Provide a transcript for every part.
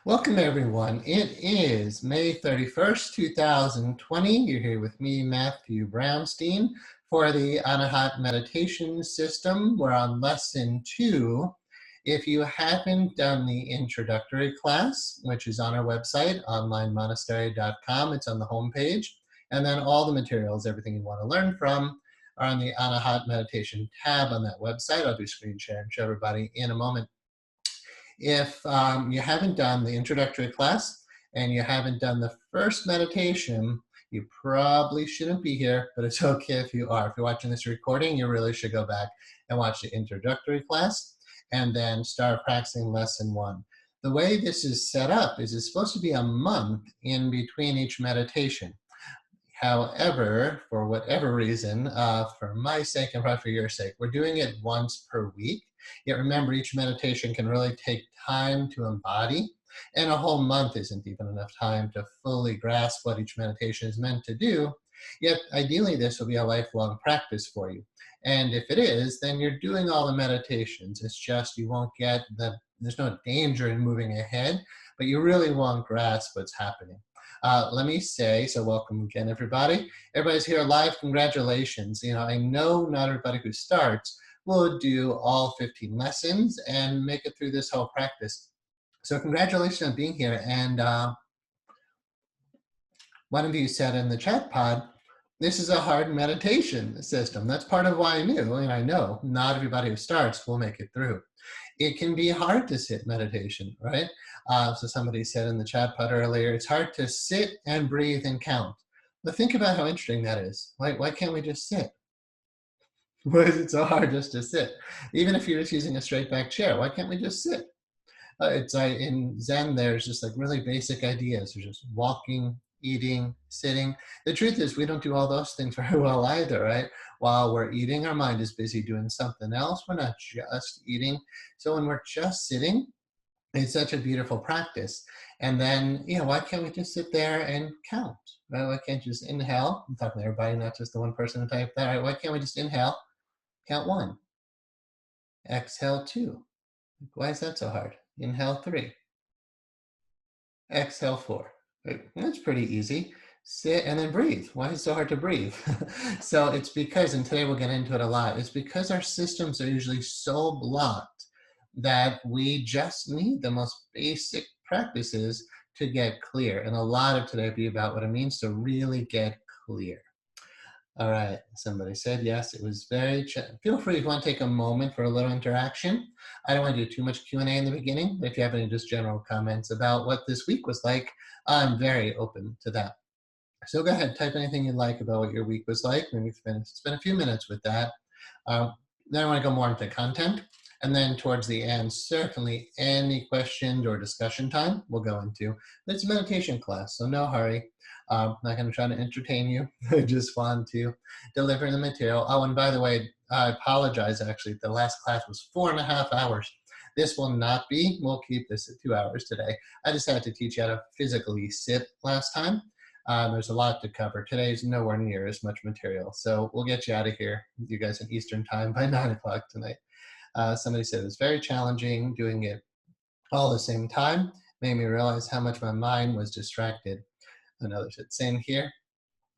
Welcome everyone. It is May 31st, 2020. You're here with me, Matthew Brownstein, for the Anahat Meditation System. We're on lesson 2. If you haven't done the introductory class, which is on our website, onlinemonastery.com, it's on the homepage. And then all the materials, everything you want to learn from, are on the Anahat Meditation tab on that website. I'll do screen share and show everybody in a moment. If you haven't done the introductory class and you haven't done the first meditation, you probably shouldn't be here, but it's okay if you are. If you're watching this recording, you really should go back and watch the introductory class and then start practicing lesson 1. The way this is set up is it's supposed to be a month in between each meditation. However, for whatever reason, for my sake and probably for your sake, we're doing it once per week. Yet remember, each meditation can really take time to embody, and a whole month isn't even enough time to fully grasp what each meditation is meant to do. Yet, ideally, this will be a lifelong practice for you. And if it is, then you're doing all the meditations. It's just you won't get there's no danger in moving ahead, but you really won't grasp what's happening. Let me say, so welcome again, everybody. Everybody's here live, congratulations. I know not everybody who starts will do all 15 lessons and make it through this whole practice. So congratulations on being here. And one of you said in the chat pod, this is a hard meditation system. That's part of why I knew, and I know not everybody who starts will make it through. It can be hard to sit meditation, right? So somebody said in the chat pod earlier, it's hard to sit and breathe and count. But think about how interesting that is. Why can't we just sit? Why is it so hard just to sit? Even if you're just using a straight back chair, why can't we just sit? It's in Zen, there's just like really basic ideas. There's just walking, eating, sitting. The truth is we don't do all those things very well either, right? While we're eating, our mind is busy doing something else. We're not just eating. So when we're just sitting, it's such a beautiful practice. And then, why can't we just sit there and count? Right? Why can't you just inhale? I'm talking to everybody, not just the one person who typed that. Right? Why can't we just inhale? Count 1. Exhale 2. Why is that so hard? Inhale 3. Exhale 4. That's pretty easy. Sit and then breathe. Why is it so hard to breathe? So it's because, and today we'll get into it a lot, it's because our systems are usually so blocked that we just need the most basic practices to get clear. And a lot of today will be about what it means to really get clear. All right, somebody said yes, it was very, feel free if you want to take a moment for a little interaction. I don't want to do too much Q&A in the beginning, but if you have any just general comments about what this week was like, I'm very open to that. So go ahead, type anything you'd like about what your week was like. Maybe spend a few minutes with that. Then I want to go more into content. And then towards the end, certainly any questions or discussion time we'll go into. It's a meditation class, so no hurry. I'm not going to try to entertain you. I just want to deliver the material. Oh, and by the way, I apologize, actually. The last class was 4.5 hours. This will not be. We'll keep this at 2 hours today. I just had to teach you how to physically sit last time. There's a lot to cover. Today's nowhere near as much material. So we'll get you out of here, you guys in Eastern time, by 9 o'clock tonight. Somebody said it was very challenging doing it all at the same time. Made me realize how much my mind was distracted. Another said, same here.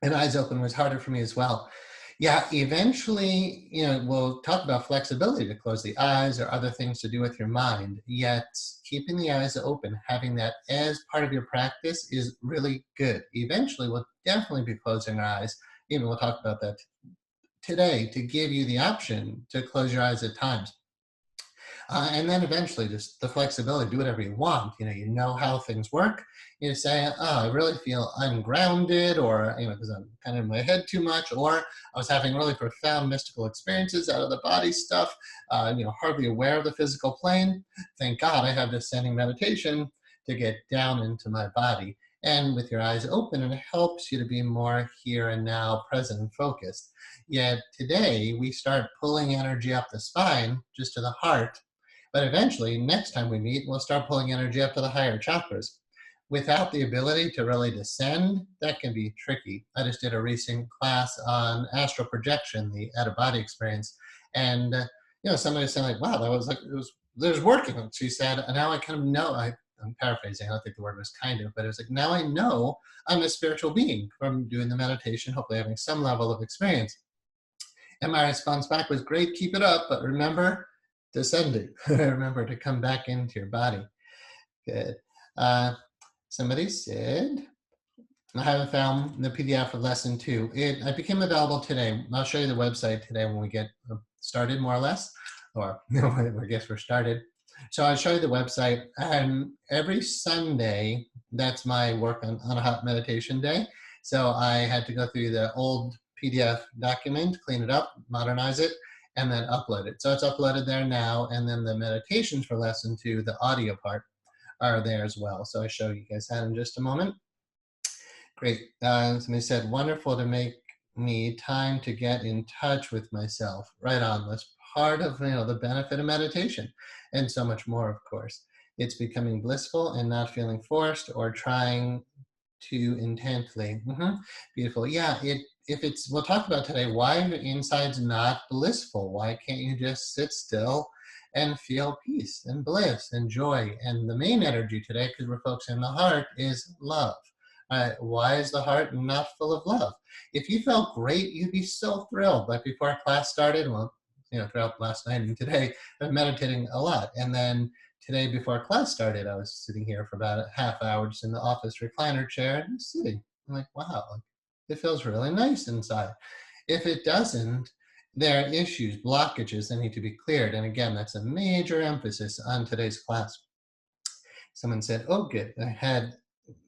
And eyes open was harder for me as well. Yeah, eventually, we'll talk about flexibility to close the eyes or other things to do with your mind. Yet keeping the eyes open, having that as part of your practice is really good. Eventually, we'll definitely be closing our eyes. Even we'll talk about that today to give you the option to close your eyes at times. And then eventually just the flexibility, do whatever you want. You know how things work. You say, oh, I really feel ungrounded, or, because I'm kind of in my head too much, or I was having really profound mystical experiences out of the body stuff, hardly aware of the physical plane. Thank God I have this standing meditation to get down into my body. And with your eyes open, it helps you to be more here and now, present and focused. Yet today, we start pulling energy up the spine, just to the heart. But eventually, next time we meet, we'll start pulling energy up to the higher chakras. Without the ability to really descend, that can be tricky. I just did a recent class on astral projection, the out-of-body experience. And, somebody was saying like, wow, that was working. She said, and now I kind of know, I'm paraphrasing, I don't think the word was kind of, but it was like, now I know I'm a spiritual being from doing the meditation, hopefully having some level of experience. And my response back was, great, keep it up, but remember, descending. Remember to come back into your body. Good. Somebody said, I haven't found the PDF of lesson 2. It became available today. I'll show you the website today when we get started, more or less, or I guess we're started. So I'll show you the website. And every Sunday, that's my work on a hot meditation day. So I had to go through the old PDF document, clean it up, modernize it, and then upload it. So it's uploaded there now. And then the meditations for lesson 2, the audio part, are there as well. So I'll show you guys that in just a moment. Great. Somebody said, wonderful to make me time to get in touch with myself. Right on. That's part of the benefit of meditation, and so much more, of course. It's becoming blissful and not feeling forced or trying too intently. Beautiful. Yeah. We'll talk about today why the inside's not blissful. Why can't you just sit still and feel peace and bliss and joy? And the main energy today, because we're focusing on the heart, is love. Why is the heart not full of love? If you felt great, you'd be so thrilled. Like before class started, well, throughout last night and today, I've been meditating a lot. And then today, before class started, I was sitting here for about a half hour just in the office recliner chair and just sitting. I'm like, wow, it feels really nice inside. If it doesn't, there are issues, blockages that need to be cleared. And again, that's a major emphasis on today's class. Someone said, oh, good. I had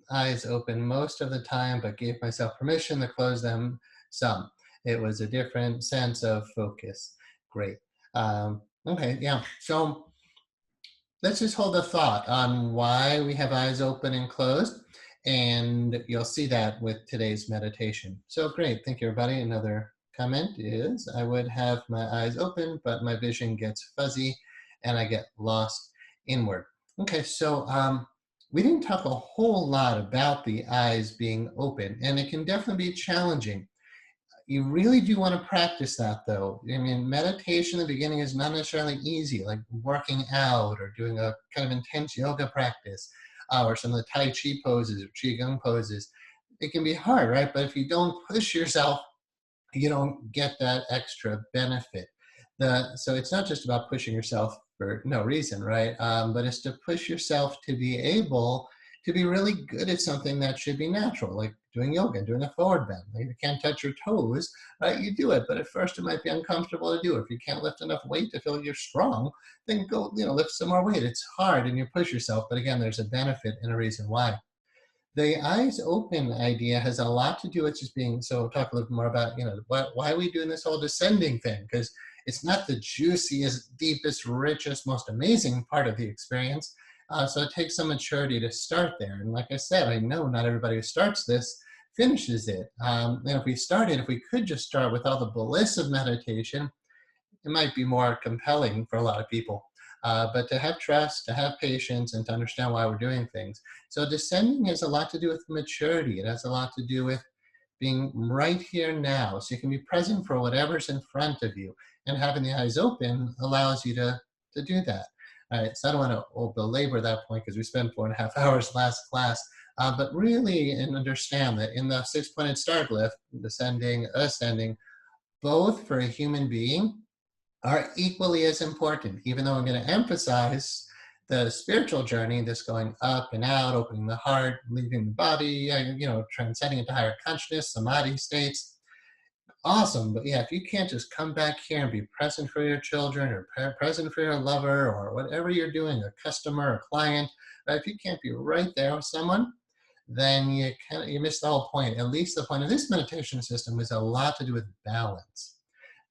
eyes open most of the time, but gave myself permission to close them some. It was a different sense of focus. Great. Okay, yeah. So let's just hold a thought on why we have eyes open and closed, and you'll see that with today's meditation. So great. Thank you, everybody. Another comment is, I would have my eyes open, but my vision gets fuzzy and I get lost inward. Okay, so we didn't talk a whole lot about the eyes being open, and it can definitely be challenging. You really do want to practice that, though. I mean, meditation in the beginning is not necessarily easy, like working out or doing a kind of intense yoga practice, or some of the Tai Chi poses or Qigong poses. It can be hard, right? But if you don't push yourself, you don't get that extra benefit. So it's not just about pushing yourself for no reason, right? But it's to push yourself to be able to be really good at something that should be natural, like doing yoga, doing a forward bend. Like if you can't touch your toes, right, you do it. But at first it might be uncomfortable to do. If you can't lift enough weight to feel you're strong, then go, lift some more weight. It's hard and you push yourself, but again, there's a benefit and a reason why. The eyes open idea has a lot to do with just being, so we'll talk a little more about, why are we doing this whole descending thing? Because it's not the juiciest, deepest, richest, most amazing part of the experience. So it takes some maturity to start there. And like I said, I know not everybody who starts this finishes it. And if we could just start with all the bliss of meditation, it might be more compelling for a lot of people. But to have trust, to have patience, and to understand why we're doing things. So descending has a lot to do with maturity. It has a lot to do with being right here now. So you can be present for whatever's in front of you. And having the eyes open allows you to do that. All right, so I don't want to belabor that point because we spent 4.5 hours last class. But really understand that in the 6-pointed star glyph, descending, ascending, both for a human being are equally as important, even though I'm going to emphasize the spiritual journey, this going up and out, opening the heart, leaving the body, transcending into higher consciousness, samadhi states. Awesome. But yeah, if you can't just come back here and be present for your children or present for your lover or whatever you're doing, a customer, a client, if you can't be right there with someone, then you miss the whole point. At least the point of this meditation system is a lot to do with balance.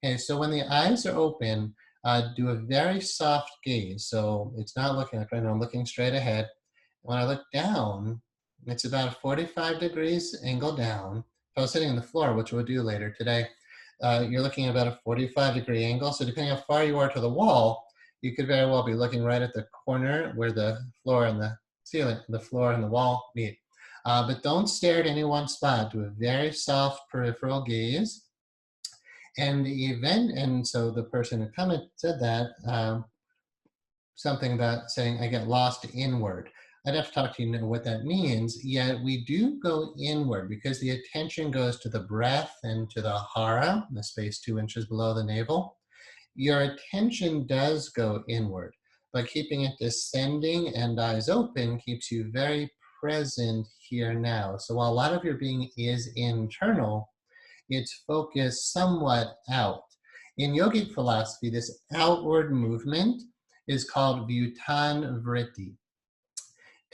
Okay, so when the eyes are open, do a very soft gaze. So it's not looking like I'm looking straight ahead. When I look down, it's about a 45 degrees angle down. If I was sitting on the floor, which we'll do later today, you're looking at about a 45-degree angle. So depending how far you are to the wall, you could very well be looking right at the corner where the floor and the ceiling, the floor and the wall meet. But don't stare at any one spot. Do a very soft peripheral gaze. And so the person who commented said that, something about saying, I get lost inward. I'd have to talk to you to know what that means, yet we do go inward because the attention goes to the breath and to the hara, the space 2 inches below the navel. Your attention does go inward, but keeping it descending and eyes open keeps you very present here now. So while a lot of your being is internal, it's focused somewhat out. In yogic philosophy, this outward movement is called Bhutan Vritti.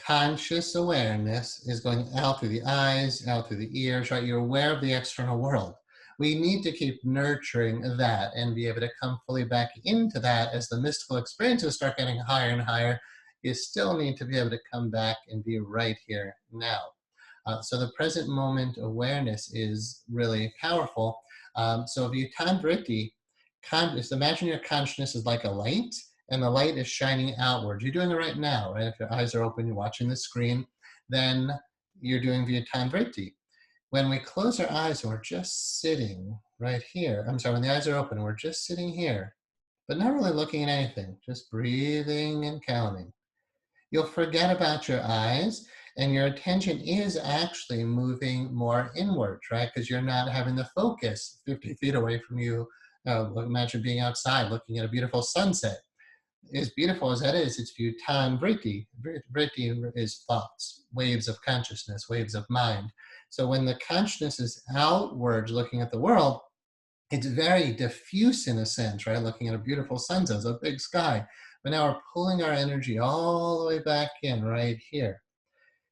Conscious awareness is going out through the eyes, out through the ears, right? You're aware of the external world. We need to keep nurturing that and be able to come fully back into that as the mystical experiences start getting higher and higher. You still need to be able to come back and be right here now. So the present moment awareness is really powerful. So if you Vritti, just imagine your consciousness is like a light, and the light is shining outward. You're doing it right now, right? If your eyes are open, you're watching the screen, then you're doing Bhutan Vritti. When we close our eyes and we're just sitting right here, when the eyes are open, we're just sitting here, but not really looking at anything, just breathing and counting. You'll forget about your eyes, and your attention is actually moving more inwards, right? Because you're not having the focus 50 feet away from you. Imagine being outside looking at a beautiful sunset. As beautiful as that is, it's Bhutan Vritti. Vritti is thoughts, waves of consciousness, waves of mind. So when the consciousness is outwards looking at the world, it's very diffuse in a sense, right? Looking at a beautiful sunset, a big sky. But now we're pulling our energy all the way back in right here.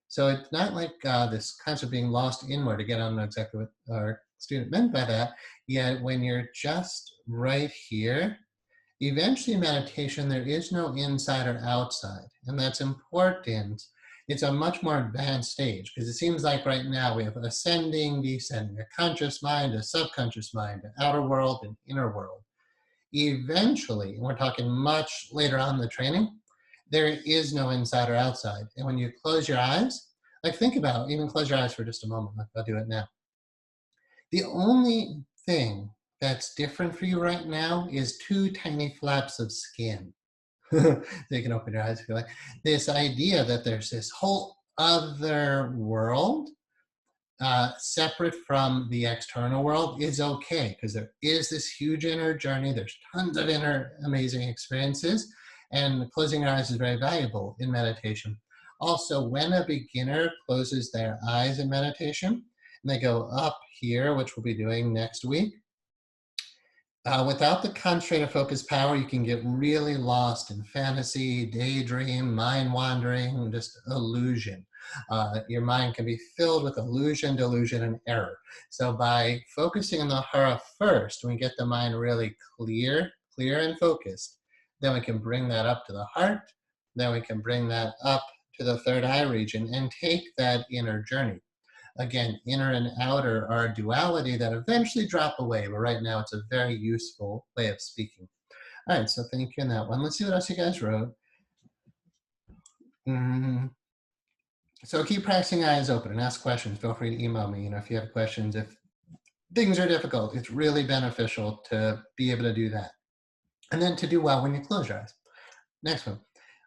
So it's not like this concept of being lost inward. Again, I don't know exactly what our student meant by that. Yet when you're just right here, eventually in meditation, there is no inside or outside. And that's important. It's a much more advanced stage because it seems like right now we have ascending, descending, a conscious mind, a subconscious mind, an outer world, an inner world. Eventually, and we're talking much later on in the training, there is no inside or outside. And when you close your eyes, like think about it, even close your eyes for just a moment. I'll do it now. The only thing that's different for you right now is 2 tiny flaps of skin. So you can open your eyes if you like. This idea that there's this whole other world separate from the external world is okay, because there is this huge inner journey. There's tons of inner amazing experiences, and closing your eyes is very valuable in meditation. Also, when a beginner closes their eyes in meditation, and they go up here, which we'll be doing next week, without the concentrated focus power, you can get really lost in fantasy, daydream, mind wandering, just illusion. Your mind can be filled with illusion, delusion, and error. So by focusing on the hara first, we get the mind really clear and focused. Then we can bring that up to the heart. Then we can bring that up to the third eye region and take that inner journey. Again, inner and outer are a duality that eventually drop away, but right now it's a very useful way of speaking. All right, so thank you on that one. Let's see what else you guys wrote. So keep practicing eyes open and ask questions. Feel free to email me, if you have questions. If things are difficult, it's really beneficial to be able to do that. And then to do well when you close your eyes. Next one.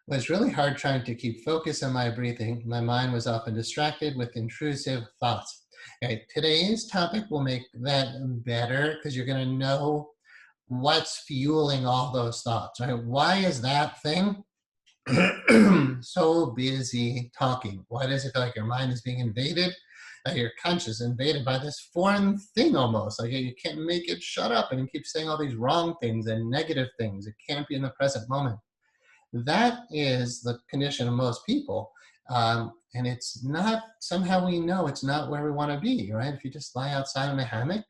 It was really hard trying to keep focus on my breathing. My mind was often distracted with intrusive thoughts. Okay, today's topic will make that better because you're going to know what's fueling all those thoughts, right? Why is that thing so busy talking? Why does it feel like your mind is being invaded? Your conscious invaded by this foreign thing almost. Like you can't make it shut up, and it keeps saying all these wrong things and negative things. It can't be in the present moment. That is the condition of most people. And it's not, somehow we know it's not where we want to be, right? If you just lie outside in a hammock,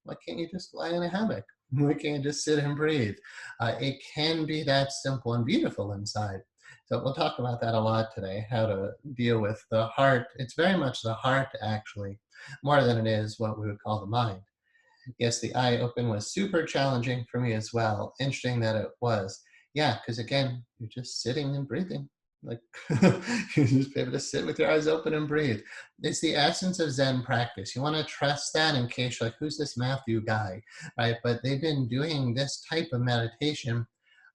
why can't you just lie in a hammock? Why can't you just sit and breathe? It can be that simple and beautiful inside. So we'll talk about that a lot today, how to deal with the heart. It's very much the heart, actually, more than it is what we would call the mind. Yes, the eye open was super challenging for me as well. Interesting that it was. Yeah, because again, you're just sitting and breathing. Like you just be able to sit with your eyes open and breathe. It's the essence of Zen practice. You want to trust that in case you're like, who's this Matthew guy, right? But they've been doing this type of meditation.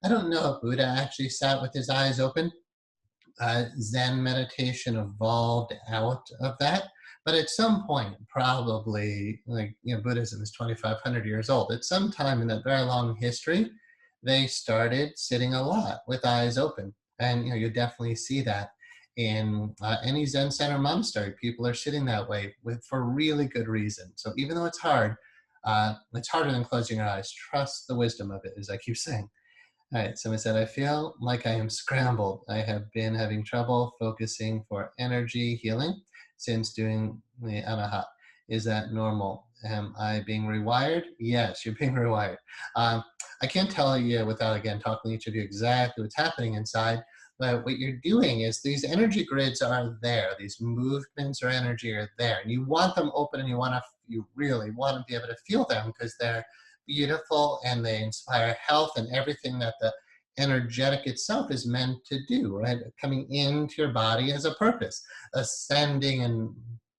I don't know if Buddha actually sat with his eyes open. Zen meditation evolved out of that. But at some point, probably, like, Buddhism is 2,500 years old. At some time in that very long history, they started sitting a lot with eyes open. And, you definitely see that in any Zen center monastery. People are sitting that way for really good reason. So even though it's harder than closing your eyes. Trust the wisdom of it, as I keep saying. All right, someone said, I feel like I am scrambled. I have been having trouble focusing for energy healing since doing the anahat. Is that normal? Am I being rewired? Yes, you're being rewired. I can't tell you without, again, talking to each of you exactly what's happening inside, but what you're doing is these energy grids are there. These movements or energy are there. And you want them open, and you really want to be able to feel them because they're beautiful and they inspire health and everything that the energetic itself is meant to do, right? Coming into your body has a purpose. Ascending and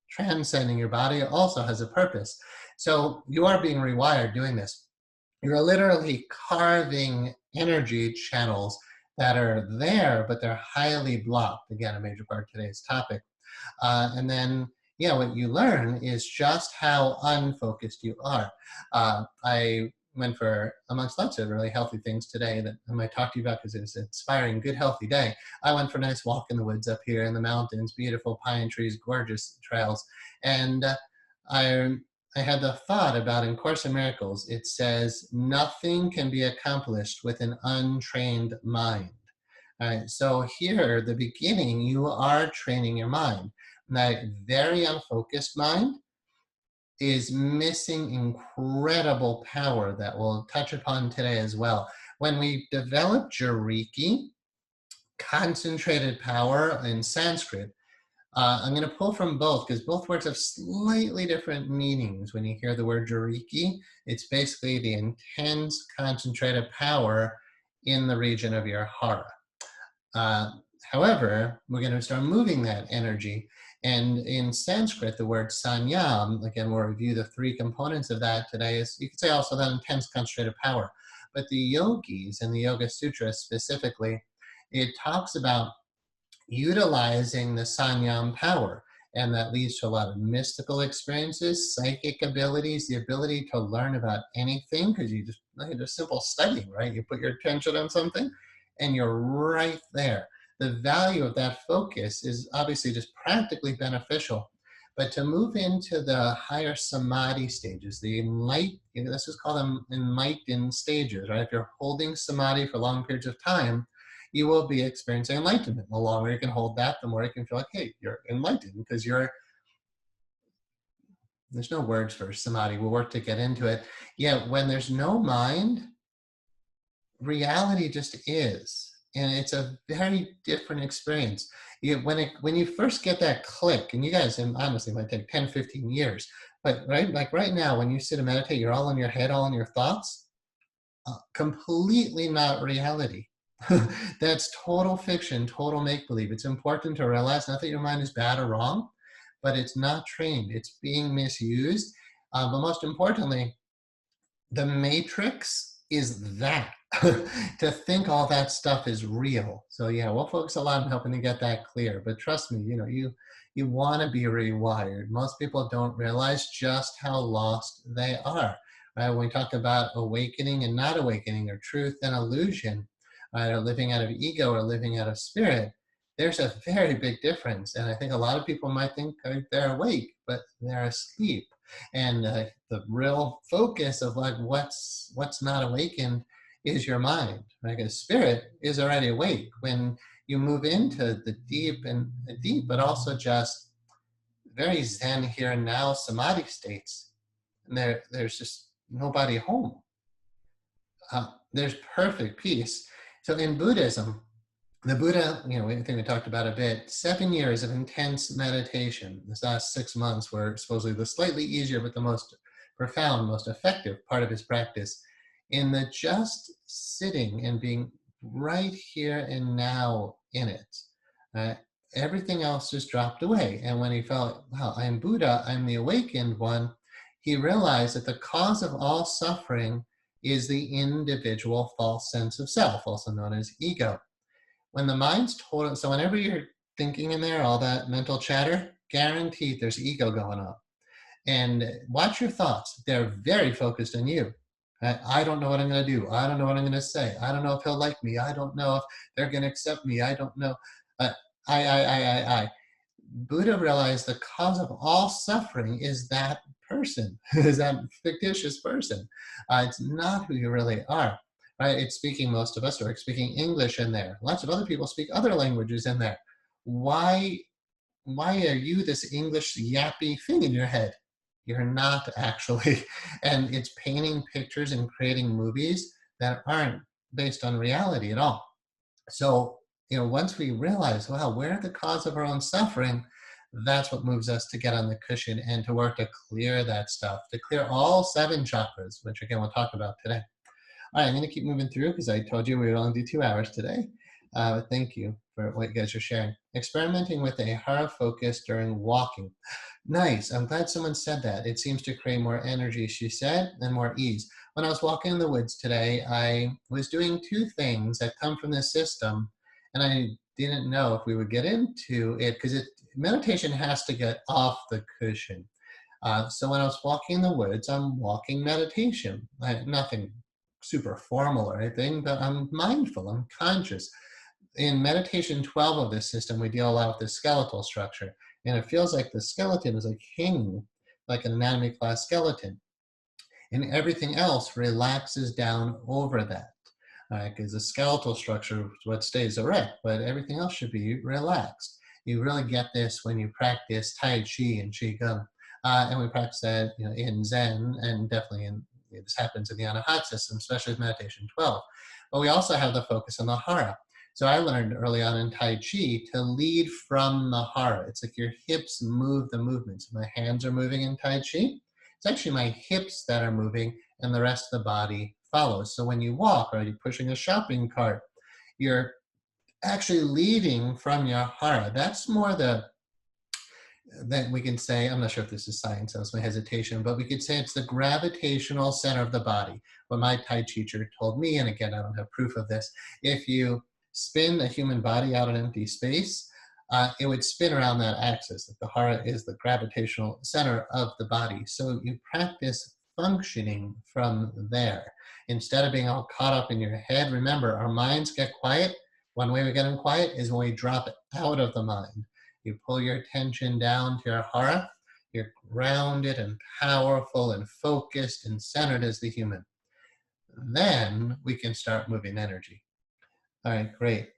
transcending your body also has a purpose. So you are being rewired doing this. You're literally carving energy channels that are there, but they're highly blocked. Again, a major part of today's topic. And then, what you learn is just how unfocused you are. I went for, amongst lots of really healthy things today that I might talk to you about because it was an inspiring, good, healthy day. I went for a nice walk in the woods up here in the mountains, beautiful pine trees, gorgeous trails. And I had the thought about in Course in Miracles, it says, nothing can be accomplished with an untrained mind. All right, so here, the beginning, you are training your mind. That very unfocused mind is missing incredible power that we'll touch upon today as well. When we develop Jiriki, concentrated power in Sanskrit, I'm going to pull from both because both words have slightly different meanings. When you hear the word Jiriki, it's basically the intense concentrated power in the region of your hara. However, we're going to start moving that energy. And in Sanskrit, the word sanyam, again, we'll review the three components of that today, is you could say also that intense concentrated power. But the yogis and the Yoga Sutra specifically, it talks about utilizing the sanyam power. And that leads to a lot of mystical experiences, psychic abilities, the ability to learn about anything, because you just simple studying, right? You put your attention on something and you're right there. The value of that focus is obviously just practically beneficial. But to move into the higher samadhi stages, the let's just call them enlightened stages, right? If you're holding samadhi for long periods of time, you will be experiencing enlightenment. The longer you can hold that, the more you can feel like, hey, you're enlightened, because there's no words for samadhi. We'll work to get into it. Yeah, when there's no mind, reality just is. And it's a very different experience. When you first get that click, and you guys, and honestly, it might take 10, 15 years, but right now, when you sit and meditate, you're all in your head, all in your thoughts, completely not reality. That's total fiction, total make-believe. It's important to realize, not that your mind is bad or wrong, but it's not trained. It's being misused. But most importantly, the matrix is that. To think all that stuff is real. So yeah, we'll focus a lot on helping to get that clear. But trust me, you want to be rewired. Most people don't realize just how lost they are. Right? When we talk about awakening and not awakening, or truth and illusion, right, or living out of ego or living out of spirit, there's a very big difference. And I think a lot of people might think they're awake, but they're asleep. And the real focus of like what's not awakened is your mind. Right? Because spirit is already awake. When you move into the deep, but also just very zen here and now samadhi states, and there's just nobody home. There's perfect peace. So in Buddhism, the Buddha, I think we talked about a bit, 7 years of intense meditation. This last 6 months were supposedly the slightly easier, but the most profound, most effective part of his practice, in the just sitting and being right here and now in it. Everything else just dropped away. And when he felt, wow, I'm Buddha, I'm the awakened one, he realized that the cause of all suffering is the individual false sense of self, also known as ego. When the mind's total, so whenever you're thinking in there, all that mental chatter, guaranteed there's ego going on. And watch your thoughts. They're very focused on you. I don't know what I'm going to do. I don't know what I'm going to say. I don't know if he'll like me. I don't know if they're going to accept me. I don't know. Uh, I. Buddha realized the cause of all suffering is that person, is that fictitious person. It's not who you really are. Right? It's speaking, most of us are speaking English in there. Lots of other people speak other languages in there. Why are you this English yappy thing in your head? You're not actually. And it's painting pictures and creating movies that aren't based on reality at all. So, once we realize, wow, we're the cause of our own suffering, that's what moves us to get on the cushion and to work to clear that stuff, to clear all 7 chakras, which again, we'll talk about today. All right, I'm going to keep moving through because I told you we would only do 2 hours today. Thank you for what you guys are sharing. Experimenting with a hara focus during walking. Nice. I'm glad someone said that. It seems to create more energy, she said, and more ease. When I was walking in the woods today, I was doing 2 things that come from this system, and I didn't know if we would get into it because meditation has to get off the cushion. So when I was walking in the woods, I'm walking meditation. Nothing super formal or anything, but I'm mindful, I'm conscious. In meditation 12 of this system, we deal a lot with the skeletal structure. And it feels like the skeleton is like hanging, like an anatomy class skeleton. And everything else relaxes down over that. Because the skeletal structure is what stays erect, but everything else should be relaxed. You really get this when you practice Tai Chi and Qigong. And we practice that in Zen, and definitely this happens in the Anahat system, especially with meditation 12. But we also have the focus on the hara. So I learned early on in Tai Chi to lead from the hara. It's like your hips move the movements. My hands are moving in Tai Chi. It's actually my hips that are moving and the rest of the body follows. So when you walk or you're pushing a shopping cart, you're actually leading from your hara. That's more that we can say, I'm not sure if this is science, that was my hesitation, but we could say it's the gravitational center of the body. What my Tai teacher told me, and again, I don't have proof of this, if you spin a human body out in empty space, it would spin around that axis. The hara is the gravitational center of the body. So you practice functioning from there. Instead of being all caught up in your head, remember, our minds get quiet. One way we get them quiet is when we drop it out of the mind. You pull your attention down to your hara. You're grounded and powerful and focused and centered as the human. Then we can start moving energy. All right, great.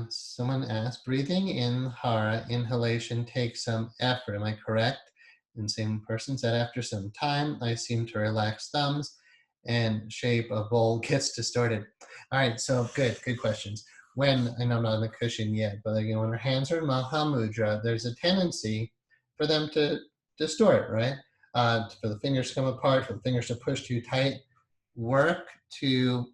Someone asked, breathing in hara, inhalation takes some effort. Am I correct? And same person said, after some time, I seem to relax thumbs and shape of bowl gets distorted. All right, so good questions. When, and I'm not on the cushion yet, but when our hands are in Mahamudra, there's a tendency for them to distort, right? For the fingers to come apart, for the fingers to push too tight. Work to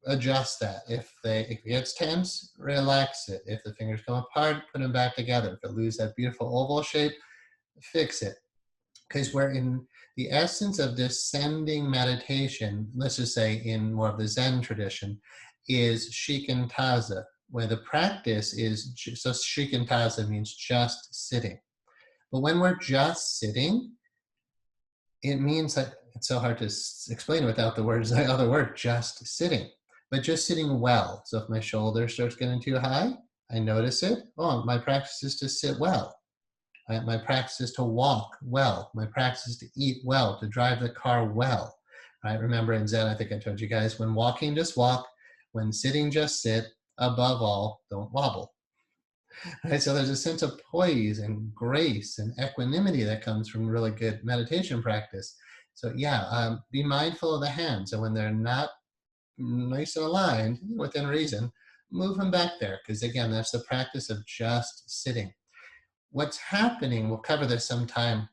adjust that. If it gets tense, relax it. If the fingers come apart, put them back together. If it loses that beautiful oval shape, fix it. Because we're in the essence of descending meditation, let's just say in more of the Zen tradition, is shikantaza, where the practice is, so shikantaza means just sitting. But when we're just sitting, it means that it's so hard to explain without the words, the other word, just sitting. But just sitting well. So if my shoulder starts getting too high, I notice it. Oh, my practice is to sit well. My practice is to walk well. My practice is to eat well, to drive the car well. Right? Remember in Zen, I think I told you guys, when walking, just walk. When sitting, just sit. Above all, don't wobble. Right? So there's a sense of poise and grace and equanimity that comes from really good meditation practice. So yeah, be mindful of the hands. And when they're not nice and aligned, within reason, move them back there. Because again, that's the practice of just sitting. What's happening, we'll cover this sometime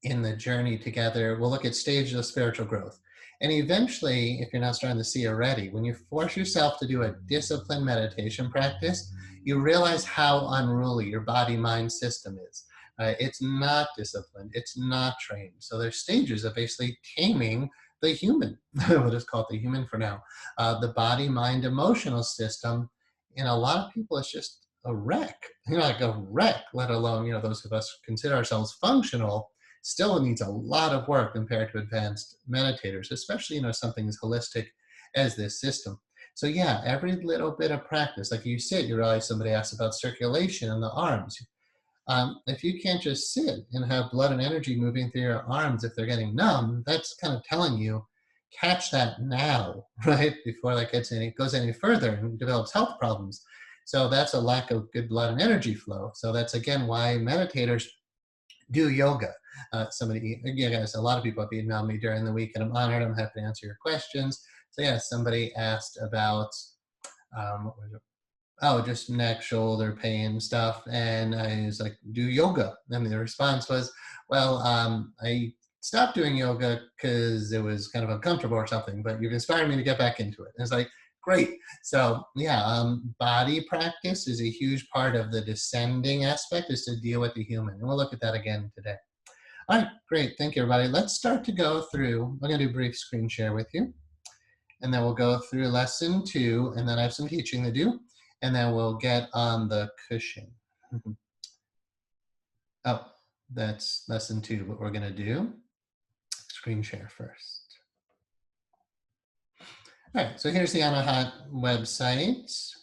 in the journey together. We'll look at stages of spiritual growth. And eventually, if you're not starting to see already, when you force yourself to do a disciplined meditation practice, you realize how unruly your body-mind system is. It's not disciplined. It's not trained. So there's stages of basically taming the human. We'll just call it the human for now. The body-mind emotional system And a lot of people, it's just a wreck, like a wreck, let alone, those of us who consider ourselves functional, still needs a lot of work compared to advanced meditators, especially, something as holistic as this system. So yeah, every little bit of practice, like you sit, you realize somebody asked about circulation in the arms. If you can't just sit and have blood and energy moving through your arms, if they're getting numb, that's kind of telling you, catch that now, right? Before that goes any further and develops health problems. So that's a lack of good blood and energy flow. So that's again why meditators do yoga. Guys, a lot of people have emailed me during the week, and I'm honored. I'm happy to answer your questions. So yeah, somebody asked about what was it? Oh, just neck, shoulder pain stuff. And I was like, do yoga. And the response was, well, I stopped doing yoga because it was kind of uncomfortable or something, but you've inspired me to get back into it. And it's like, great. So yeah, body practice is a huge part of the descending aspect, is to deal with the human. And we'll look at that again today. All right, great. Thank you, everybody. Let's start to go through. I'm going to do a brief screen share with you. And then we'll go through lesson 2, and then I have some teaching to do. And then we'll get on the cushion. Oh, that's lesson 2, what we're going to do. Screen share first. All right, so here's the Anahat website.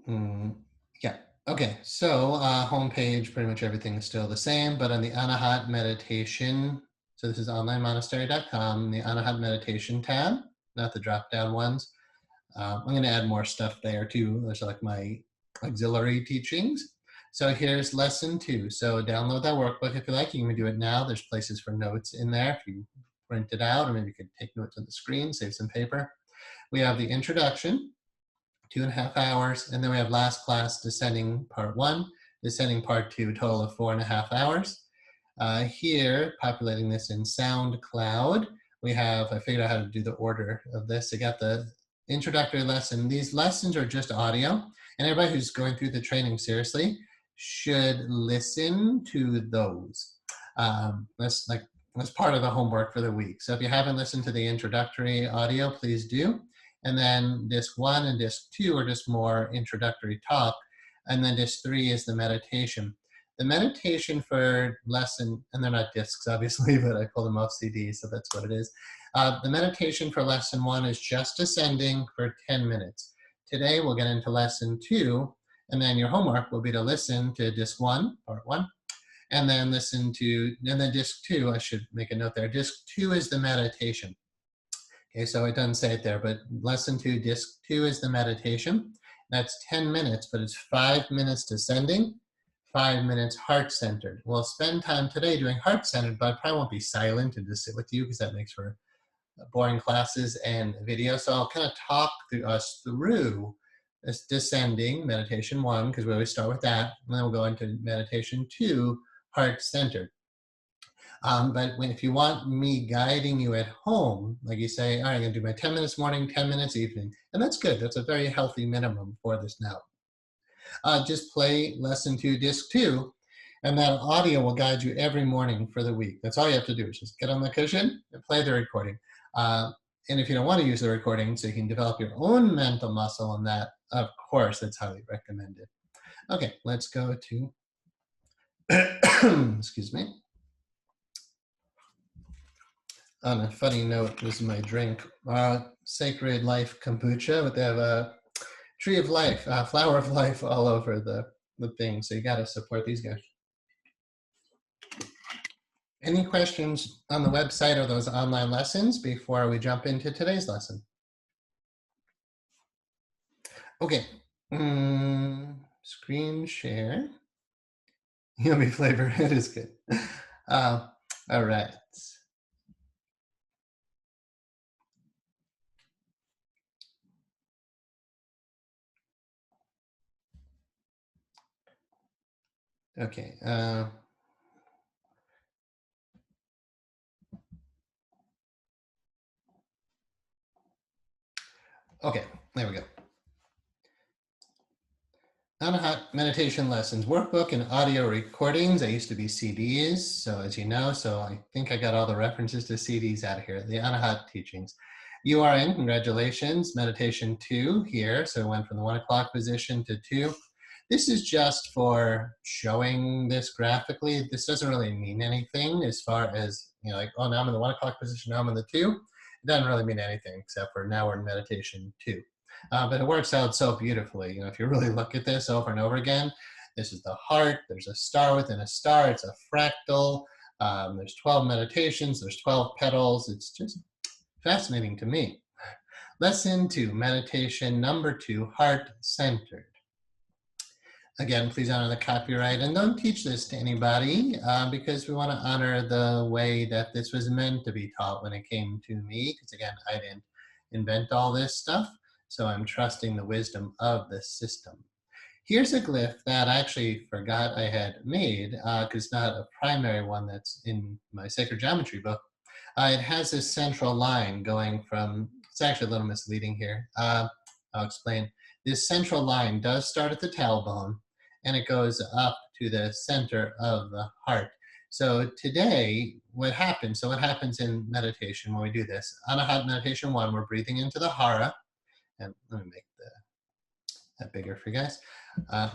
Yeah, okay, so homepage, pretty much everything is still the same, but on the Anahat meditation, so this is onlinemonastery.com, the Anahat meditation tab, not the drop-down ones. I'm going to add more stuff there too. There's like my auxiliary teachings. So here's lesson 2. So download that workbook if you like. You can do it now. There's places for notes in there if you print it out, or maybe you could take notes on the screen, save some paper. We have the introduction, 2.5 hours, and then we have last class, descending part 1, descending part 2, total of 4.5 hours. Here, populating this in SoundCloud, I figured out how to do the order of this. I got the introductory lesson. These lessons are just audio, and everybody who's going through the training seriously should listen to those. That's part of the homework for the week. So if you haven't listened to the introductory audio, please do. And then disc 1 and disc 2 are just more introductory talk. And then disc 3 is the meditation. The meditation for lesson, and they're not discs obviously, but I pull them off CDs, so that's what it is. The meditation for lesson 1 is just descending for 10 minutes. Today we'll get into lesson 2, and then your homework will be to listen to disc 1, part 1, and then disc 2, I should make a note there. Disc 2 is the meditation. Okay, so it doesn't say it there, but lesson 2, disc 2 is the meditation. That's 10 minutes, but it's 5 minutes descending, 5 minutes heart-centered. We'll spend time today doing heart-centered, but I probably won't be silent and just sit with you because that makes for boring classes and video. So I'll kind of talk us through this descending, meditation 1, because we always start with that, and then we'll go into meditation 2, heart-centered. But if you want me guiding you at home, like you say, all right, I'm going to do my 10 minutes morning, 10 minutes evening, and that's good. That's a very healthy minimum for this now. Just play lesson 2, disc 2, and that audio will guide you every morning for the week. That's all you have to do, is just get on the cushion and play the recording. And if you don't want to use the recording, so you can develop your own mental muscle on that, of course, that's highly recommended. Okay, let's go to, excuse me. On a funny note, this is my drink, Sacred Life kombucha, but they have a tree of life, flower of life all over the thing. So you got to support these guys. Any questions on the website or those online lessons before we jump into today's lesson? Okay, screen share. Yummy flavor, it is good. All right. Okay. Okay, there we go. Anahat meditation lessons workbook and audio recordings. They used to be CDs, so as you know, so I think I got all the references to CDs out of here, the Anahat teachings. You are in, congratulations, meditation 2 here. So it went from the 1 o'clock position to 2. This is just for showing this graphically. This doesn't really mean anything as far as, like, oh, now I'm in the 1 o'clock position, now I'm in the 2. It doesn't really mean anything except for now we're in meditation 2. But it works out so beautifully. If you really look at this over and over again, this is the heart, there's a star within a star, it's a fractal. There's 12 meditations, there's 12 petals. It's just fascinating to me. Lesson 2, meditation number 2, heart-centered. Again, please honor the copyright and don't teach this to anybody because we want to honor the way that this was meant to be taught when it came to me. Because again, I didn't invent all this stuff, so I'm trusting the wisdom of the system. Here's a glyph that I actually forgot I had made because it's not a primary one that's in my sacred geometry book. It has this central line going from, it's actually a little misleading here. I'll explain. This central line does start at the tailbone and it goes up to the center of the heart. So today, what happens in meditation when we do this, Anahat meditation 1, we're breathing into the hara, and let me make that bigger for you guys.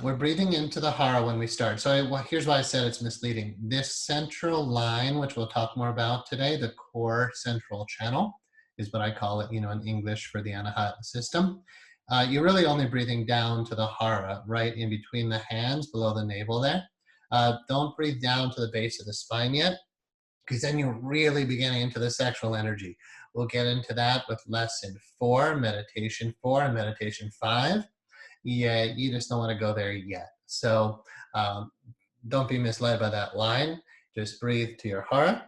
We're breathing into the hara when we start. So here's why I said it's misleading. This central line, which we'll talk more about today, the core central channel, is what I call it, in English for the Anahat system. You're really only breathing down to the hara, right in between the hands, below the navel there. Don't breathe down to the base of the spine yet, because then you're really beginning into the sexual energy. We'll get into that with lesson 4, meditation 4, and meditation 5. Yeah, you just don't want to go there yet. So don't be misled by that line. Just breathe to your heart.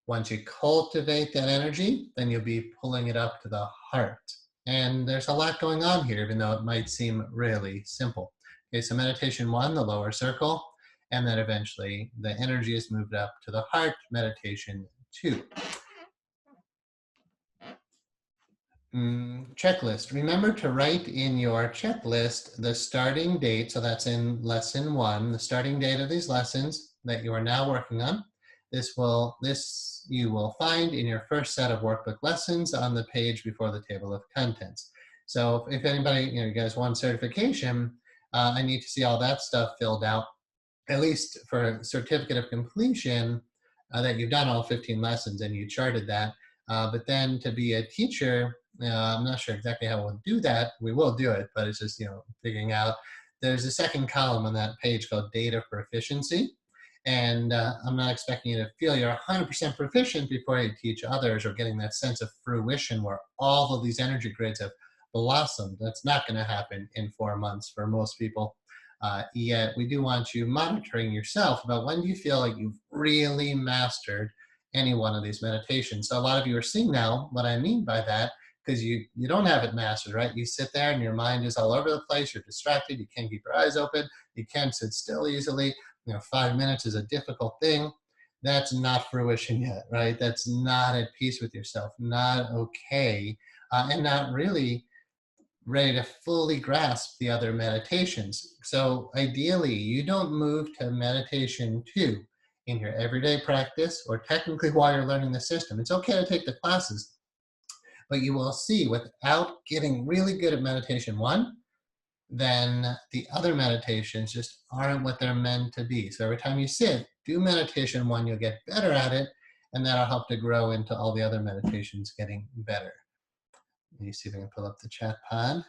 Once you cultivate that energy, then you'll be pulling it up to the heart. And there's a lot going on here, even though it might seem really simple. Okay, so meditation 1, the lower circle, and then eventually the energy is moved up to the heart, meditation 2. Checklist. Remember to write in your checklist the starting date, so that's in lesson 1, the starting date of these lessons that you are now working on. This you will find in your first set of workbook lessons on the page before the table of contents. So if anybody, you guys want certification, I need to see all that stuff filled out, at least for a certificate of completion, that you've done all 15 lessons and you charted that. But then to be a teacher, I'm not sure exactly how we'll do that. We will do it, but it's just, figuring out. There's a second column on that page called Data Proficiency. And I'm not expecting you to feel you're 100% proficient before you teach others or getting that sense of fruition where all of these energy grids have blossomed. That's not going to happen in 4 months for most people. Yet we do want you monitoring yourself about when do you feel like you've really mastered any one of these meditations. So a lot of you are seeing now what I mean by that, because you don't have it mastered, right? You sit there and your mind is all over the place. You're distracted. You can't keep your eyes open. You can't sit still easily. 5 minutes is a difficult thing. That's not fruition yet, right? That's not at peace with yourself, not okay, and not really ready to fully grasp the other meditations. So ideally, you don't move to meditation 2 in your everyday practice or technically while you're learning the system. It's okay to take the classes, but you will see without getting really good at meditation 1, then the other meditations just aren't what they're meant to be. So every time you sit, do meditation 1, you'll get better at it, and that'll help to grow into all the other meditations getting better. Let me see if I can pull up the chat pod.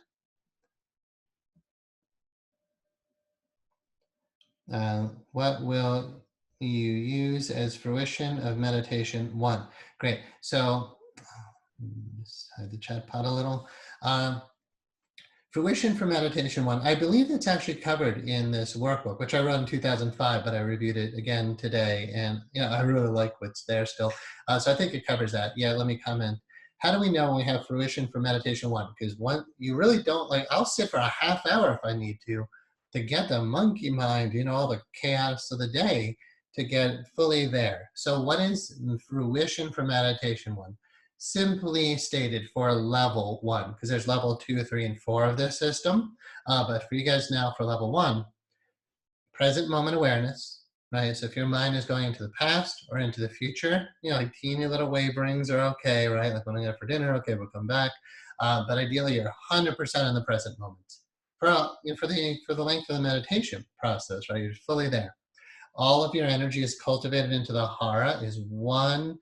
What will you use as fruition of meditation 1? Great. So let's hide the chat pod a little. Fruition for meditation 1. I believe it's actually covered in this workbook, which I wrote in 2005, but I reviewed it again today, and I really like what's there still. So I think it covers that. Yeah, let me comment. How do we know when we have fruition for meditation 1? Because you really don't I'll sit for a half hour if I need to get the monkey mind, all the chaos of the day to get fully there. So what is fruition for meditation 1? Simply stated, for level 1, because there's level 2, 3, and 4 of this system. But for you guys now, for level 1, present moment awareness, right? So if your mind is going into the past or into the future, like teeny little waverings are okay, right? Like when I go for dinner, okay, we'll come back. But ideally, you're 100% in the present moment for the length of the meditation process, right? You're fully there. All of your energy is cultivated into the hara, is one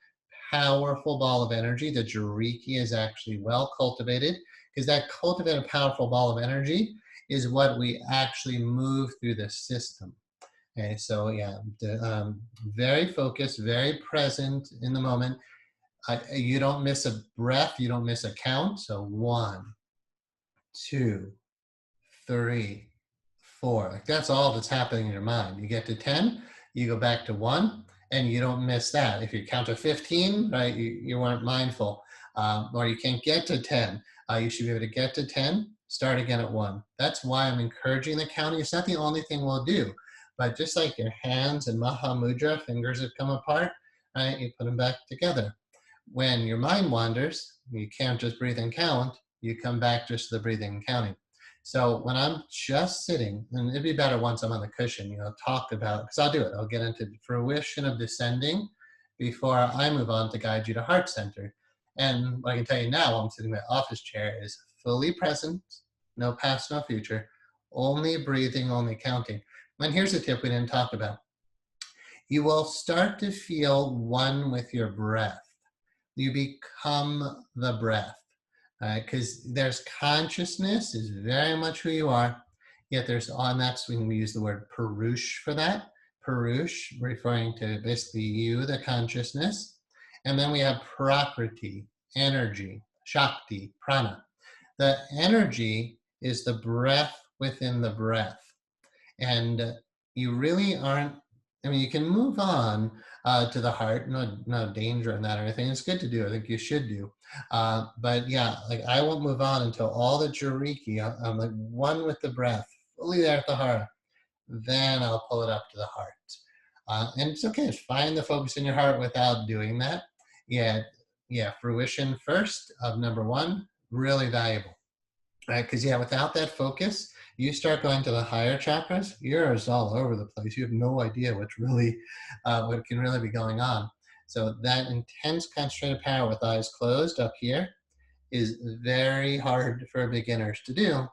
powerful ball of energy. The jiriki is actually well cultivated because that cultivated powerful ball of energy is what we actually move through the system. Okay, so yeah, very focused, very present in the moment. You don't miss a breath, you don't miss a count. So 1, 2, 3, 4. Like that's all that's happening in your mind. You get to 10, you go back to 1, and you don't miss that. If you count to 15, right, you weren't mindful, or you can't get to 10. You should be able to get to 10, start again at 1. That's why I'm encouraging the counting. It's not the only thing we'll do, but just like your hands and Maha Mudra, fingers that come apart, right, you put them back together. When your mind wanders, you can't just breathe and count, you come back just to the breathing and counting. So when I'm just sitting, and it'd be better once I'm on the cushion, talk about, because I'll do it. I'll get into fruition of descending before I move on to guide you to heart center. And what I can tell you now, while I'm sitting in my office chair, is fully present, no past, no future, only breathing, only counting. And here's a tip we didn't talk about. You will start to feel one with your breath. You become the breath. Because there's consciousness is very much who you are, yet that's when we use the word Purush for that. Purush referring to basically you, the consciousness. And then we have Prakriti, energy, Shakti, Prana. The energy is the breath within the breath. And you really aren't, you can move on to the heart, no danger in that or anything. It's good to do. I think you should do. But yeah, like I won't move on until all the jiriki, I'm like one with the breath, fully there at the heart. Then I'll pull it up to the heart. And it's okay. It's fine to focus in your heart without doing that. Yeah, fruition first of number 1, really valuable. Right? Because without that focus, you start going to the higher chakras, you're all over the place. You have no idea what can really be going on. So that intense concentrated power with eyes closed up here is very hard for beginners to do.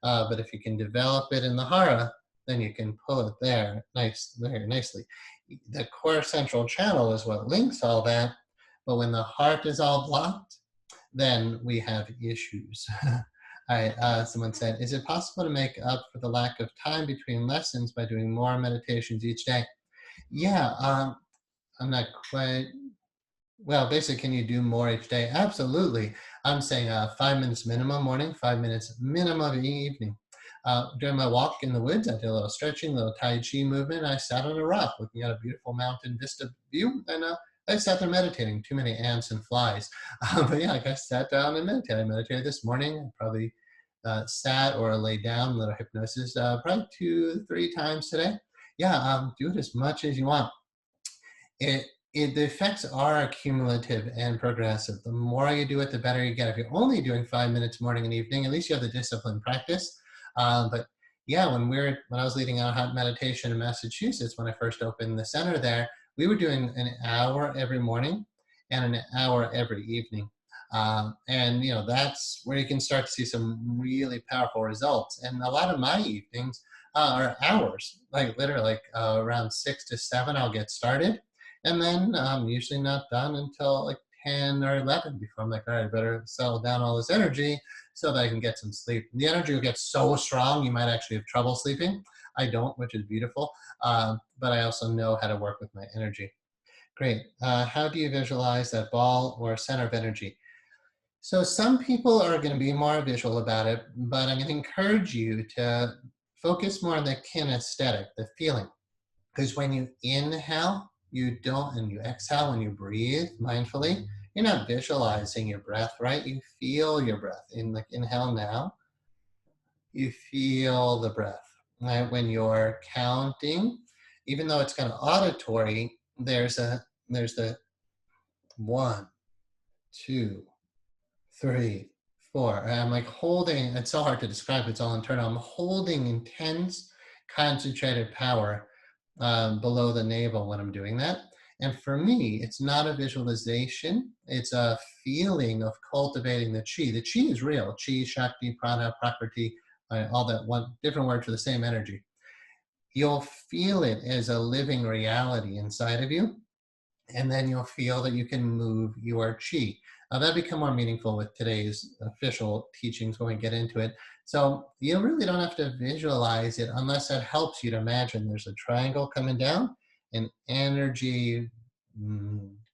But if you can develop it in the hara, then you can pull it there very nicely. The core central channel is what links all that. But when the heart is all blocked, then we have issues. Someone said, is it possible to make up for the lack of time between lessons by doing more meditations each day? Yeah, I'm not quite, well, basically, can you do more each day? Absolutely. I'm saying 5 minutes minimum morning, 5 minutes minimum evening. During my walk in the woods, I did a little stretching, a little Tai Chi movement. I sat on a rock looking at a beautiful mountain vista view, and I sat there meditating. Too many ants and flies. But yeah, I sat down and meditated. I meditated this morning. I probably sat or lay down, a little hypnosis, probably 2-3 times today. Yeah, do it as much as you want. The effects are cumulative and progressive. The more you do it, the better you get. If you're only doing 5 minutes morning and evening, at least you have the discipline practice. But yeah, when I was leading out hot meditation in Massachusetts, when I first opened the center there, we were doing an hour every morning and an hour every evening. And that's where you can start to see some really powerful results. And a lot of my evenings are hours, like literally around 6 to 7, I'll get started. And then I'm usually not done until like 10 or 11 before I'm like, all right, I better settle down all this energy so that I can get some sleep. The energy will get so strong, you might actually have trouble sleeping. I don't, which is beautiful. But I also know how to work with my energy. Great. How do you visualize that ball or center of energy? So some people are going to be more visual about it, but I'm going to encourage you to focus more on the kinesthetic, the feeling. Because when you inhale, you don't, and you exhale when you breathe mindfully, you're not visualizing your breath, right? You feel your breath. Inhale now, you feel the breath. Right? When you're counting, even though it's kind of auditory, there's the 1, 2, 3, 4. And I'm like holding, it's so hard to describe, it's all internal. I'm holding intense, concentrated power below the navel when I'm doing that. And for me, it's not a visualization, it's a feeling of cultivating the chi. The chi is real: chi, shakti, prana, prakriti, all that, one different word for the same energy. You'll feel it as a living reality inside of you, and then you'll feel that you can move your chi. That'll become more meaningful with today's official teachings when we get into it. So you really don't have to visualize it unless that helps you to imagine there's a triangle coming down and energy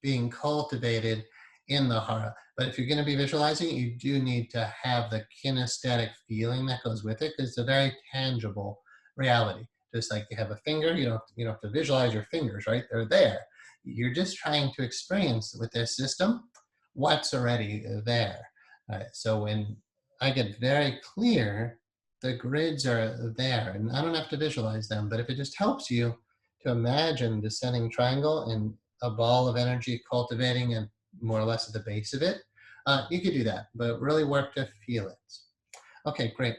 being cultivated in the hara. But if you're going to be visualizing, you do need to have the kinesthetic feeling that goes with it, because it's a very tangible reality. Just like you have a finger, you don't have to visualize your fingers, right? They're there. You're just trying to experience with this system what's already there. So when I get very clear, the grids are there, and I don't have to visualize them. But if it just helps you to imagine descending triangle and a ball of energy cultivating and more or less at the base of it, you could do that, but really work to feel it. Okay, great.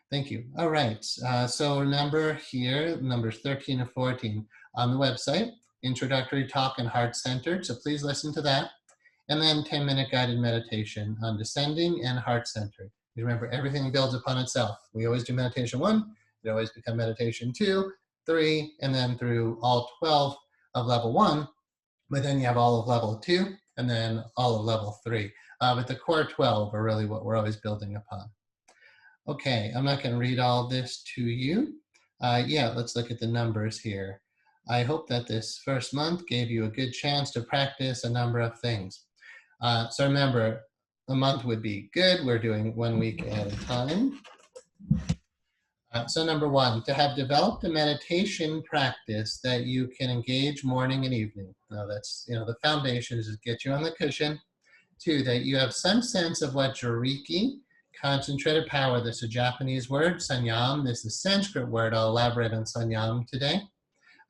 Thank you. All right. So remember here, numbers 13 and 14 on the website, introductory talk and heart centered. So please listen to that. And then 10-minute guided meditation on descending and heart centered. You remember, everything builds upon itself. We always do meditation 1, it always become meditation 2, 3, and then through all 12 of level 1. But then you have all of level 2, and then all of level 3. But the core 12 are really what we're always building upon. Okay, I'm not going to read all this to you. Yeah, let's look at the numbers here. I hope that this first month gave you a good chance to practice a number of things. So remember, a month would be good. We're doing 1 week at a time. So number 1, to have developed a meditation practice that you can engage morning and evening. Now that's, the foundation is to get you on the cushion. 2, that you have some sense of what Joriki, concentrated power, that's a Japanese word, sanyam, this is a Sanskrit word. I'll elaborate on sanyam today.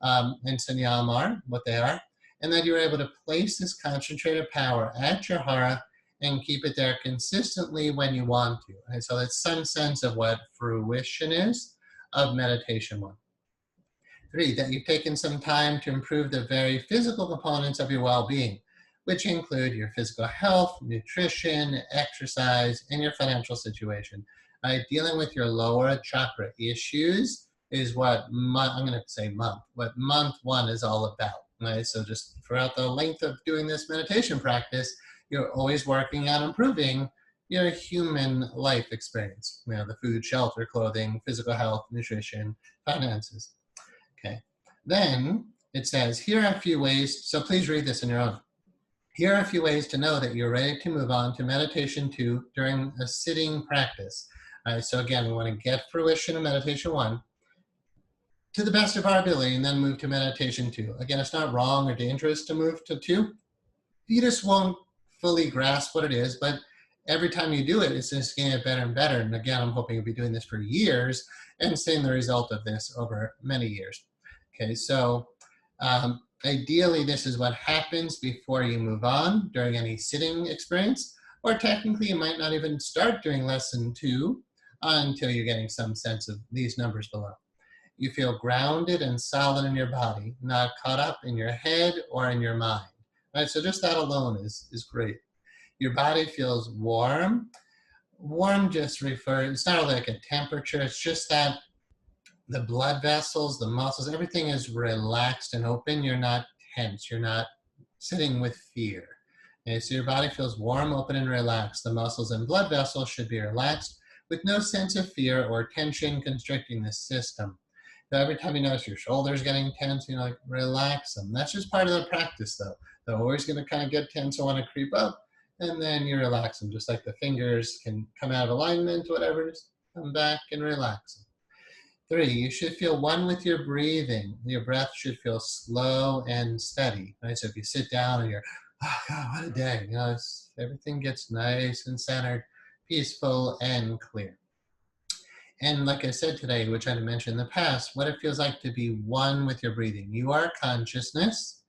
And sanyam are, what they are. And that you're able to place this concentrated power at your hara and keep it there consistently when you want to. And so that's some sense of what fruition is of meditation 1. 3, that you've taken some time to improve the very physical components of your well-being, which include your physical health, nutrition, exercise, and your financial situation. Dealing with your lower chakra issues is what I'm going to say what month 1 is all about. Right? So just throughout the length of doing this meditation practice, you're always working on improving your human life experience. The food, shelter, clothing, physical health, nutrition, finances. Okay. Then it says, here are a few ways, so please read this on your own. Here are a few ways to know that you're ready to move on to meditation 2 during a sitting practice. So again, we want to get fruition of meditation 1 to the best of our ability and then move to meditation 2. Again, it's not wrong or dangerous to move to 2. You just won't fully grasp what it is, but every time you do it, it's just going to get better and better. And again, I'm hoping you'll be doing this for years and seeing the result of this over many years. Okay, so ideally, this is what happens before you move on during any sitting experience, or technically you might not even start doing lesson 2 until you're getting some sense of these numbers below. You feel grounded and solid in your body, not caught up in your head or in your mind. Right, so just that alone is great. Your body feels warm. Warm just refers, it's not like a temperature, it's just that the blood vessels, the muscles, everything is relaxed and open. You're not tense. You're not sitting with fear. Okay, so your body feels warm, open, and relaxed. The muscles and blood vessels should be relaxed with no sense of fear or tension constricting the system. So every time you notice your shoulders getting tense, relax them. That's just part of the practice, though. They're always going to kind of get tense and want to creep up, and then you relax them, just like the fingers can come out of alignment, whatever, just come back and relax them. 3, you should feel one with your breathing. Your breath should feel slow and steady. Right? So if you sit down and you're, oh God, what a day. Everything gets nice and centered, peaceful and clear. And like I said today, which I mentioned in the past, what it feels like to be one with your breathing. You are consciousness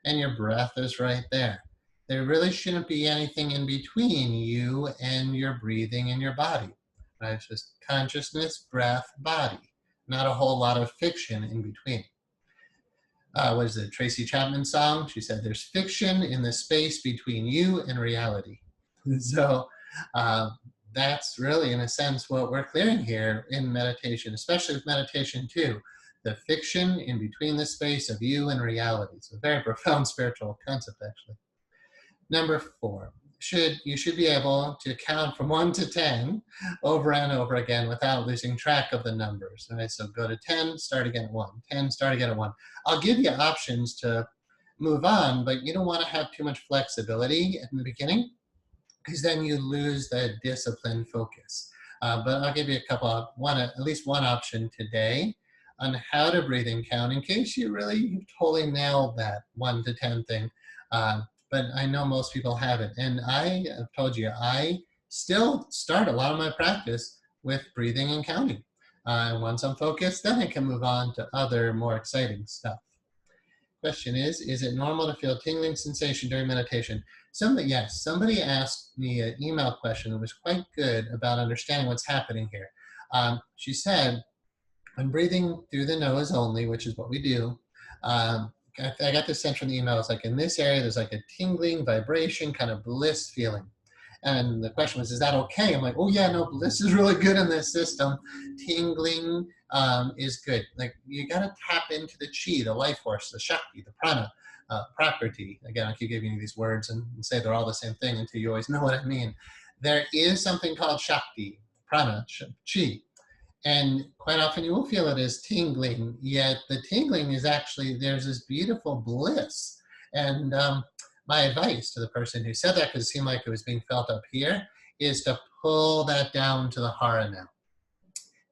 and your breath is right there. There really shouldn't be anything in between you and your breathing and your body. Right? It's just consciousness, breath, body. Not a whole lot of fiction in between. what is it, Tracy Chapman song? She said, there's fiction in the space between you and reality. So uh, that's really, in a sense, what we're clearing here in meditation, especially with meditation too. The fiction in between the space of you and reality. It's a very profound spiritual concept, actually. Number 4, you should be able to count from 1 to 10 over and over again without losing track of the numbers. All right, so go to 10, start again at 1, 10, start again at 1. I'll give you options to move on, but you don't want to have too much flexibility in the beginning, because then you lose the discipline focus. But I'll give you a couple of at least one option today on how to breathe and count in case you've totally nailed that 1 to 10 thing. But I know most people haven't. And I have told you, I still start a lot of my practice with breathing and counting. And once I'm focused, then I can move on to other more exciting stuff. Question is it normal to feel tingling sensation during meditation? Yes, somebody asked me an email question that was quite good about understanding what's happening here. She said, I'm breathing through the nose only, which is what we do. I got this sense from the email. It's like in this area, there's like a tingling, vibration, kind of bliss feeling. And the question was, is that okay? I'm like, oh yeah, no, bliss is really good in this system. Tingling is good. Like you got to tap into the chi, the life force, the shakti, the prana, prakriti. Again, I keep giving you these words and say they're all the same thing until you always know what I mean. There is something called shakti, prana, chi. And quite often you will feel it as tingling, yet the tingling is actually, there's this beautiful bliss. And my advice to the person who said that, because it seemed like it was being felt up here, is to pull that down to the hara now.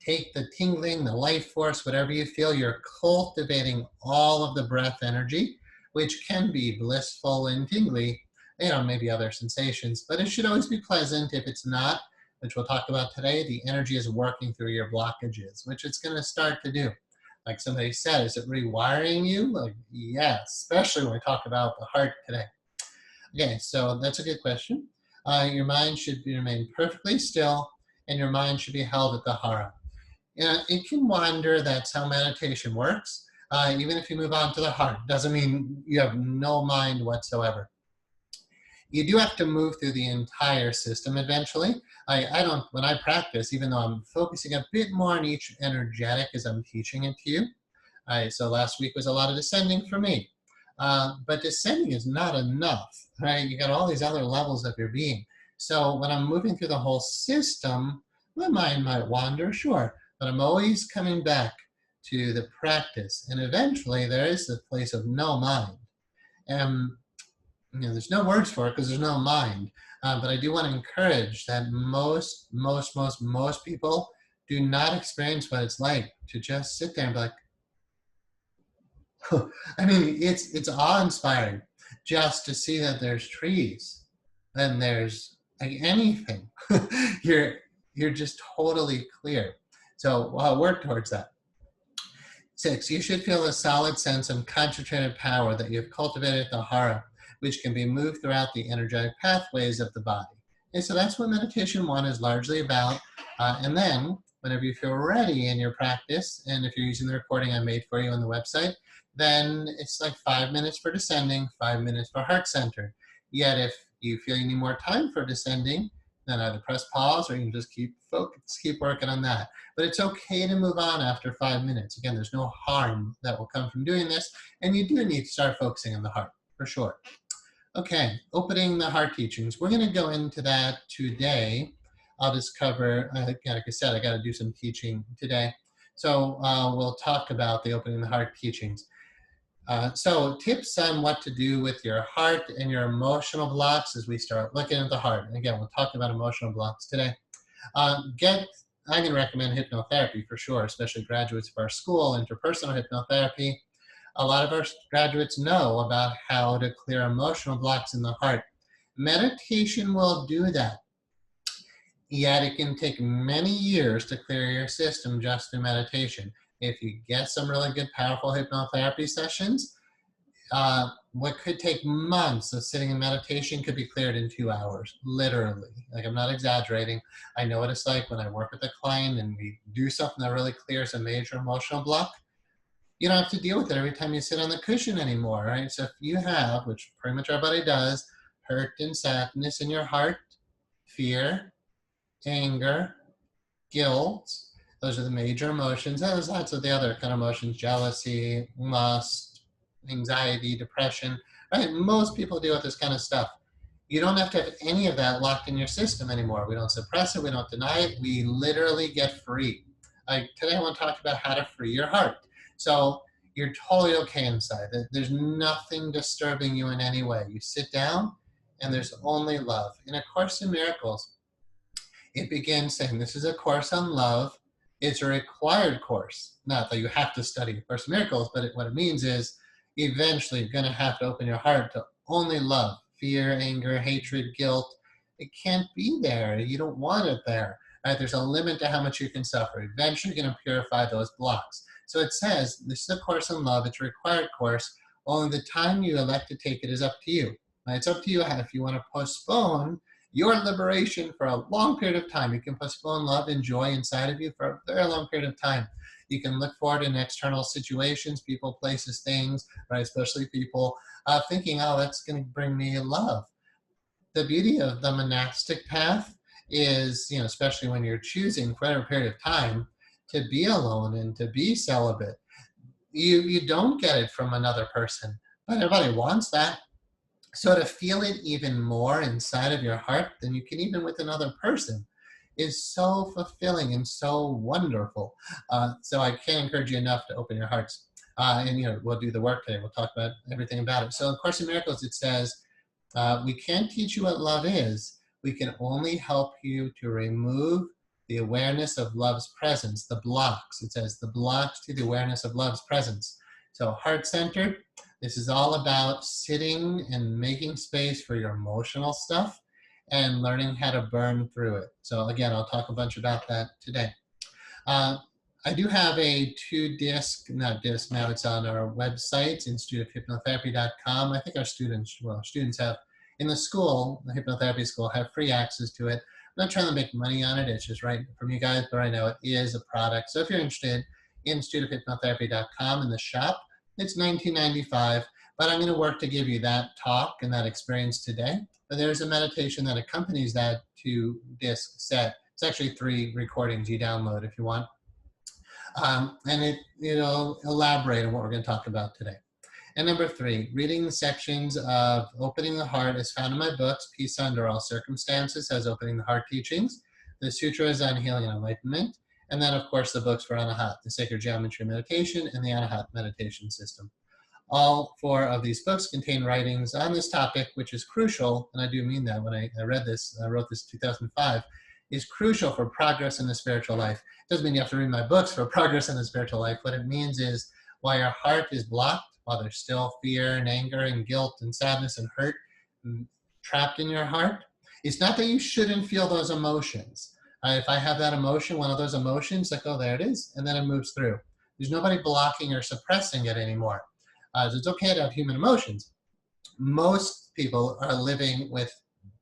Take the tingling, the life force, whatever you feel, you're cultivating all of the breath energy, which can be blissful and tingly, maybe other sensations, but it should always be pleasant. If it's not, which we'll talk about today, the energy is working through your blockages, which it's going to start to do. Like somebody said, is it rewiring you? Like, yeah, especially when we talk about the heart today. Okay, so that's a good question. Your mind should remain perfectly still, and your mind should be held at the hara. It can wander. That's how meditation works. Even if you move on to the heart, doesn't mean you have no mind whatsoever. You do have to move through the entire system eventually. When I practice, even though I'm focusing a bit more on each energetic as I'm teaching it to you. So last week was a lot of descending for me. But descending is not enough, right? You got all these other levels of your being. So when I'm moving through the whole system, my mind might wander, sure, but I'm always coming back to the practice. And eventually there is the place of no mind. And there's no words for it because there's no mind. But I do want to encourage that most people do not experience what it's like to just sit there and be like, I mean, it's awe-inspiring just to see that there's trees and there's like anything. You're just totally clear. So I'll work towards that. 6, you should feel a solid sense of concentrated power that you've cultivated at the hara, which can be moved throughout the energetic pathways of the body. And so that's what meditation 1 is largely about. And then whenever you feel ready in your practice, and if you're using the recording I made for you on the website, then it's like 5 minutes for descending, 5 minutes for heart center. Yet if you feel you need more time for descending, then either press pause or you can just keep working on that. But it's okay to move on after 5 minutes. Again, there's no harm that will come from doing this, and you do need to start focusing on the heart, for sure. Okay, opening the heart teachings. We're going to go into that today. I'll just cover, like I said, I got to do some teaching today. So we'll talk about the opening the heart teachings. So tips on what to do with your heart and your emotional blocks as we start looking at the heart. And again, we'll talk about emotional blocks today. I'm going to recommend hypnotherapy for sure, especially graduates of our school, interpersonal hypnotherapy. A lot of our graduates know about how to clear emotional blocks in the heart. Meditation will do that. Yet it can take many years to clear your system just through meditation. If you get some really good, powerful hypnotherapy sessions, what could take months of sitting in meditation could be cleared in 2 hours, literally. Like, I'm not exaggerating. I know what it's like when I work with a client and we do something that really clears a major emotional block. you don't have to deal with it every time you sit on the cushion anymore, right? So if you have, which pretty much everybody does, hurt and sadness in your heart, fear, anger, guilt, those are the major emotions. And there's lots of the other kind of emotions, jealousy, lust, anxiety, depression, right? Most people deal with this kind of stuff. You don't have to have any of that locked in your system anymore. We don't suppress it. We don't deny it. We literally get free. Today I want to talk about how to free your heart. So you're totally okay inside. There's nothing disturbing you in any way. You sit down and there's only love. In A Course in Miracles, it begins saying, this is a course on love. It's a required course. Not that you have to study A Course in Miracles, but what it means is eventually you're going to have to open your heart to only love. Fear, anger, hatred, guilt, it can't be there. You don't want it there. Right? There's a limit to how much you can suffer. Eventually you're going to purify those blocks. So it says, this is a course in love. It's a required course. Only the time you elect to take it is up to you. Right? It's up to you if you want to postpone your liberation for a long period of time. You can postpone love and joy inside of you for a very long period of time. You can look forward in external situations, people, places, things, right? Especially people thinking, oh, that's going to bring me love. The beauty of the monastic path is, especially when you're choosing for a period of time to be alone and to be celibate, you don't get it from another person, but everybody wants that. So to feel it even more inside of your heart than you can even with another person is so fulfilling and so wonderful. So I can't encourage you enough to open your hearts. And we'll do the work today. We'll talk about everything about it. So in Course in Miracles, it says, we can't teach you what love is. We can only help you to remove the awareness of love's presence, the blocks. It says the blocks to the awareness of love's presence. So heart-centered, this is all about sitting and making space for your emotional stuff and learning how to burn through it. So again, I'll talk a bunch about that today. I do have a now it's on our website, instituteofhypnotherapy.com. I think our students have in the school, the hypnotherapy school, have free access to it. I'm not trying to make money on it. It's just right from you guys, but I know it is a product. So if you're interested, instituteofhypnotherapy.com in the shop, it's $19.95, but I'm going to work to give you that talk and that experience today. But there's a meditation that accompanies that 2-disc set. It's actually 3 recordings you download if you want. And it'll elaborate on what we're going to talk about today. And number 3, reading the sections of Opening the Heart is found in my books. Peace Under All Circumstances has Opening the Heart teachings. The Sutras on Healing and Enlightenment. And then, of course, the books for Anahat, the Sacred Geometry Meditation and the Anahat Meditation System. All 4 of these books contain writings on this topic, which is crucial, and I do mean that when I wrote this in 2005, is crucial for progress in the spiritual life. It doesn't mean you have to read my books for progress in the spiritual life. What it means is while your heart is blocked, while there's still fear and anger and guilt and sadness and hurt trapped in your heart, it's not that you shouldn't feel those emotions. If I have that emotion, one of those emotions, like, oh, there it is, and then it moves through. There's nobody blocking or suppressing it anymore. So it's okay to have human emotions. Most people are living with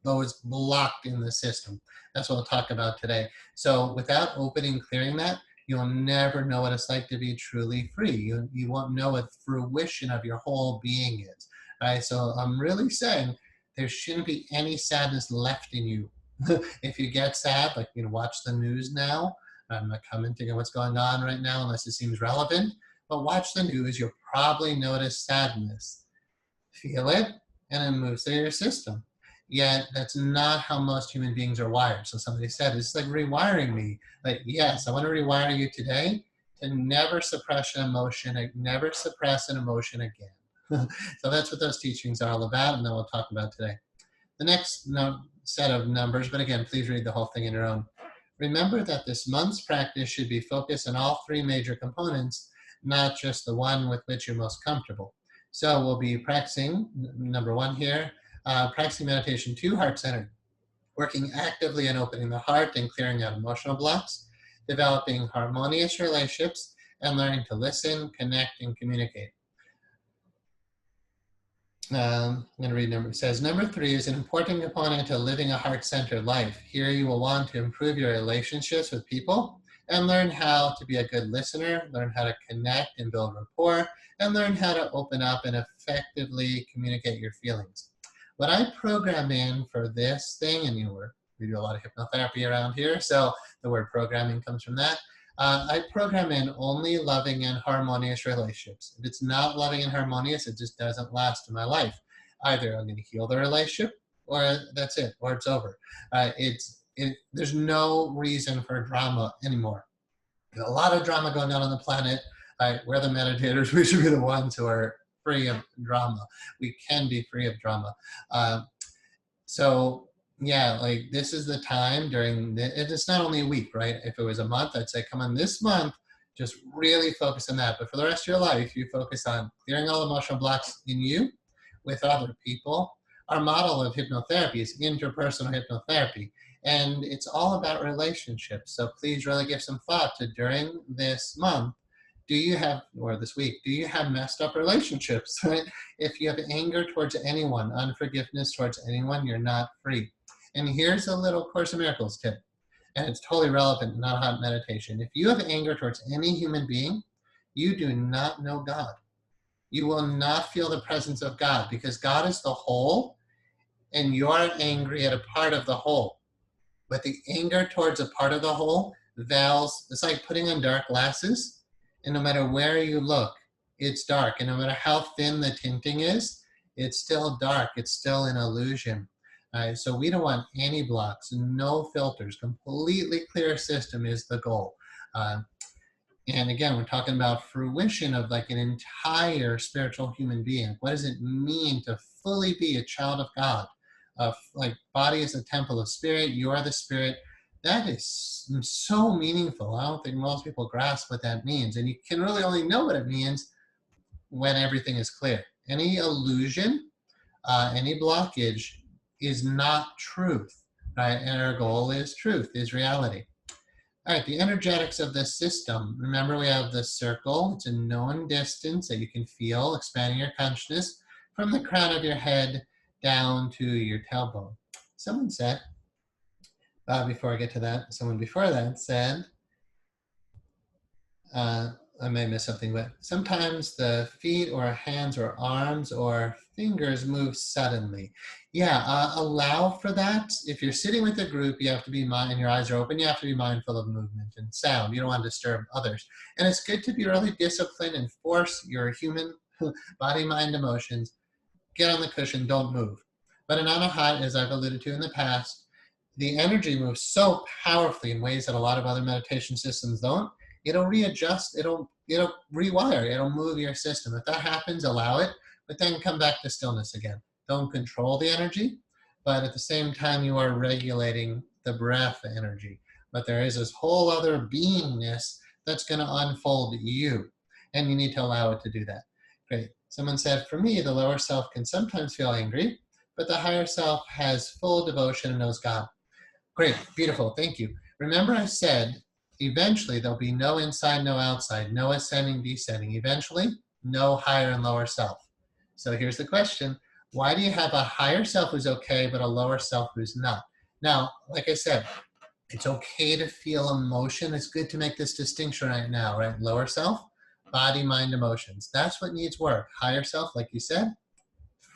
those blocked in the system. That's what we'll talk about today. So without opening, clearing that, you'll never know what it's like to be truly free. You won't know what fruition of your whole being is. Right? So I'm really saying there shouldn't be any sadness left in you. If you get sad, like, watch the news now. I'm not commenting on what's going on right now unless it seems relevant, but watch the news. You'll probably notice sadness. Feel it, and it moves through your system. Yet that's not how most human beings are wired. So somebody said, it's like rewiring me. Like, yes, I want to rewire you today to never suppress an emotion, never suppress an emotion again. So that's what those teachings are all about, and then we'll talk about today. The next set of numbers, but again, please read the whole thing on your own. Remember that this month's practice should be focused on all 3 major components, not just the one with which you're most comfortable. So we'll be practicing, number 1 here, practicing meditation 2, heart-centered, working actively on opening the heart and clearing out emotional blocks, developing harmonious relationships, and learning to listen, connect, and communicate. I'm going to read number. It says, number 3 is an important component to living a heart-centered life. Here you will want to improve your relationships with people and learn how to be a good listener, learn how to connect and build rapport, and learn how to open up and effectively communicate your feelings. What I program in for this thing, and we do a lot of hypnotherapy around here, so the word programming comes from that. I program in only loving and harmonious relationships. If it's not loving and harmonious, it just doesn't last in my life. Either I'm going to heal the relationship, or that's it, or it's over. There's no reason for drama anymore. There's a lot of drama going on the planet. We're the meditators. We should be the ones who are free of drama. We can be free of drama. So yeah, like this is the time it's not only a week, right? If it was a month, I'd say, come on, this month, just really focus on that. But for the rest of your life, you focus on clearing all emotional blocks in you with other people. Our model of hypnotherapy is interpersonal hypnotherapy, and it's all about relationships. So please really give some thought to, during this month, or this week, do you have messed up relationships, right? If you have anger towards anyone, unforgiveness towards anyone, you're not free. And here's a little Course in Miracles tip, and it's totally relevant, not hot meditation. If you have anger towards any human being, you do not know God. You will not feel the presence of God, because God is the whole, and you're angry at a part of the whole. But the anger towards a part of the whole, it's like putting on dark glasses, and no matter where you look, it's dark. And no matter how thin the tinting is, it's still dark. It's still an illusion. So we don't want any blocks, no filters. Completely clear system is the goal. And again, we're talking about fruition of like an entire spiritual human being. What does it mean to fully be a child of God? Like body is a temple of spirit. You are the spirit. That is so meaningful. I don't think most people grasp what that means. And you can really only know what it means when everything is clear. Any illusion, any blockage is not truth, right? And our goal is truth, is reality. All right, the energetics of the system. Remember, we have the circle. It's a known distance that you can feel, expanding your consciousness from the crown of your head down to your tailbone. Someone said, before I get to that, someone before that said, I may miss something, but sometimes the feet or hands or arms or fingers move suddenly. Yeah, allow for that. If you're sitting with a group, you have to be and your eyes are open, you have to be mindful of movement and sound. You don't want to disturb others. And it's good to be really disciplined and force your human body, mind, emotions. Get on the cushion, don't move. But in Anahat, as I've alluded to in the past, the energy moves so powerfully in ways that a lot of other meditation systems don't. It'll readjust, it'll rewire, it'll move your system. If that happens, allow it, but then come back to stillness again. Don't control the energy, but at the same time, you are regulating the breath energy. But there is this whole other beingness that's going to unfold you, and you need to allow it to do that. Great. Someone said, for me, the lower self can sometimes feel angry, but the higher self has full devotion and knows God. Great, beautiful, thank you. Remember I said, eventually there'll be no inside, no outside, no ascending, descending. Eventually, no higher and lower self. So here's the question. Why do you have a higher self who's okay, but a lower self who's not? Now, like I said, it's okay to feel emotion. It's good to make this distinction right now, right? Lower self, body, mind, emotions. That's what needs work. Higher self, like you said,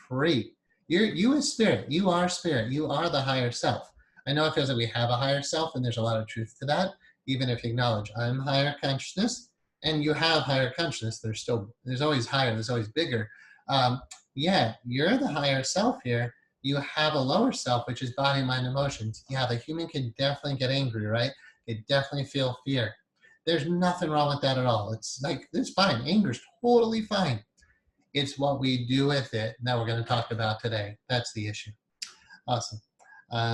free. You as spirit. You are spirit. You are the higher self. I know it feels like we have a higher self, and there's a lot of truth to that. Even if you acknowledge I'm higher consciousness, and you have higher consciousness, there's always higher, there's always bigger. Yeah, you're the higher self here. You have a lower self, which is body, mind, emotions. Yeah, the human can definitely get angry, right? It definitely feel fear. There's nothing wrong with that at all. It's like, it's fine. Anger's totally fine. It's what we do with it that we're going to talk about today. That's the issue. Awesome.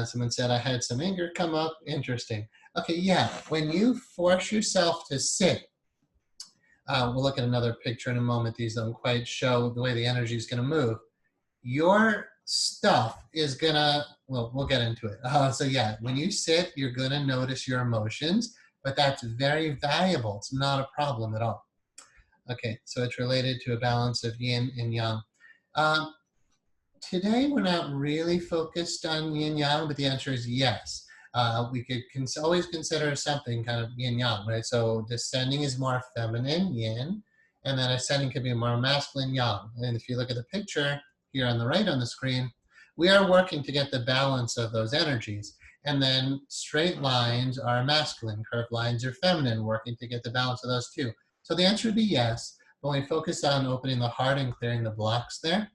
Someone said, I had some anger come up. Interesting. Okay, yeah, when you force yourself to sit, we'll look at another picture in a moment. These don't quite show the way the energy is going to move. Your stuff is going to, well, we'll get into it. So yeah, when you sit, you're going to notice your emotions, but that's very valuable. It's not a problem at all. Okay, so it's related to a balance of yin and yang. Today, we're not really focused on yin yang, but the answer is yes. We could always consider something kind of yin yang, right? So descending is more feminine, yin, and then ascending could be more masculine, yang. And if you look at the picture here on the right on the screen, we are working to get the balance of those energies. And then straight lines are masculine, curved lines are feminine, working to get the balance of those two. So the answer would be yes. But when we focus on opening the heart and clearing the blocks there,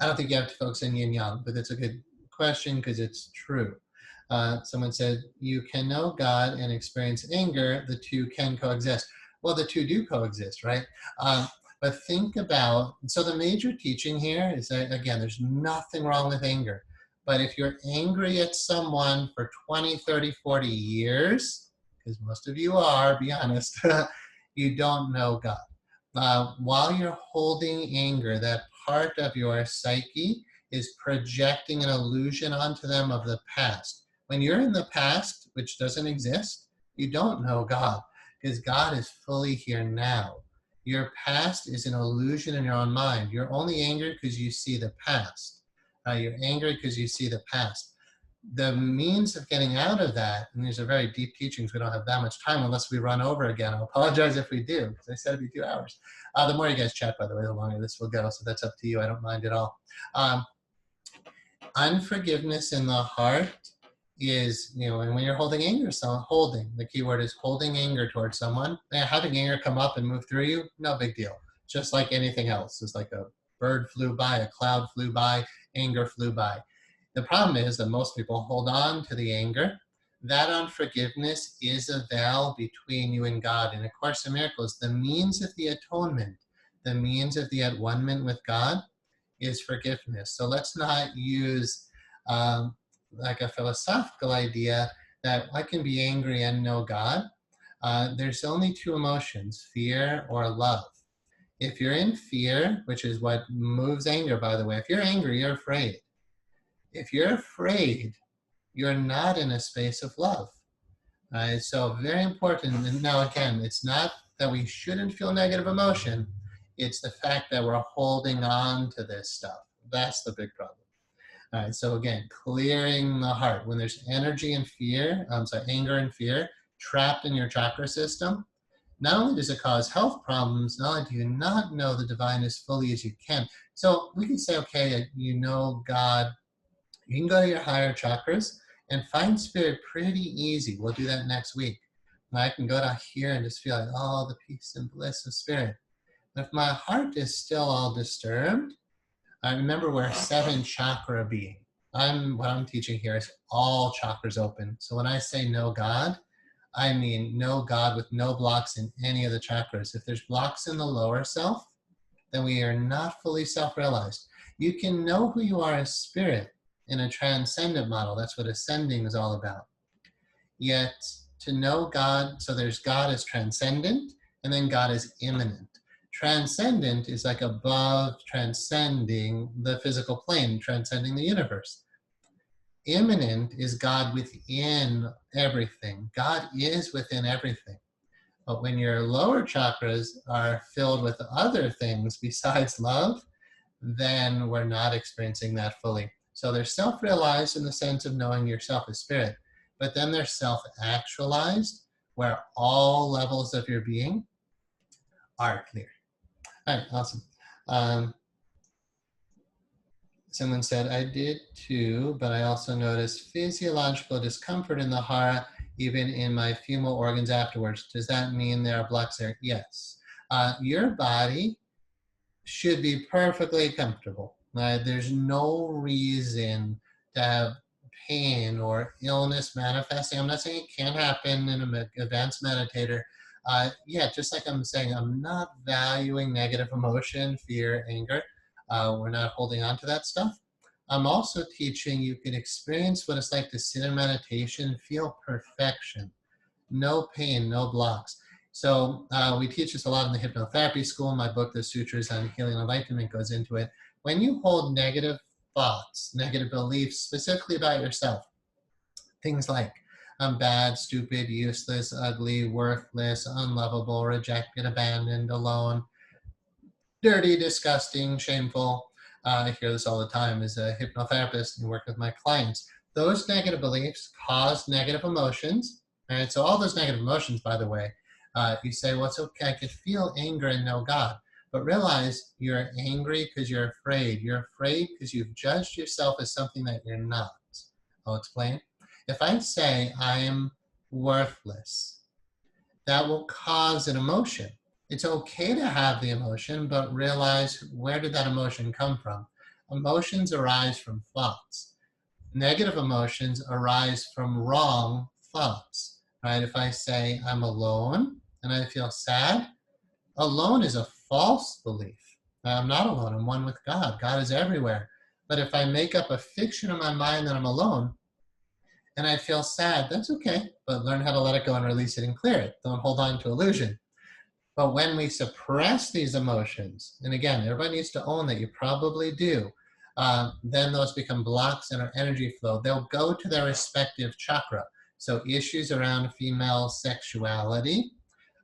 I don't think you have to focus on yin yang, but it's a good question because it's true. Someone said, you can know God and experience anger. The two can coexist. Well, the two do coexist, right? But think about, so the major teaching here is that, again, there's nothing wrong with anger. But if you're angry at someone for 20, 30, 40 years, because most of you are, be honest, you don't know God. While you're holding anger, that part of your psyche is projecting an illusion onto them of the past. When you're in the past, which doesn't exist, you don't know God, because God is fully here now. Your past is an illusion in your own mind. You're only angry because you see the past. You're angry because you see the past. The means of getting out of that, and these are very deep teachings, we don't have that much time unless we run over again. I'll apologize if we do, because I said it'd be 2 hours. The more you guys chat, by the way, the longer this will go, so that's up to you. I don't mind at all. Unforgiveness in the heart is, and when you're holding anger, the key word is holding anger towards someone. Having anger come up and move through you, no big deal. Just like anything else. It's like a bird flew by, a cloud flew by, anger flew by. The problem is that most people hold on to the anger. That unforgiveness is a veil between you and God. In A Course in Miracles, the means of the atonement, the means of the at-one-ment with God is forgiveness. So let's not use like a philosophical idea that I can be angry and know God. There's only two emotions, fear or love. If you're in fear, which is what moves anger, by the way, if you're angry, you're afraid. If you're afraid, you're not in a space of love. So very important. And now again, it's not that we shouldn't feel negative emotion. It's the fact that we're holding on to this stuff. That's the big problem. All right, so again, clearing the heart. When there's energy and fear, anger and fear trapped in your chakra system, not only does it cause health problems, not only do you not know the divine as fully as you can. So we can say, okay, you know God, you can go to your higher chakras and find spirit pretty easy. We'll do that next week. I can go down here and just feel like, oh, the peace and bliss of spirit. But if my heart is still all disturbed, I remember we're a 7 chakra being. What I'm teaching here is all chakras open. So when I say know God, I mean know God with no blocks in any of the chakras. If there's blocks in the lower self, then we are not fully self-realized. You can know who you are as spirit in a transcendent model. That's what ascending is all about. Yet to know God, so there's God as transcendent, and then God as immanent. Transcendent is like above, transcending the physical plane, transcending the universe. Immanent is God within everything. God is within everything. But when your lower chakras are filled with other things besides love, then we're not experiencing that fully. So they're self-realized in the sense of knowing yourself as spirit, but then they're self-actualized, where all levels of your being are clear. All right, awesome. Someone said, I did too, but I also noticed physiological discomfort in the hara, even in my femoral organs afterwards. Does that mean there are blocks there? Yes. Your body should be perfectly comfortable. There's no reason to have pain or illness manifesting. I'm not saying it can't happen in an advanced meditator. Just like I'm saying, I'm not valuing negative emotion, fear, anger. We're not holding on to that stuff. I'm also teaching you can experience what it's like to sit in meditation, feel perfection, no pain, no blocks. So we teach this a lot in the hypnotherapy school. My book, The Sutras on Healing and Enlightenment, goes into it. When you hold negative thoughts, negative beliefs, specifically about yourself, things like I'm bad, stupid, useless, ugly, worthless, unlovable, rejected, abandoned, alone, dirty, disgusting, shameful. I hear this all the time as a hypnotherapist and work with my clients. Those negative beliefs cause negative emotions. Right? So all those negative emotions, by the way, you say, well, it's okay, I could feel anger and know God. But realize you're angry because you're afraid. You're afraid because you've judged yourself as something that you're not. I'll explain. If I say I am worthless, that will cause an emotion. It's okay to have the emotion, but realize, where did that emotion come from? Emotions arise from thoughts. Negative emotions arise from wrong thoughts, right? If I say I'm alone and I feel sad, alone is a false belief. I'm not alone. I'm one with God. God is everywhere. But if I make up a fiction in my mind that I'm alone and I feel sad, that's okay. But learn how to let it go and release it and clear it. Don't hold on to illusion. But when we suppress these emotions, and again, everybody needs to own that, you probably do, then those become blocks in our energy flow. They'll go to their respective chakra. So issues around female sexuality,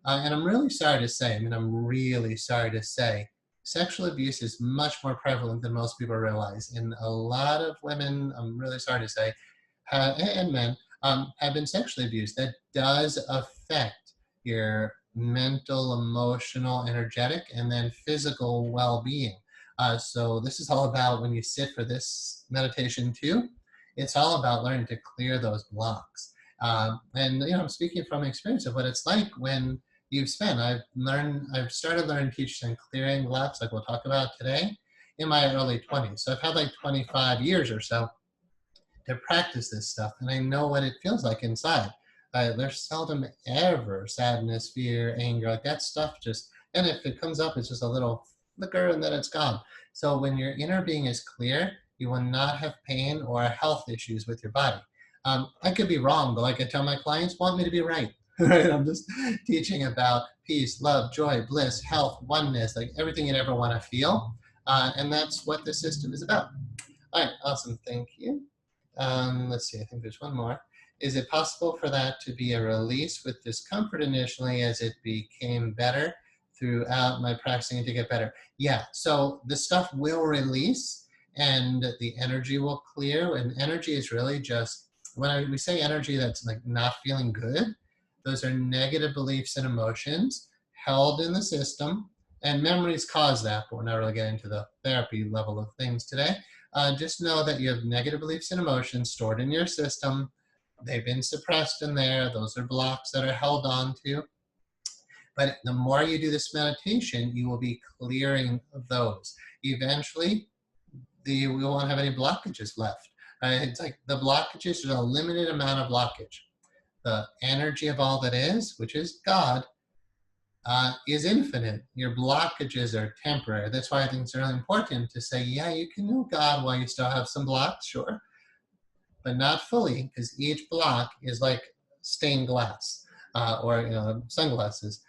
and I'm really sorry to say, sexual abuse is much more prevalent than most people realize. And a lot of women, I'm really sorry to say, and men, have been sexually abused. That does affect your mental, emotional, energetic, and then physical well-being. So this is all about, when you sit for this meditation too, it's all about learning to clear those blocks. And I'm speaking from experience of what it's like when I've started learning, teaching, and clearing blocks, like we'll talk about today, in my early 20s. So I've had like 25 years or so to practice this stuff, and I know what it feels like inside. There's seldom ever sadness, fear, anger, like that stuff and if it comes up, it's just a little flicker and then it's gone. So when your inner being is clear, you will not have pain or health issues with your body. I could be wrong, but like I tell my clients, want me to be right. Right? I'm just teaching about peace, love, joy, bliss, health, oneness, like everything you'd ever want to feel. And that's what the system is about. All right, awesome, thank you. Let's see, I think there's one more. Is it possible for that to be a release with discomfort initially as it became better throughout my practicing to get better? Yeah, so the stuff will release and the energy will clear. And energy is really just, we say energy that's like not feeling good, those are negative beliefs and emotions held in the system. And memories cause that, but we're not really getting to the therapy level of things today. Just know that you have negative beliefs and emotions stored in your system. They've been suppressed in there. Those are blocks that are held on to. But the more you do this meditation, you will be clearing those. Eventually, we won't have any blockages left. It's like the blockages, there's a limited amount of blockage. The energy of all that is, which is God, is infinite. Your blockages are temporary. That's why I think it's really important to say, yeah, you can know God while you still have some blocks, sure, but not fully, because each block is like stained glass or sunglasses.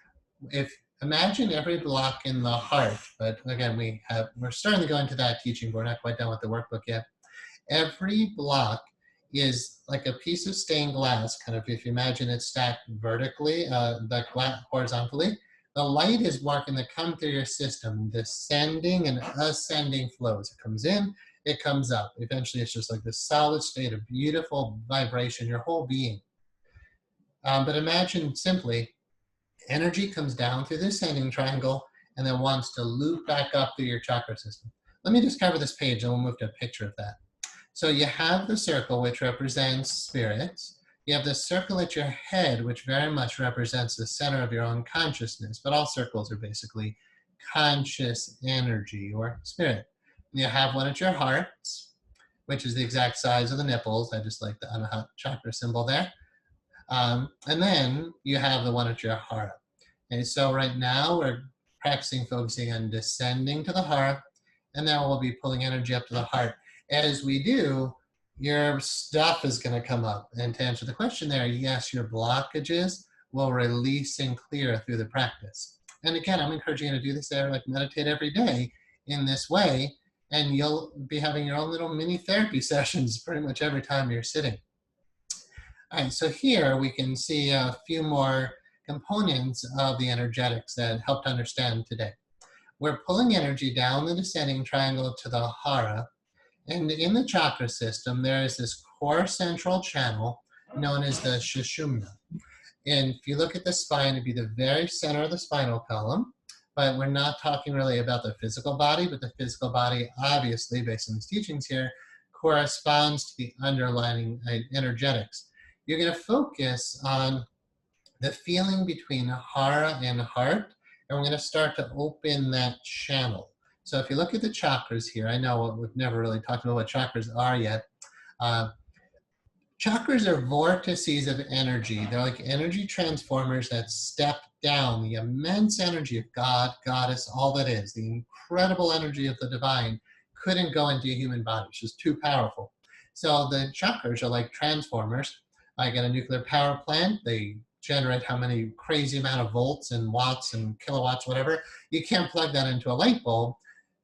Imagine every block in the heart, but again, we're starting to go into that teaching, but we're not quite done with the workbook yet. Every block is like a piece of stained glass, kind of, if you imagine it stacked vertically, horizontally. The light is going to come through your system, descending and ascending flows. It comes in, it comes up. Eventually, it's just like this solid state of beautiful vibration, your whole being. But imagine simply, energy comes down through the ascending triangle and then wants to loop back up through your chakra system. Let me just cover this page and we'll move to a picture of that. So you have the circle, which represents spirits. You have the circle at your head, which very much represents the center of your own consciousness, but all circles are basically conscious energy or spirit. You have one at your heart, which is the exact size of the nipples. I just like the Anahata chakra symbol there. And then you have the one at your heart. Okay, so right now we're practicing focusing on descending to the heart, and then we'll be pulling energy up to the heart. As we do, your stuff is going to come up. And to answer the question there, yes, your blockages will release and clear through the practice. And again, I'm encouraging you to do this there, like meditate every day in this way, and you'll be having your own little mini therapy sessions pretty much every time you're sitting. All right, so here we can see a few more components of the energetics that help to understand today. We're pulling energy down the descending triangle to the hara. And in the chakra system, there is this core central channel known as the Sushumna. And if you look at the spine, it'd be the very center of the spinal column, but we're not talking really about the physical body, but the physical body, obviously, based on these teachings here, corresponds to the underlying energetics. You're going to focus on the feeling between hara and heart, and we're going to start to open that channel. So if you look at the chakras here, I know we've never really talked about what chakras are yet. Chakras are vortices of energy. They're like energy transformers that step down the immense energy of God, Goddess, all that is. The incredible energy of the divine couldn't go into a human body. It's just too powerful. So the chakras are like transformers. Like in a nuclear power plant, they generate how many crazy amount of volts and watts and kilowatts, whatever. You can't plug that into a light bulb.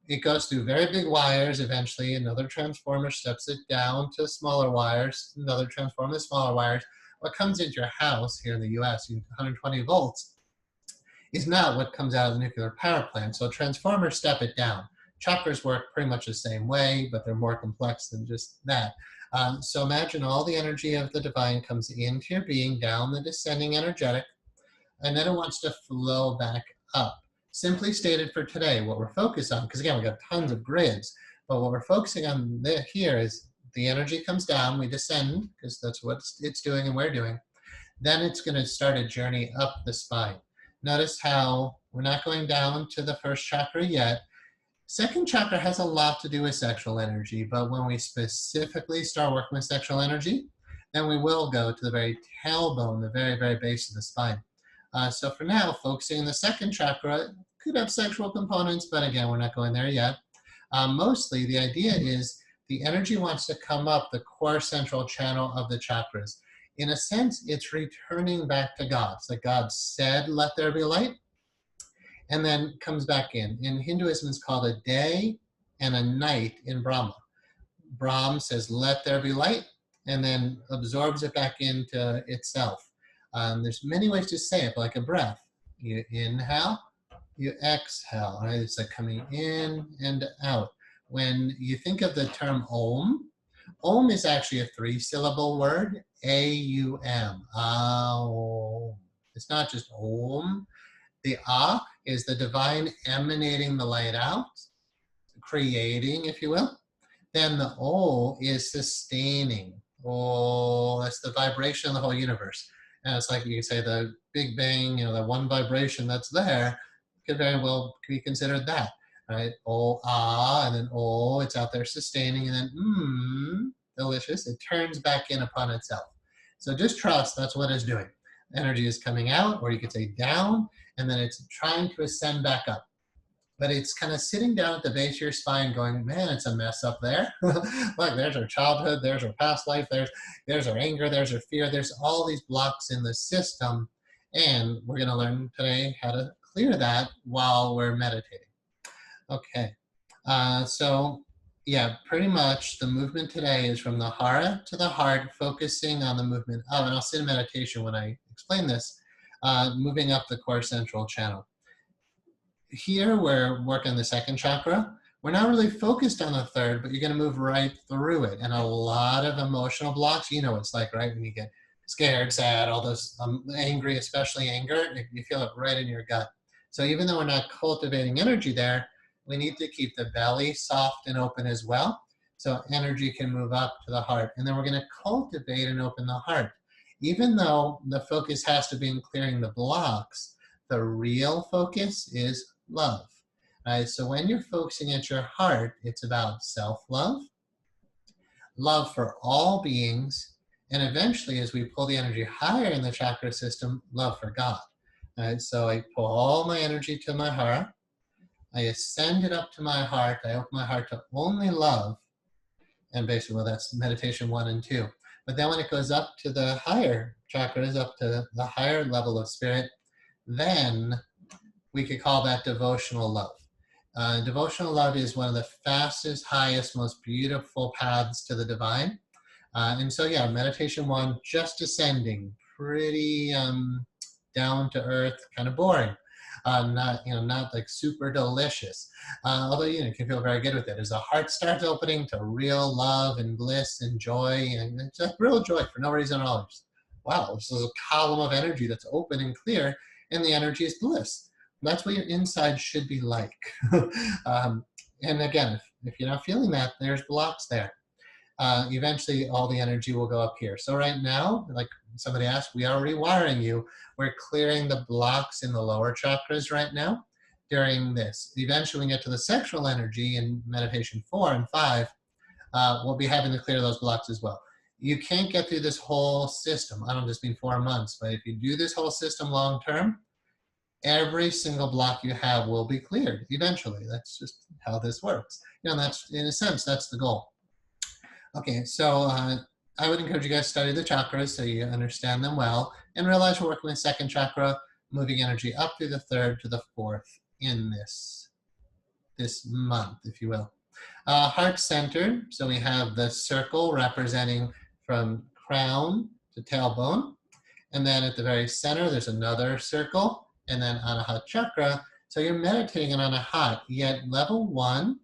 It goes through very big wires. Eventually, another transformer steps it down to smaller wires, another transformer to smaller wires. What comes into your house here in the US, 120 volts, is not what comes out of the nuclear power plant. So transformers step it down. Chakras work pretty much the same way, but they're more complex than just that. So imagine all the energy of the divine comes into your being, down the descending energetic, and then it wants to flow back up. Simply stated for today, what we're focused on, because again, we've got tons of grids, but what we're focusing on here is the energy comes down, we descend, because that's what it's doing and we're doing. Then it's going to start a journey up the spine. Notice how we're not going down to the first chakra yet. Second chakra has a lot to do with sexual energy, but when we specifically start working with sexual energy, then we will go to the very tailbone, the very, very base of the spine. So for now, focusing on the second chakra could have sexual components, but again, we're not going there yet. Mostly, the idea is the energy wants to come up the core central channel of the chakras. In a sense, it's returning back to God. It's like God said, let there be light, and then comes back in. In Hinduism, it's called a day and a night in Brahma. Brahm says, let there be light, and then absorbs it back into itself. There's many ways to say it, like a breath. You inhale, you exhale, right? It's like coming in and out. When you think of the term Om, Om is actually a 3-syllable word, A-U-M. Om. It's not just Om. The Ah is the divine emanating the light out, creating, if you will. Then the O is sustaining. Oh, that's the vibration of the whole universe. And it's like you can say the Big Bang, the one vibration that's there could very well be considered that, right? Oh, ah, and then oh, it's out there sustaining, and then delicious. It turns back in upon itself. So just trust that's what it's doing. Energy is coming out, or you could say down, and then it's trying to ascend back up. But it's kind of sitting down at the base of your spine going, man, it's a mess up there. Look, there's our childhood, there's our past life, there's our anger, there's our fear, there's all these blocks in the system. And we're going to learn today how to clear that while we're meditating. Okay, so yeah, pretty much the movement today is from the hara to the heart, focusing on the movement of, and I'll sit in meditation when I explain this, moving up the core central channel. Here we're working on the second chakra. We're not really focused on the third, but you're going to move right through it. And a lot of emotional blocks, you know what it's like, right? When you get scared, sad, all those angry, especially anger, you feel it right in your gut. So even though we're not cultivating energy there, we need to keep the belly soft and open as well, so energy can move up to the heart. And then we're going to cultivate and open the heart. Even though the focus has to be in clearing the blocks, the real focus is love. So when you're focusing at your heart, it's about self-love, love for all beings, and eventually, as we pull the energy higher in the chakra system, love for God. So I pull all my energy to my heart, I ascend it up to my heart, I open my heart to only love, and basically, well, that's meditation 1 and 2. But then when it goes up to the higher chakras, up to the higher level of spirit, then we could call that devotional love. Devotional love is one of the fastest, highest, most beautiful paths to the divine. And so, yeah, meditation 1, just ascending, pretty down to earth, kind of boring. not, not like super delicious. Although, you can feel very good with it. As the heart starts opening to real love and bliss and joy, and it's just real joy for no reason at all. Just, wow, this is a column of energy that's open and clear, and the energy is bliss. That's what your inside should be like. um, and again, if you're not feeling that, there's blocks there. Eventually all the energy will go up here. So right now, like somebody asked, we are rewiring you. We're clearing the blocks in the lower chakras right now during this. Eventually when we get to the sexual energy in meditation 4 and 5, we'll be having to clear those blocks as well. You can't get through this whole system. I don't just mean 4 months, but if you do this whole system long term, every single block you have will be cleared eventually. That's just how this works. That's, in a sense, that's the goal. Okay, so I would encourage you guys to study the chakras so you understand them well and realize we're working with second chakra, moving energy up through the third to the fourth in this month, if you will. Heart center, so we have the circle representing from crown to tailbone. And then at the very center, there's another circle, and then Anahat chakra. So you're meditating on Anahat, yet level 1,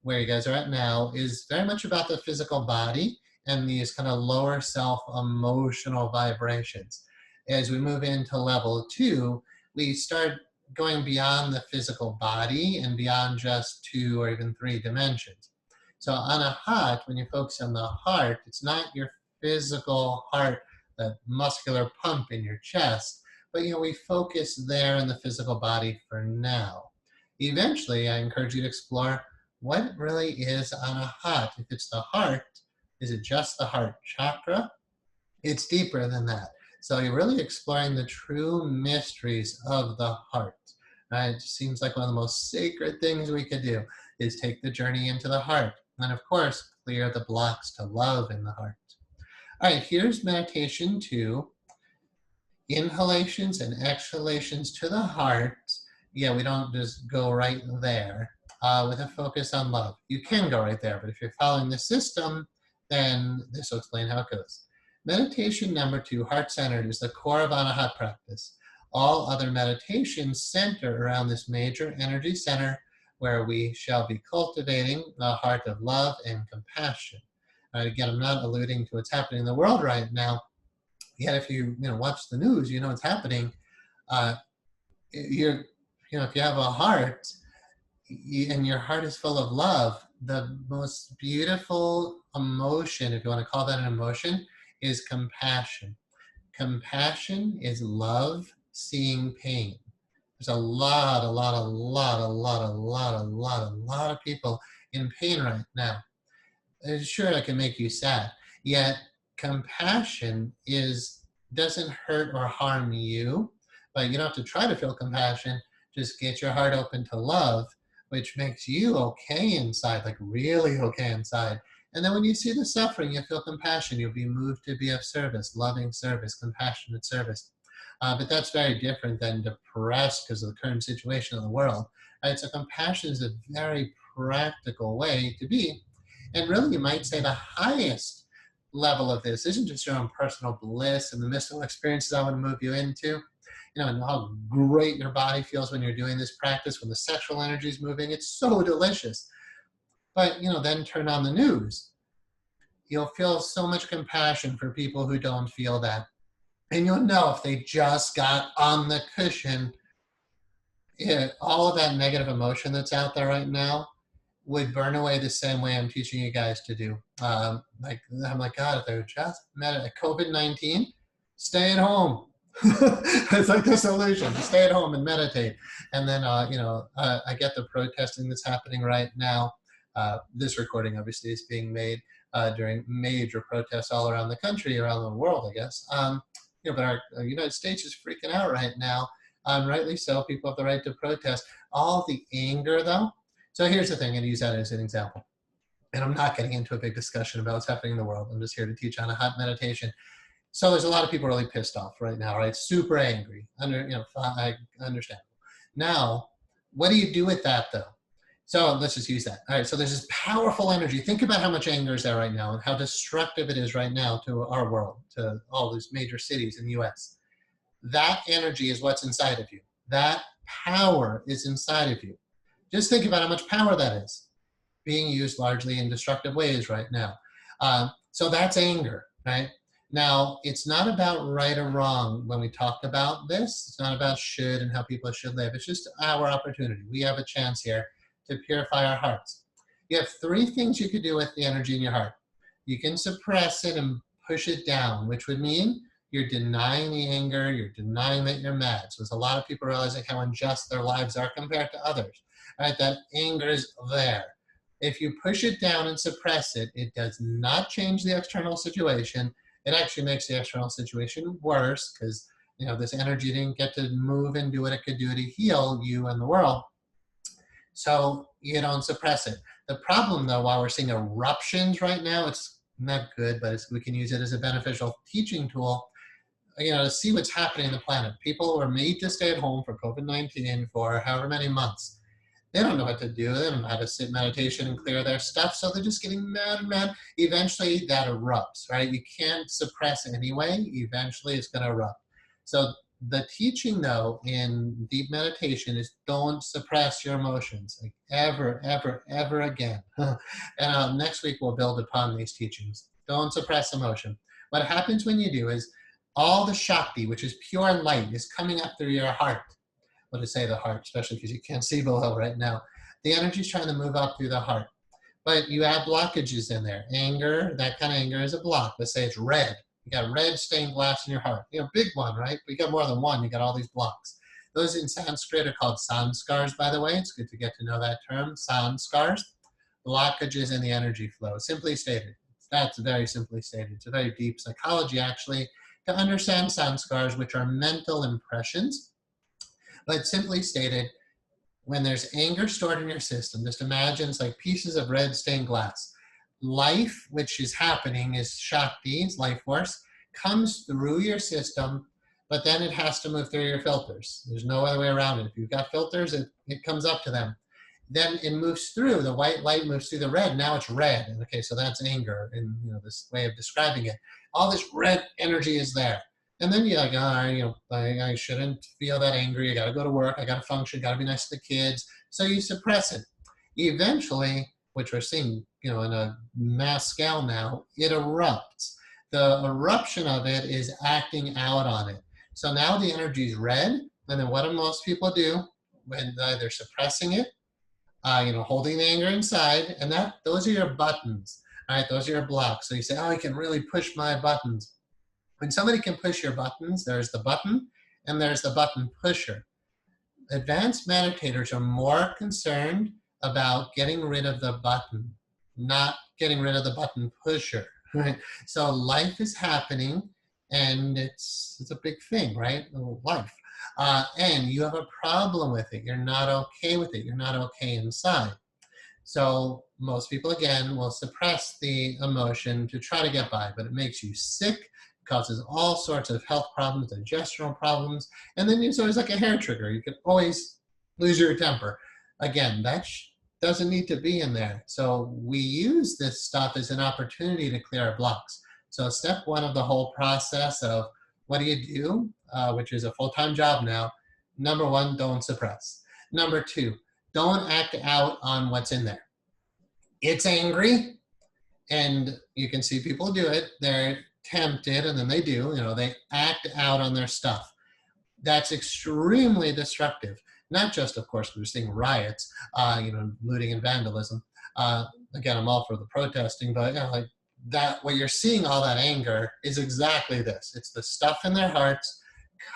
where you guys are at now, is very much about the physical body and these kind of lower self emotional vibrations. As we move into level 2, we start going beyond the physical body and beyond just 2 or even 3 dimensions. So Anahat, when you focus on the heart, it's not your physical heart, that muscular pump in your chest, but we focus there in the physical body for now. Eventually, I encourage you to explore what really is Anahat. If it's the heart, is it just the heart chakra? It's deeper than that. So you're really exploring the true mysteries of the heart. Right? It seems like one of the most sacred things we could do is take the journey into the heart. And of course, clear the blocks to love in the heart. All right, here's meditation 2. Inhalations and exhalations to the heart. Yeah, we don't just go right there. With a focus on love. You can go right there, but if you're following the system, then this will explain how it goes. Meditation number 2, heart-centered, is the core of Anahat practice. All other meditations center around this major energy center where we shall be cultivating the heart of love and compassion. Again, I'm not alluding to what's happening in the world right now. Yet if you watch the news, you know what's happening. If you have a heart, and your heart is full of love, the most beautiful emotion, if you want to call that an emotion, is compassion. Compassion is love seeing pain. There's a lot of people in pain right now. Sure, it can make you sad. Yet compassion doesn't hurt or harm you, but you don't have to try to feel compassion. Just get your heart open to love, which makes you okay inside, like really okay inside. And then when you see the suffering, you feel compassion. You'll be moved to be of service, loving service, compassionate service. But that's very different than depressed because of the current situation of the world. Right? So compassion is a very practical way to be. And really, you might say the highest level of this isn't just your own personal bliss and the mystical experiences I want to move you into, and how great your body feels when you're doing this practice, when the sexual energy is moving. It's so delicious. But, then turn on the news. You'll feel so much compassion for people who don't feel that. And you'll know if they just got on the cushion, all of that negative emotion that's out there right now would burn away the same way I'm teaching you guys to do. I'm like, God, if they would just COVID-19, stay at home. It's like the solution. Stay at home and meditate. And then, I get the protesting that's happening right now. This recording obviously is being made during major protests all around the country, around the world, I guess. But our United States is freaking out right now. Rightly so. People have the right to protest. All the anger, though. So here's the thing, I'm going to use that as an example. And I'm not getting into a big discussion about what's happening in the world. I'm just here to teach on a hot meditation. So there's a lot of people really pissed off right now, right? Super angry. I understand. Now, what do you do with that, though? So let's just use that. All right, so there's this powerful energy. Think about how much anger is there right now and how destructive it is right now to our world, to all these major cities in the U.S. That energy is what's inside of you. That power is inside of you. Just think about how much power that is being used largely in destructive ways right now. So that's anger, right? Now, it's not about right or wrong when we talk about this. It's not about should and how people should live. It's just our opportunity. We have a chance here to purify our hearts. You have three things you could do with the energy in your heart. You can suppress it and push it down, which would mean you're denying the anger, you're denying that you're mad. So there's a lot of people realizing how unjust their lives are compared to others. Right? That anger is there. If you push it down and suppress it, it does not change the external situation. It actually makes the external situation worse because this energy didn't get to move and do what it could do to heal you and the world. So you don't suppress it. The problem, though, while we're seeing eruptions right now, it's not good, but we can use it as a beneficial teaching tool, to see what's happening on the planet. People were made to stay at home for COVID-19 for however many months. They don't know what to do. They don't know how to sit meditation and clear their stuff, so they're just getting mad and mad. Eventually, that erupts, right? You can't suppress anyway. Eventually, it's going to erupt. So the teaching, though, in deep meditation is don't suppress your emotions, like ever, ever, ever again. And next week, we'll build upon these teachings. Don't suppress emotion. What happens when you do is all the Shakti, which is pure light, is coming up through your heart. What to say the heart, especially because you can't see below right now. The energy is trying to move up through the heart. But you have blockages in there. Anger, that kind of anger is a block. Let's say it's red. You got red stained glass in your heart. Big one, right? We got more than one. You got all these blocks. Those in Sanskrit are called sanskars, by the way. It's good to get to know that term, sanskars. Blockages in the energy flow. Simply stated. That's very simply stated. It's a very deep psychology, actually, to understand sanskars, which are mental impressions. But simply stated, when there's anger stored in your system, just imagine it's like pieces of red stained glass. Life, which is happening, is Shakti, it's life force, comes through your system, but then it has to move through your filters. There's no other way around it. If you've got filters, it comes up to them. Then it moves through, the white light moves through the red, now it's red. Okay, so that's anger in this way of describing it. All this red energy is there. And then you're like, I shouldn't feel that angry. I got to go to work. I got to function. Got to be nice to the kids. So you suppress it. Eventually, which we're seeing, in a mass scale now, it erupts. The eruption of it is acting out on it. So now the energy is red. And then what do most people do when they're suppressing it? Holding the anger inside. And those are your buttons. All right, those are your blocks. So you say, I can really push my buttons. When somebody can push your buttons, there's the button and there's the button pusher. Advanced meditators are more concerned about getting rid of the button, not getting rid of the button pusher, right? So life is happening and it's a big thing, right? Life. And you have a problem with it. You're not okay with it. You're not okay inside. So most people, again, will suppress the emotion to try to get by, but it makes you sick, causes all sorts of health problems, digestional problems, and then it's always like a hair trigger. You can always lose your temper. Again, that doesn't need to be in there. So we use this stuff as an opportunity to clear our blocks. So step one of the whole process of what do you do, which is a full-time job now. Number one, don't suppress. Number two, don't act out on what's in there. It's angry, and you can see people do it. They're tempted, and then they do, they act out on their stuff. That's extremely destructive. Not just, of course, we're seeing riots, looting and vandalism. Again, I'm all for the protesting, but like that, what you're seeing, all that anger is exactly this. It's the stuff in their hearts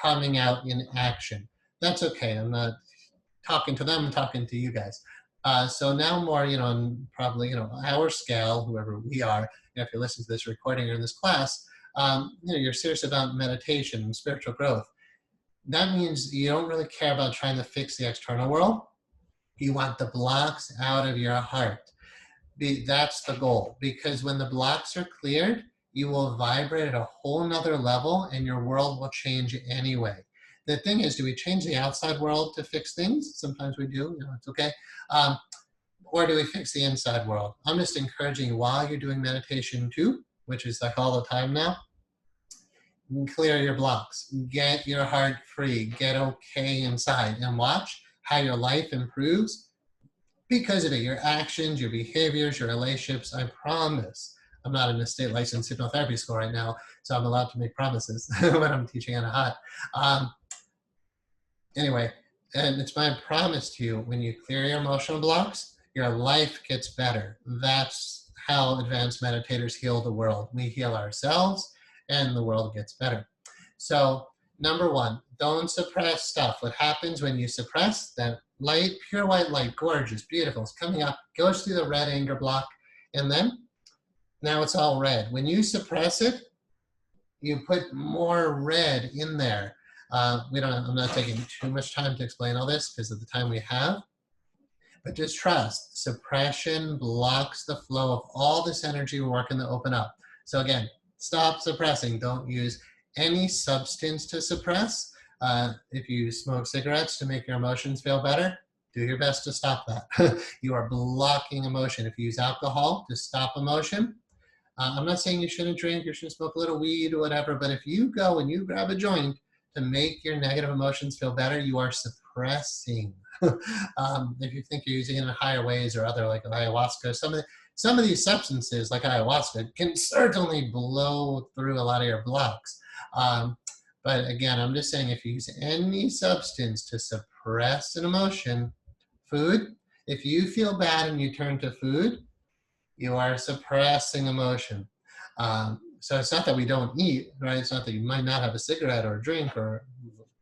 coming out in action. That's okay. I'm not talking to them, I'm talking to you guys. So now more, on probably, our scale, whoever we are, if you listen to this recording or in this class, you're serious about meditation and spiritual growth. That means you don't really care about trying to fix the external world. You want the blocks out of your heart. That's the goal, because when the blocks are cleared, you will vibrate at a whole nother level and your world will change anyway. The thing is, do we change the outside world to fix things? Sometimes we do, it's okay. Or do we fix the inside world? I'm just encouraging you while you're doing meditation too, which is like all the time now, clear your blocks, get your heart free, get okay inside, and watch how your life improves because of it. Your actions, your behaviors, your relationships. I promise. I'm not in a state licensed hypnotherapy school right now, so I'm allowed to make promises when I'm teaching in a hut. Anyway, and it's my promise to you, when you clear your emotional blocks, your life gets better. That's how advanced meditators heal the world. We heal ourselves and the world gets better. So number one, don't suppress stuff. What happens when you suppress, that light, pure white light, gorgeous, beautiful, it's coming up, goes through the red anger block, and then now it's all red. When you suppress it, you put more red in there. I'm not taking too much time to explain all this because of the time we have, but just trust, suppression blocks the flow of all this energy we're working to open up. So again, stop suppressing. Don't use any substance to suppress. If you smoke cigarettes to make your emotions feel better, do your best to stop that. You are blocking emotion. If you use alcohol to stop emotion, I'm not saying you shouldn't drink, you shouldn't smoke a little weed or whatever, but if you go and you grab a joint to make your negative emotions feel better, you are suppressing. If you think you're using it in higher ways or other, like ayahuasca, some of these substances like ayahuasca can certainly blow through a lot of your blocks. But again, I'm just saying, if you use any substance to suppress an emotion, food, if you feel bad and you turn to food, you are suppressing emotion. So it's not that we don't eat, right? It's not that you might not have a cigarette or a drink or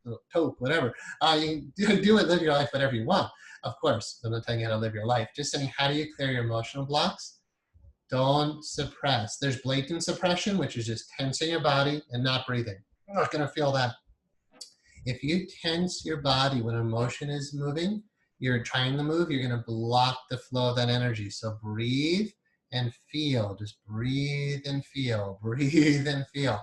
a Coke, whatever. You do it, live your life, whatever you want. Of course, I'm not telling you how to live your life. Just saying, how do you clear your emotional blocks? Don't suppress. There's blatant suppression, which is just tensing your body and not breathing. I'm not going to feel that. If you tense your body when emotion is moving, you're trying to move, you're going to block the flow of that energy. So breathe and feel. Just breathe and feel. Breathe and feel.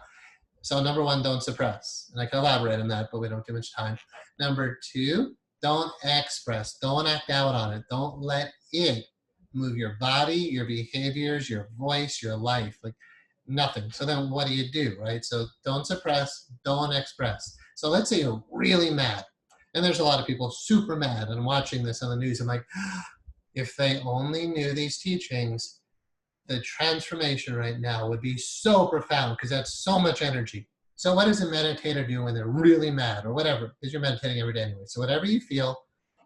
So number one, don't suppress. And I can elaborate on that, but we don't have too much time. Number two, don't express. Don't act out on it. Don't let it move your body, your behaviors, your voice, your life. Like nothing. So then what do, right? So don't suppress, don't express. So let's say you're really mad. And there's a lot of people super mad, and watching this on the news, I'm like, if they only knew these teachings, the transformation right now would be so profound, because that's so much energy. So what does a meditator do when they're really mad or whatever? Because you're meditating every day anyway. So whatever you feel,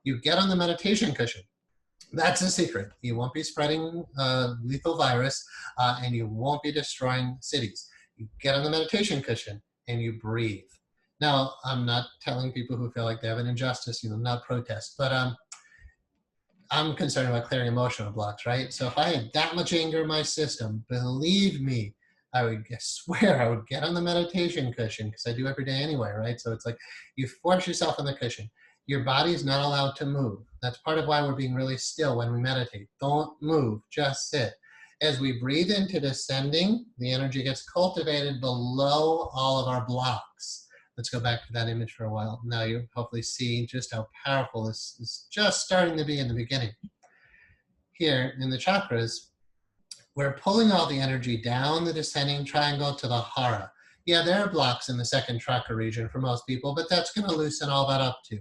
you get on the meditation cushion. That's the secret. You won't be spreading lethal virus, and you won't be destroying cities. You get on the meditation cushion and you breathe. Now, I'm not telling people who feel like they have an injustice, not protest, but I'm concerned about clearing emotional blocks, right? So if I had that much anger in my system, believe me, I swear I would get on the meditation cushion, because I do every day anyway, right? So it's like you force yourself on the cushion. Your body is not allowed to move. That's part of why we're being really still when we meditate. Don't move, just sit. As we breathe into descending, the energy gets cultivated below all of our blocks. Let's go back to that image for a while. Now you hopefully see just how powerful this is just starting to be in the beginning. Here in the chakras, we're pulling all the energy down the descending triangle to the hara. Yeah, there are blocks in the second chakra region for most people, but that's going to loosen all that up too.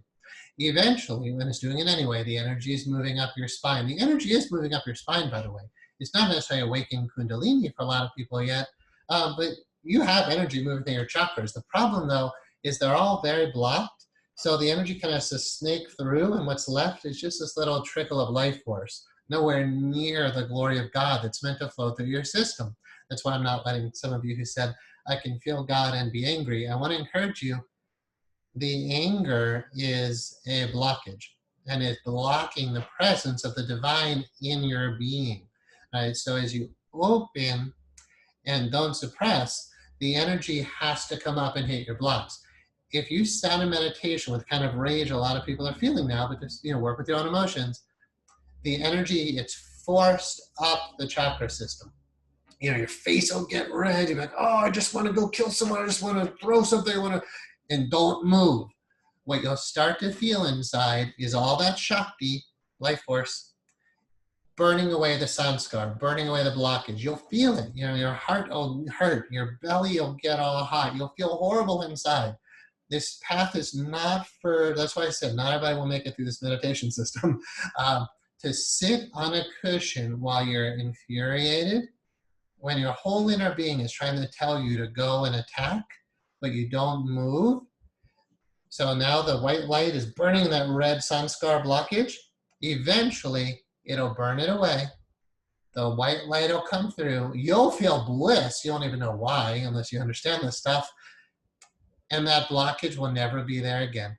Eventually, when it's doing it anyway, the energy is moving up your spine. The energy is moving up your spine, by the way. It's not necessarily awakening Kundalini for a lot of people yet, but you have energy moving through your chakras. The problem, though, is they're all very blocked, so the energy kind of has to snake through, and what's left is just this little trickle of life force, nowhere near the glory of God that's meant to flow through your system. That's why I'm not letting some of you who said, I can feel God and be angry. I want to encourage you, the anger is a blockage, and it's blocking the presence of the divine in your being. Right? So as you open and don't suppress, the energy has to come up and hit your blocks. If you stand in meditation with kind of rage a lot of people are feeling now, but just work with your own emotions, the energy gets forced up the chakra system. Your face will get red. You're like, oh, I just want to go kill someone. I just want to throw something. And don't move. What you'll start to feel inside is all that Shakti, life force, burning away the sanskar, burning away the blockage. You'll feel it. You know, your heart will hurt, your belly will get all hot. You'll feel horrible inside. This path is not for, that's why I said not everybody will make it through this meditation system. To sit on a cushion while you're infuriated, when your whole inner being is trying to tell you to go and attack, but you don't move. So now the white light is burning that red sanskar blockage. Eventually, it'll burn it away. The white light will come through. You'll feel bliss. You don't even know why, unless you understand this stuff. And that blockage will never be there again.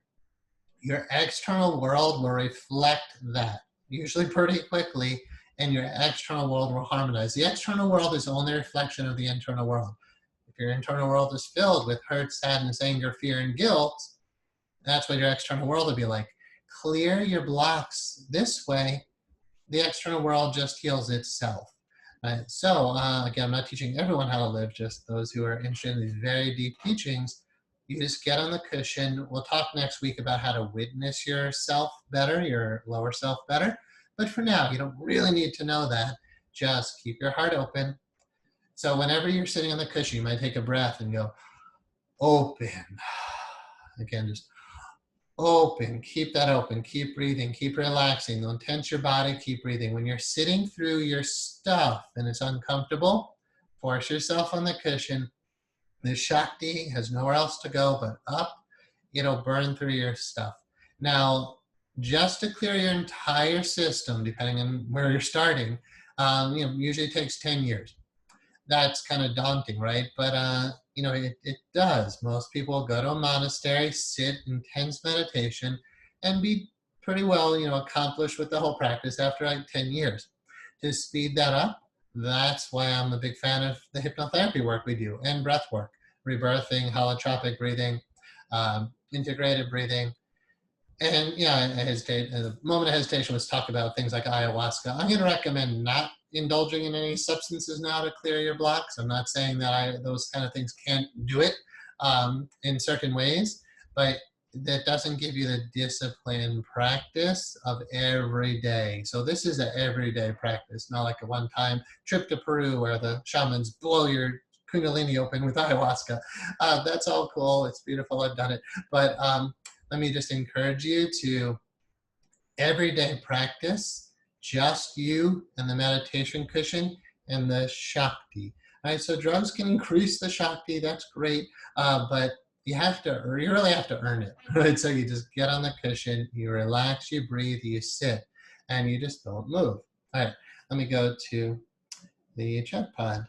Your external world will reflect that, usually pretty quickly, and your external world will harmonize. The external world is only a reflection of the internal world. If your internal world is filled with hurt, sadness, anger, fear, and guilt, that's what your external world will be like. Clear your blocks this way, the external world just heals itself. So again, I'm not teaching everyone how to live, just those who are interested in these very deep teachings. You just get on the cushion. We'll talk next week about how to witness yourself better, your lower self better. But for now, you don't really need to know that. Just keep your heart open. So whenever you're sitting on the cushion, you might take a breath and go, open. Again, just open. Keep that open. Keep breathing. Keep relaxing. Don't tense your body. Keep breathing. When you're sitting through your stuff and it's uncomfortable, force yourself on the cushion. The Shakti has nowhere else to go but up. It'll burn through your stuff. Now, just to clear your entire system, depending on where you're starting, usually takes 10 years. That's kind of daunting, right? But, it does. Most people go to a monastery, sit intense meditation, and be pretty well, accomplished with the whole practice after like 10 years. To speed that up, that's why I'm a big fan of the hypnotherapy work we do and breath work, rebirthing, holotropic breathing, integrated breathing. And I hesitate. The moment of hesitation was talk about things like ayahuasca. I'm going to recommend not indulging in any substances now to clear your blocks. I'm not saying that those kind of things can't do it in certain ways, but that doesn't give you the discipline practice of every day. So this is an everyday practice, not like a one-time trip to Peru where the shamans blow your kundalini open with ayahuasca. That's all cool. It's beautiful. I've done it. But let me just encourage you to everyday practice, just you and the meditation cushion and the Shakti. All right, so drugs can increase the Shakti. That's great. But you really have to earn it, right? So you just get on the cushion, you relax, you breathe, you sit, and you just don't move. All right, let me go to the chat pod.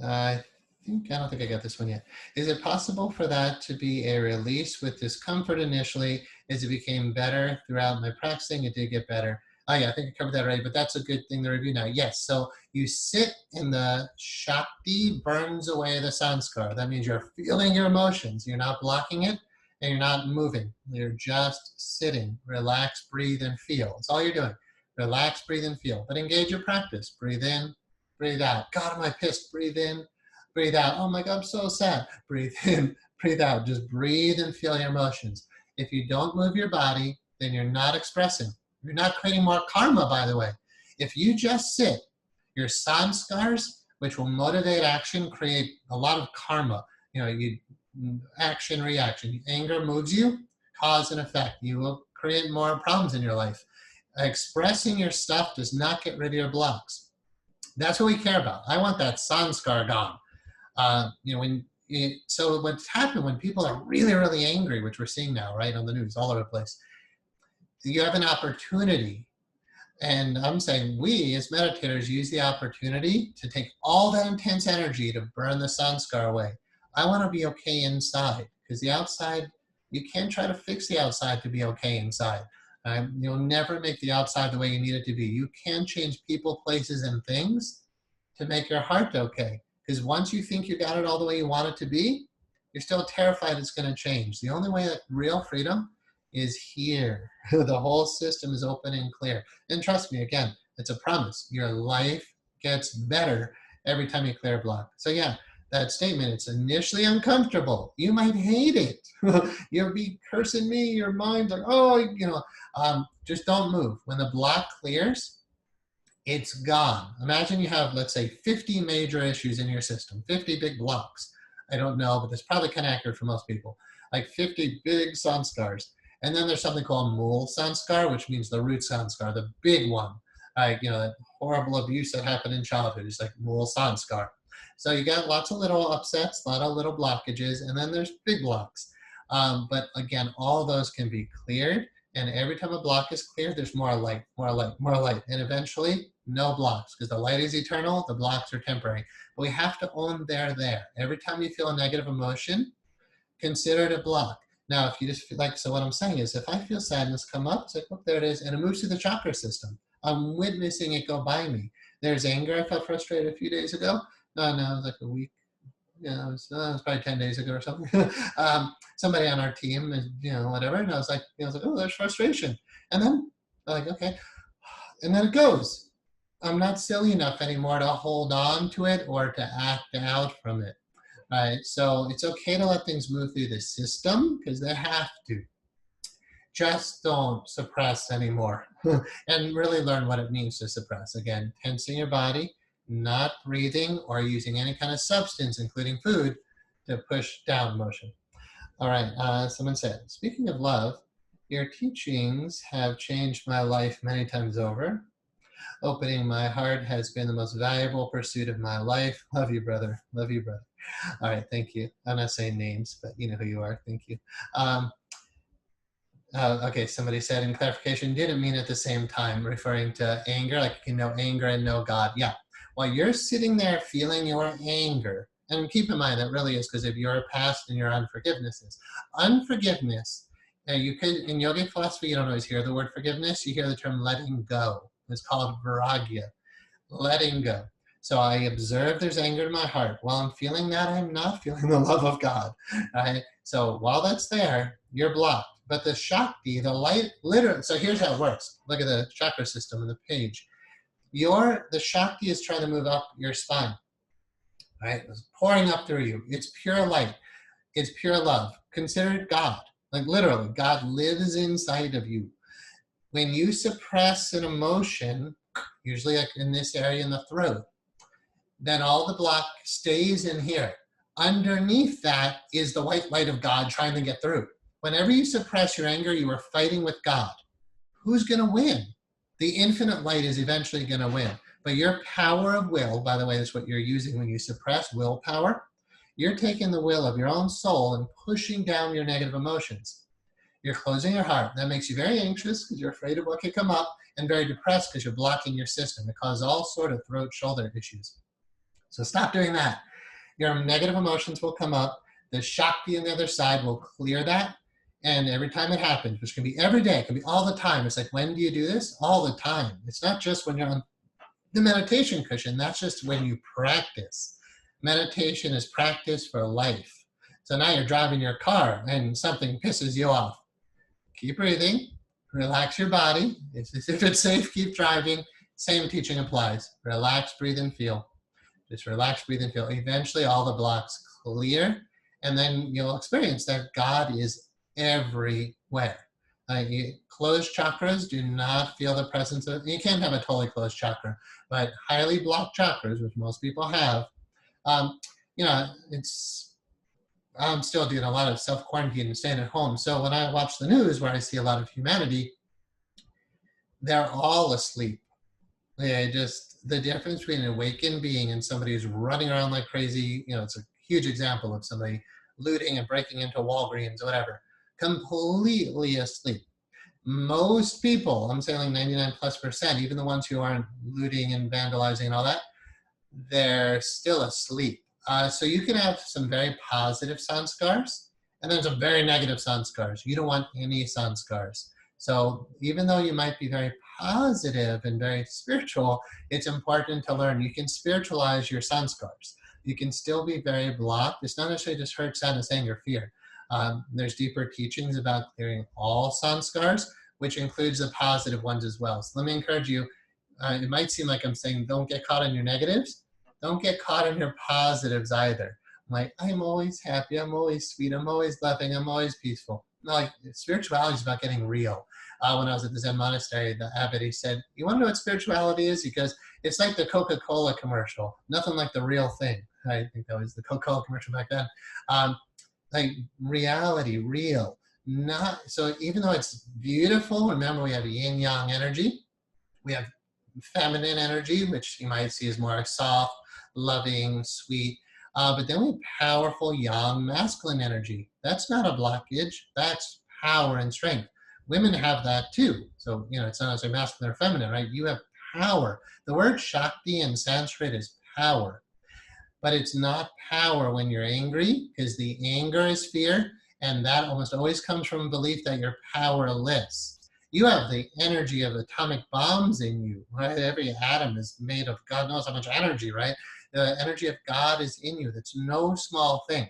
I don't think I got this one yet. Is it possible for that to be a release with discomfort initially as it became better throughout my practicing? It did get better. Oh yeah, I think I covered that already, but that's a good thing to review now. Yes, so you sit and the Shakti burns away the sanskar. That means you're feeling your emotions. You're not blocking it and you're not moving. You're just sitting. Relax, breathe, and feel. That's all you're doing. Relax, breathe, and feel. But engage your practice. Breathe in, breathe out. God, am I pissed? Breathe in, breathe out. Oh my God, I'm so sad. Breathe in, breathe out. Just breathe and feel your emotions. If you don't move your body, then you're not expressing. You're not creating more karma, by the way. If you just sit, your sanskars, which will motivate action, create a lot of karma. Action, reaction. Anger moves you, cause and effect. You will create more problems in your life. Expressing your stuff does not get rid of your blocks. That's what we care about. I want that sanskar gone. So what's happened when people are really, really angry, which we're seeing now, right, on the news, all over the place, you have an opportunity. And I'm saying we, as meditators, use the opportunity to take all that intense energy to burn the sanskar away. I want to be okay inside, because the outside, you can't try to fix the outside to be okay inside. You'll never make the outside the way you need it to be. You can change people, places, and things to make your heart okay. Because once you think you got it all the way you want it to be, you're still terrified it's going to change. The only way that real freedom is here. The whole system is open and clear. And trust me, again, it's a promise. Your life gets better every time you clear a block. So yeah, that statement. It's initially uncomfortable. You might hate it. You'll be cursing me. Your mind's like, oh, just don't move. When the block clears, it's gone. Imagine you have, let's say, 50 major issues in your system, 50 big blocks. I don't know, but that's probably kind of accurate for most people. Like 50 big sanskars. And then there's something called mool sanskar, which means the root sanskar, the big one. That horrible abuse that happened in childhood is like mool sanskar. So you got lots of little upsets, a lot of little blockages, and then there's big blocks. But again, all those can be cleared. And every time a block is cleared, there's more light, more light, more light. And eventually, no blocks, because the light is eternal, the blocks are temporary. But we have to own they're there. Every time you feel a negative emotion, consider it a block. Now, if you just feel like, so what I'm saying is, if I feel sadness come up, it's like, oh, there it is, and it moves to the chakra system. I'm witnessing it go by me. There's anger. I felt frustrated a few days ago. No, it was like a week. It was probably 10 days ago or something. Somebody on our team, whatever. And I was like, oh, there's frustration. And then, like, okay. And then it goes. I'm not silly enough anymore to hold on to it or to act out from it. Right? So it's okay to let things move through the system because they have to. Just don't suppress anymore and really learn what it means to suppress. Again, tensing your body, not breathing or using any kind of substance, including food, to push down emotion. All right, someone said, speaking of love, your teachings have changed my life many times over. Opening my heart has been the most valuable pursuit of my life. Love you, brother. Love you, brother. All right, thank you. I'm not saying names, but you know who you are. Thank you. Okay, somebody said in clarification, didn't mean at the same time, referring to anger, like you can know anger and know God. Yeah, while you're sitting there feeling your anger, and keep in mind that really is because of your past and your unforgivenesses. Unforgiveness, you could, in yogic philosophy, you don't always hear the word forgiveness, you hear the term letting go. It's called viragya, letting go. So I observe there's anger in my heart. While I'm feeling that, I'm not feeling the love of God. Right? So while that's there, you're blocked. But the Shakti, the light, literally, so here's how it works. Look at the chakra system on the page. The Shakti is trying to move up your spine. Right? It's pouring up through you. It's pure light. It's pure love. Consider it God. Like literally, God lives inside of you. When you suppress an emotion, usually like in this area in the throat, then all the block stays in here. Underneath that is the white light of God trying to get through. Whenever you suppress your anger, you are fighting with God. Who's going to win? The infinite light is eventually going to win. But your power of will, by the way, is what you're using when you suppress willpower. You're taking the will of your own soul and pushing down your negative emotions. You're closing your heart. That makes you very anxious because you're afraid of what could come up, and very depressed because you're blocking your system. It causes all sort of throat, shoulder issues. So stop doing that. Your negative emotions will come up. The Shakti on the other side will clear that. And every time it happens, which can be every day, it can be all the time. It's like, when do you do this? All the time. It's not just when you're on the meditation cushion. That's just when you practice. Meditation is practice for life. So now you're driving your car and something pisses you off. Keep breathing. Relax your body. If it's safe, keep driving. Same teaching applies. Relax, breathe, and feel. Just relax, breathe, and feel. Eventually, all the blocks clear, and then you'll experience that God is everywhere. Closed chakras do not feel the presence of, you can't have a totally closed chakra, but highly blocked chakras, which most people have, I'm still doing a lot of self-quarantine and staying at home. So when I watch the news where I see a lot of humanity, they're all asleep. The difference between an awakened being and somebody who's running around like crazy, it's a huge example of somebody looting and breaking into Walgreens or whatever, completely asleep. Most people, I'm saying like 99+%, even the ones who aren't looting and vandalizing and all that, they're still asleep. So you can have some very positive sanskars and then some very negative sanskars. You don't want any sanskars. So even though you might be very positive and very spiritual, it's important to learn. You can spiritualize your sanskars. You can still be very blocked. It's not necessarily just hurt, sadness, anger, fear. There's deeper teachings about clearing all sanskars, which includes the positive ones as well. So let me encourage you. It might seem like I'm saying don't get caught in your negatives. Don't get caught in your positives either. Like, I'm always happy, I'm always sweet, I'm always loving, I'm always peaceful. No, like, spirituality is about getting real. When I was at the Zen monastery, the abbot, he said, you want to know what spirituality is? Because it's like the Coca-Cola commercial, nothing like the real thing. I think that was the Coca-Cola commercial back then. Like reality, real. Not so. Even though it's beautiful, remember we have yin yang energy, we have feminine energy, which you might see as more soft, loving, sweet. But then we have powerful yang masculine energy. That's not a blockage. That's power and strength. Women have that too. So it's not necessarily masculine or feminine, right? You have power. The word Shakti in Sanskrit is power. But it's not power when you're angry, because the anger is fear, and that almost always comes from a belief that you're powerless. You have the energy of atomic bombs in you, right? Every atom is made of God knows how much energy, right? The energy of God is in you. That's no small thing.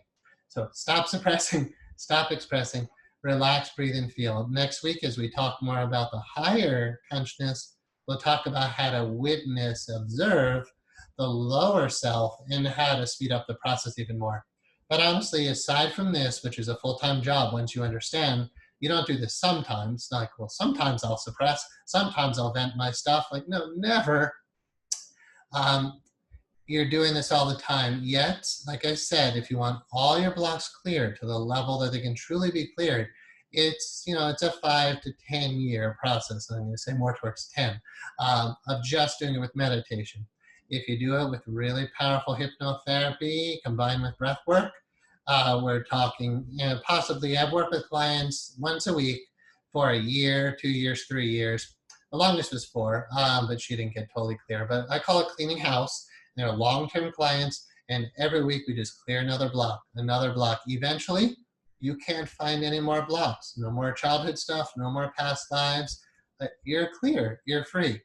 So stop suppressing, stop expressing, relax, breathe, and feel. Next week, as we talk more about the higher consciousness, we'll talk about how to witness, observe the lower self and how to speed up the process even more. But honestly, aside from this, which is a full-time job, once you understand, you don't do this sometimes. Like, well, sometimes I'll suppress, sometimes I'll vent my stuff. Like, no, never. You're doing this all the time. Yet, like I said, if you want all your blocks cleared to the level that they can truly be cleared, it's a 5 to 10 year process. I'm going to say more towards 10 of just doing it with meditation. If you do it with really powerful hypnotherapy combined with breath work, we're talking, possibly I've worked with clients once a week for a year, 2 years, 3 years. The longest was 4, but she didn't get totally clear. But I call it cleaning house. They're long-term clients, and every week we just clear another block, another block. Eventually, you can't find any more blocks. No more childhood stuff, no more past lives. You're clear, you're free.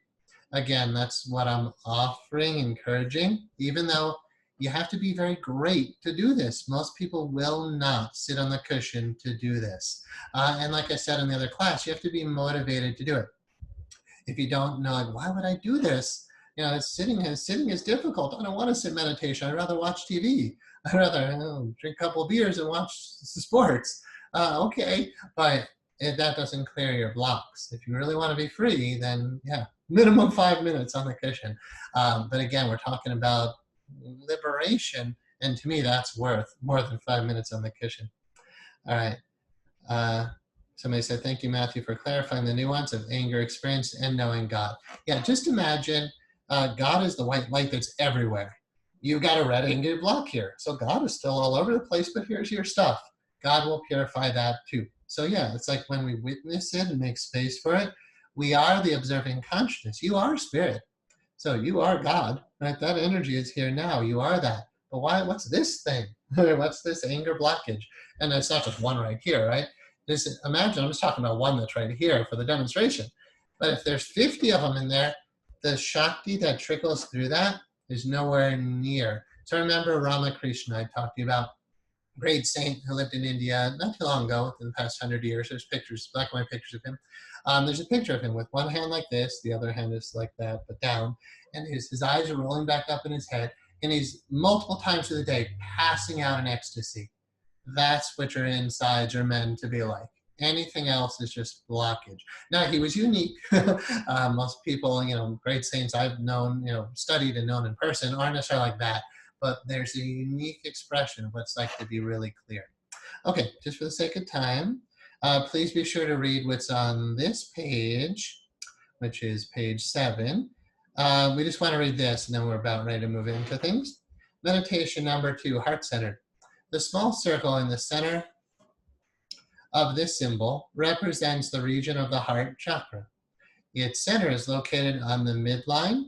Again, that's what I'm offering, encouraging, even though you have to be very great to do this. Most people will not sit on the cushion to do this. And like I said in the other class, you have to be motivated to do it. If you don't know, like, why would I do this? Sitting is difficult. I don't want to sit meditation. I'd rather watch TV. I'd rather drink a couple of beers and watch sports. Okay, but if that doesn't clear your blocks, if you really want to be free, then yeah, minimum 5 minutes on the cushion. But again, we're talking about liberation, and to me, that's worth more than 5 minutes on the cushion. All right. Somebody said, thank you, Matthew, for clarifying the nuance of anger experience and knowing God. Yeah, just imagine God is the white light that's everywhere. You've got a red anger block here. So God is still all over the place, but here's your stuff. God will purify that too. So yeah, it's like when we witness it and make space for it, we are the observing consciousness. You are spirit. So you are God, right? That energy is here now. You are that. But what's this thing? What's this anger blockage? And it's not just one right here, right? Imagine, I'm just talking about one that's right here for the demonstration. But if there's 50 of them in there, the Shakti that trickles through that is nowhere near. So remember Ramakrishna I talked to you about, great saint who lived in India not too long ago, within the past 100 years. There's pictures, black and white pictures of him. There's a picture of him with one hand like this, the other hand is like that, but down. And his eyes are rolling back up in his head. And he's multiple times through the day passing out in ecstasy. That's what your insides are meant to be like. Anything else is just blockage. Now, he was unique. Most people, great saints I've known, studied and known in person aren't necessarily like that. But there's a unique expression of what it's like to be really clear. Okay, just for the sake of time, please be sure to read what's on this page, which is page 7. We just want to read this, and then we're about ready to move into things. Meditation number 2, heart-centered. The small circle in the center of this symbol represents the region of the heart chakra. Its center is located on the midline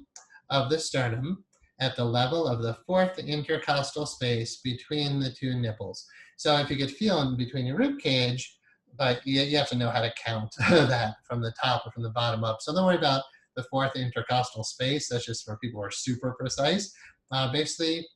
of the sternum at the level of the 4th intercostal space between the 2 nipples. So if you could feel in between your rib cage, but you have to know how to count that from the top or from the bottom up. So don't worry about the 4th intercostal space. That's just for people who are super precise. Basically,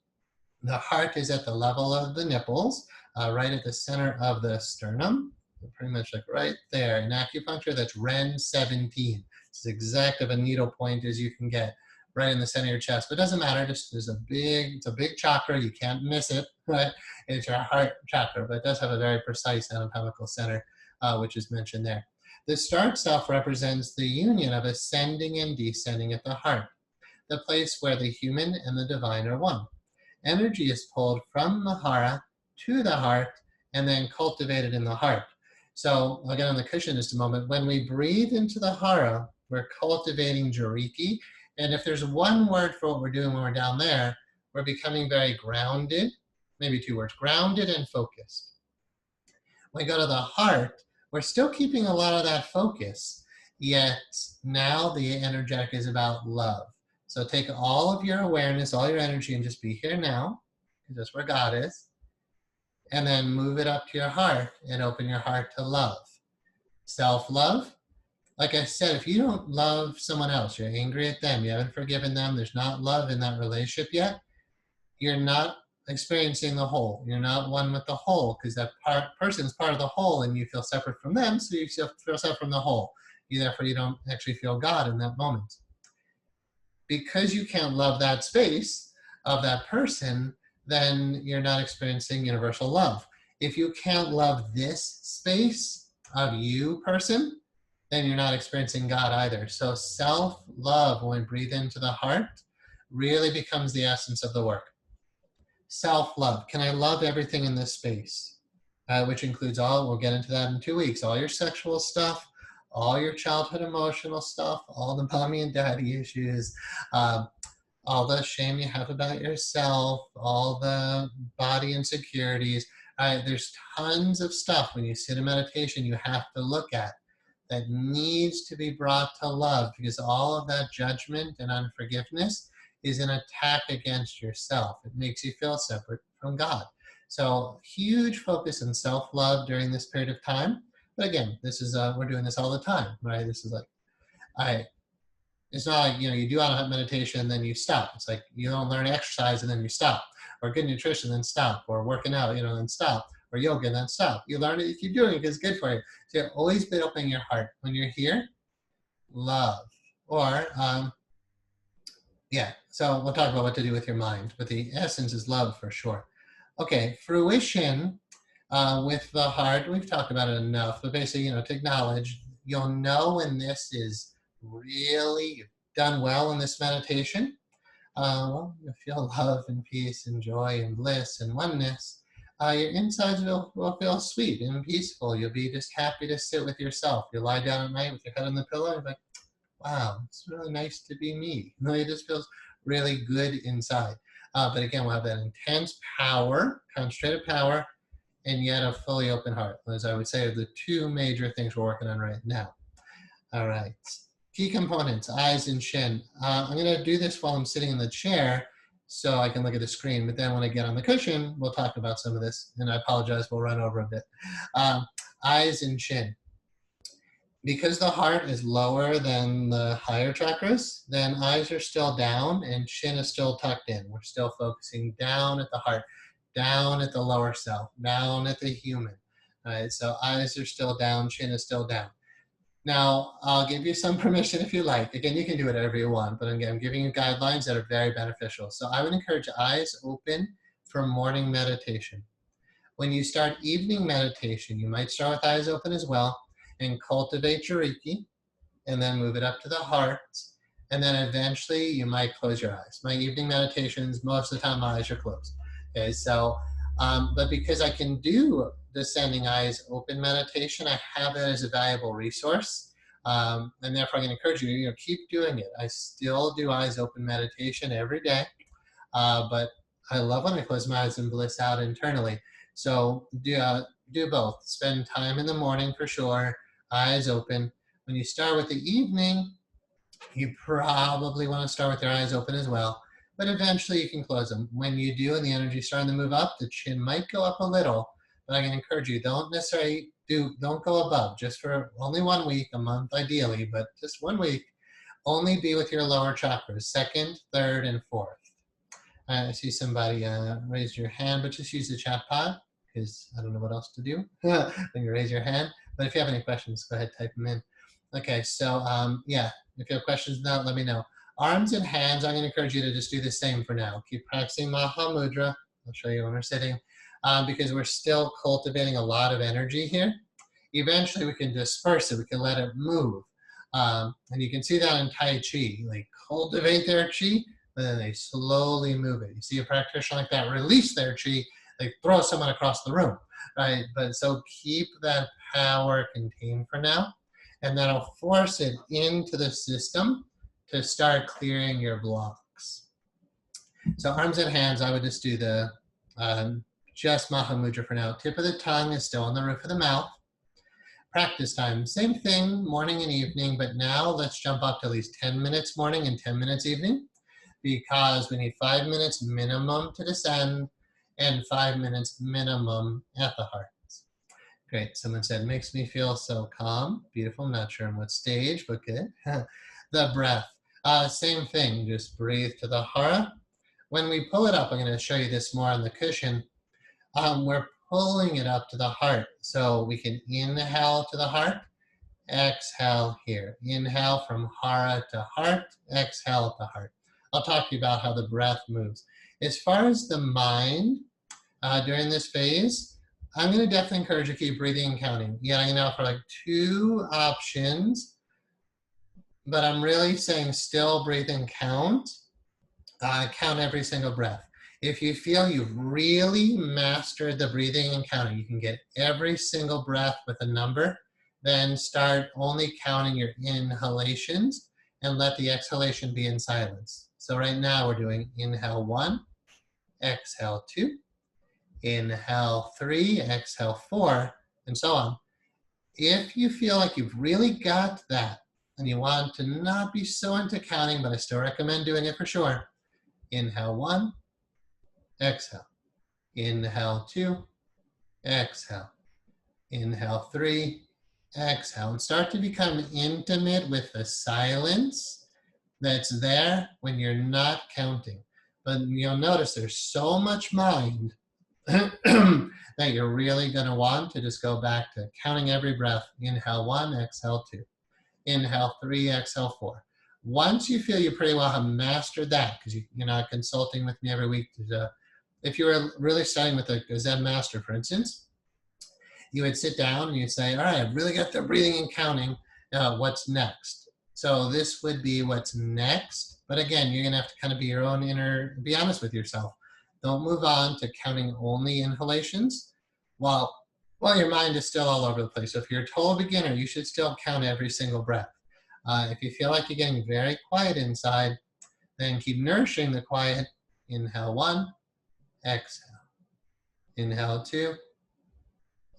the heart is at the level of the nipples, right at the center of the sternum. Pretty much like right there. In acupuncture, that's Ren 17. It's as exact of a needle point as you can get. right in the center of your chest. But it doesn't matter. Just it's a big chakra. You can't miss it, right? It's your heart chakra, but it does have a very precise anatomical center, which is mentioned there. The star itself represents the union of ascending and descending at the heart, the place where the human and the divine are one. Energy is pulled from the hara to the heart and then cultivated in the heart. So I'll get on the cushion in just a moment. When we breathe into the hara, we're cultivating Jiriki. And if there's one word for what we're doing when we're down there, we're becoming very grounded, maybe two words, grounded and focused. When we go to the heart, we're still keeping a lot of that focus, yet now the energetic is about love. So take all of your awareness, all your energy, and just be here now, because that's where God is. And then move it up to your heart and open your heart to love. Self-love, like I said, if you don't love someone else, you're angry at them, you haven't forgiven them, there's not love in that relationship yet, you're not experiencing the whole. You're not one with the whole, because that person is part of the whole and you feel separate from them, so you feel separate from the whole. Therefore, you don't actually feel God in that moment. Because you can't love that space of that person, then you're not experiencing universal love. If you can't love this space of you, person, then you're not experiencing God either. So self-love, when we breathe into the heart, really becomes the essence of the work. Self-love. Can I love everything in this space? Which includes we'll get into that in 2 weeks, all your sexual stuff, all your childhood emotional stuff, all the mommy and daddy issues, all the shame you have about yourself, all the body insecurities. There's tons of stuff when you sit in meditation you have to look at that needs to be brought to love, because all of that judgment and unforgiveness is an attack against yourself. It makes you feel separate from God. So huge focus on self-love during this period of time. But again, this is we're doing this all the time, right? This is like, it's not like, you do a meditation and then you stop. It's like you don't learn exercise and then you stop, or good nutrition then stop, or working out, then stop, or yoga and then stop. You learn it, you keep doing it because it's good for you. So you've always been opening your heart. When you're here, love. Or so we'll talk about what to do with your mind, but the essence is love for sure. Okay, fruition with the heart, we've talked about it enough, but basically, to acknowledge, you'll know when this is really, you've done well in this meditation. You'll feel love and peace and joy and bliss and oneness. Your insides will feel sweet and peaceful. You'll be just happy to sit with yourself. You lie down at night with your head on the pillow and you're like, wow, it's really nice to be me. It just feels really good inside. But again, we'll have that intense power, concentrated power, and yet a fully open heart. As I would say, are the two major things we're working on right now. All right. Key components, eyes and chin. I'm going to do this while I'm sitting in the chair so I can look at the screen. But then when I get on the cushion, we'll talk about some of this. And I apologize, we'll run over a bit. Eyes and chin. Because the heart is lower than the higher chakras, then eyes are still down and chin is still tucked in. We're still focusing down at the heart, down at the lower self, down at the human. All right, so eyes are still down, chin is still down. Now, I'll give you some permission if you like. Again, you can do whatever you want, but again, I'm giving you guidelines that are very beneficial. So I would encourage eyes open for morning meditation. When you start evening meditation, you might start with eyes open as well, and cultivate your Reiki, and then move it up to the heart, and then eventually you might close your eyes. My evening meditations, most of the time my eyes are closed. Okay, so, but because I can do descending eyes open meditation, I have it as a valuable resource, and therefore I'm going to encourage you, keep doing it. I still do eyes open meditation every day, but I love when I close my eyes and bliss out internally. So do both. Spend time in the morning for sure, eyes open. When you start with the evening, you probably want to start with your eyes open as well, but eventually you can close them. When you do and the energy is starting to move up, the chin might go up a little, but I can encourage you, don't go above, just for only 1 week, a month ideally, but just 1 week. Only be with your lower chakras, second, third, and fourth. I see somebody raise your hand, but just use the chat pod, because I don't know what else to do when you raise your hand. But if you have any questions, go ahead, type them in. Okay, so if you have questions now, let me know. Arms and hands, I'm going to encourage you to just do the same for now. Keep practicing Maha Mudra. I'll show you when we're sitting, because we're still cultivating a lot of energy here. Eventually we can disperse it, we can let it move. And you can see that in Tai Chi, like cultivate their chi, but then they slowly move it. You see a practitioner like that release their chi, they throw someone across the room, right? But so keep that power contained for now, and that'll force it into the system to start clearing your blocks. So arms and hands, I would just do the just Maha Mudra for now. Tip of the tongue is still on the roof of the mouth. Practice time, same thing, morning and evening, but now let's jump up to at least 10 minutes morning and 10 minutes evening, because we need 5 minutes minimum to descend and 5 minutes minimum at the heart. Great, someone said, makes me feel so calm. Beautiful, I'm not sure on what stage, but good. The breath, same thing, just breathe to the hara. When we pull it up, I'm gonna show you this more on the cushion, we're pulling it up to the heart. So we can inhale to the heart, exhale here. Inhale from hara to heart, exhale to heart. I'll talk to you about how the breath moves. As far as the mind, during this phase, I'm going to definitely encourage you to keep breathing and counting. Yeah, I'm going to offer like 2 options, but I'm really saying still breathe and count. Count every single breath. If you feel you've really mastered the breathing and counting, you can get every single breath with a number, then start only counting your inhalations and let the exhalation be in silence. So right now we're doing inhale 1, exhale 2, inhale 3, exhale 4, and so on. If you feel like you've really got that and you want to not be so into counting, but I still recommend doing it for sure, inhale 1, exhale. Inhale 2, exhale. Inhale 3, exhale. And start to become intimate with the silence that's there when you're not counting. But you'll notice there's so much mind that you're really going to want to just go back to counting every breath. Inhale 1, exhale 2. Inhale 3, exhale 4. Once you feel you pretty well have mastered that, because you're not consulting with me every week, if you were really starting with a Zen master, for instance, you would sit down and you'd say, all right, I've really got the breathing and counting. What's next? So this would be what's next. But again, you're going to have to kind of be your own be honest with yourself. Don't move on to counting only inhalations while your mind is still all over the place. So if you're a total beginner, you should still count every single breath. If you feel like you're getting very quiet inside, then keep nourishing the quiet. Inhale 1, exhale. Inhale 2,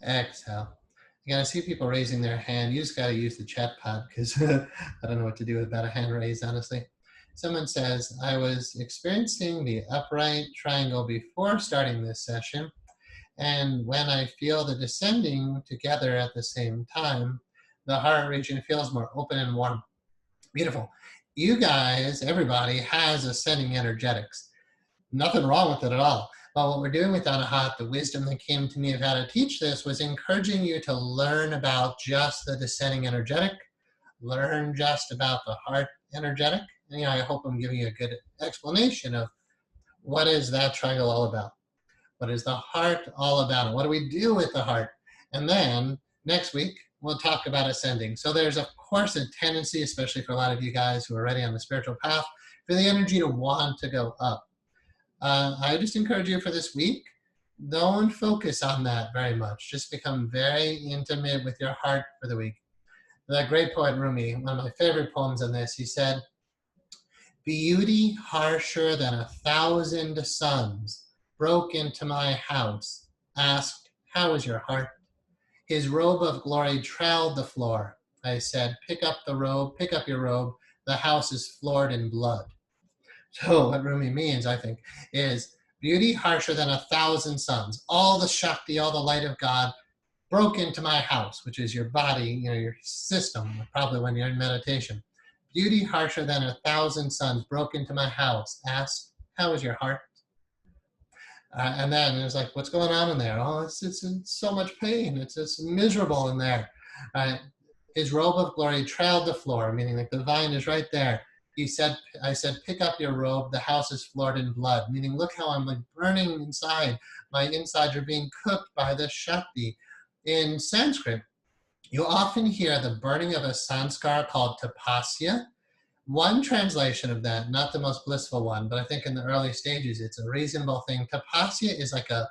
exhale. You gotta see people raising their hand. You just gotta use the chat pod, because I don't know what to do without a hand raised, honestly. Someone says, I was experiencing the upright triangle before starting this session, and when I feel the descending together at the same time, the heart region feels more open and warm. Beautiful. You guys, everybody has ascending energetics. Nothing wrong with it at all. But what we're doing with Anahat, the wisdom that came to me of how to teach this, was encouraging you to learn about just the descending energetic, learn just about the heart energetic. And, I hope I'm giving you a good explanation of what is that triangle all about? What is the heart all about? And what do we do with the heart? And then next week, we'll talk about ascending. So there's, of course, a tendency, especially for a lot of you guys who are already on the spiritual path, for the energy to want to go up. I just encourage you for this week, don't focus on that very much. Just become very intimate with your heart for the week. The great poet Rumi, one of my favorite poems on this, he said, beauty harsher than 1,000 suns broke into my house, asked, how is your heart? His robe of glory trailed the floor. I said, pick up the robe, pick up your robe. The house is floored in blood. So what Rumi means, I think, is beauty harsher than 1,000 suns. All the Shakti, all the light of God broke into my house, which is your body, your system, probably when you're in meditation. Beauty harsher than 1,000 suns broke into my house. Asked, how is your heart? And then it was like, what's going on in there? Oh, it's in so much pain. It's miserable in there. His robe of glory trailed the floor, meaning like the vine is right there. I said, pick up your robe, the house is floored in blood, meaning look how I'm like burning inside. My insides are being cooked by the Shakti. In Sanskrit, you often hear the burning of a sanskar called tapasya. One translation of that, not the most blissful one, but I think in the early stages, it's a reasonable thing. Tapasya is like a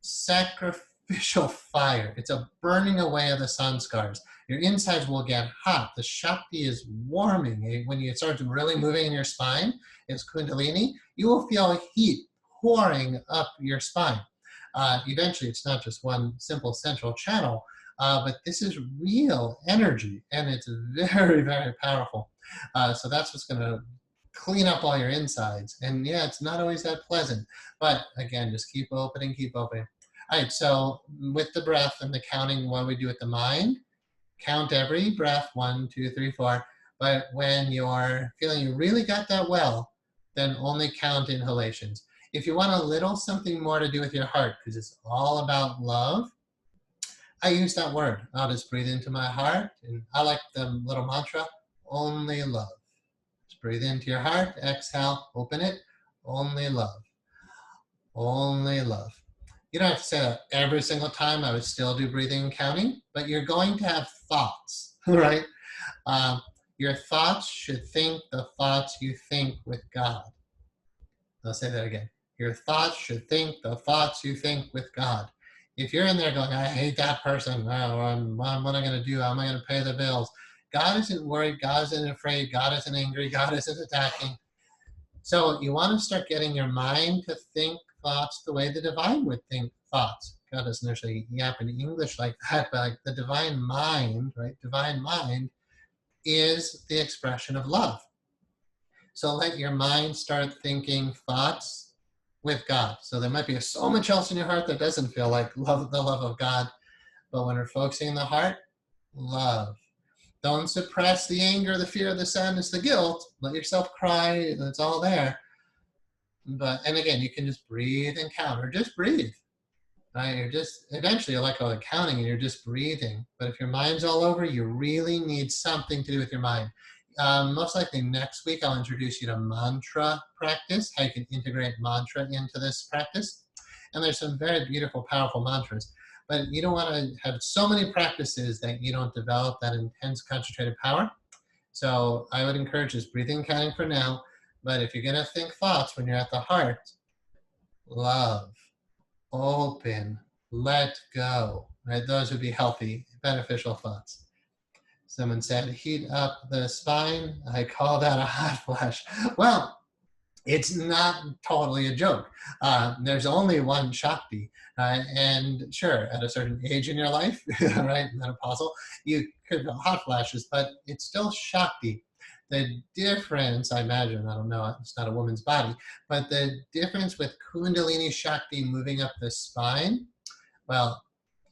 sacrificial fire. It's a burning away of the sanskars. Your insides will get hot. The Shakti is warming. When you start really moving in your spine, it's Kundalini, you will feel heat pouring up your spine. Eventually, it's not just one simple central channel, but this is real energy, and it's very, very powerful. So that's what's going to clean up all your insides. And yeah, it's not always that pleasant, but again, just keep opening, keep opening. All right, so with the breath and the counting, what we do with the mind, count every breath, 1, 2, 3, 4. But when you're feeling you really got that well, then only count inhalations. If you want a little something more to do with your heart, because it's all about love, I use that word. I'll just breathe into my heart, and I like the little mantra, only love. Just breathe into your heart, exhale, open it, only love. Only love. You don't have to say that every single time. I would still do breathing and counting, but you're going to have thoughts, right? Your thoughts should think the thoughts you think with God. I'll say that again. Your thoughts should think the thoughts you think with God. If you're in there going, I hate that person, what am I going to do? How am I going to pay the bills? God isn't worried. God isn't afraid. God isn't angry. God isn't attacking. So you want to start getting your mind to think thoughts the way the divine would think thoughts. God doesn't actually yap in English like that, but like the divine mind, right? Divine mind is the expression of love. So let your mind start thinking thoughts with God. So there might be so much else in your heart that doesn't feel like love, the love of God. But when we're focusing on the heart, love. Don't suppress the anger, the fear, the sadness, the guilt. Let yourself cry. It's all there. And again, you can just breathe and count, or just breathe. Right? You're just, eventually you'll let go of the counting and you're just breathing. But if your mind's all over, you really need something to do with your mind. Most likely next week, I'll introduce you to mantra practice, how you can integrate mantra into this practice. And there's some very beautiful, powerful mantras. But you don't want to have so many practices that you don't develop that intense concentrated power. So I would encourage just breathing and counting for now. But if you're going to think thoughts when you're at the heart, love, open, let go, right? Those would be healthy, beneficial thoughts. Someone said, heat up the spine. I call that a hot flash. Well, it's not totally a joke. There's only one Shakti. And sure, at a certain age in your life, right, menopausal, you could have hot flashes, but it's still Shakti. The difference, I imagine, I don't know, it's not a woman's body, but the difference with Kundalini Shakti moving up the spine, well,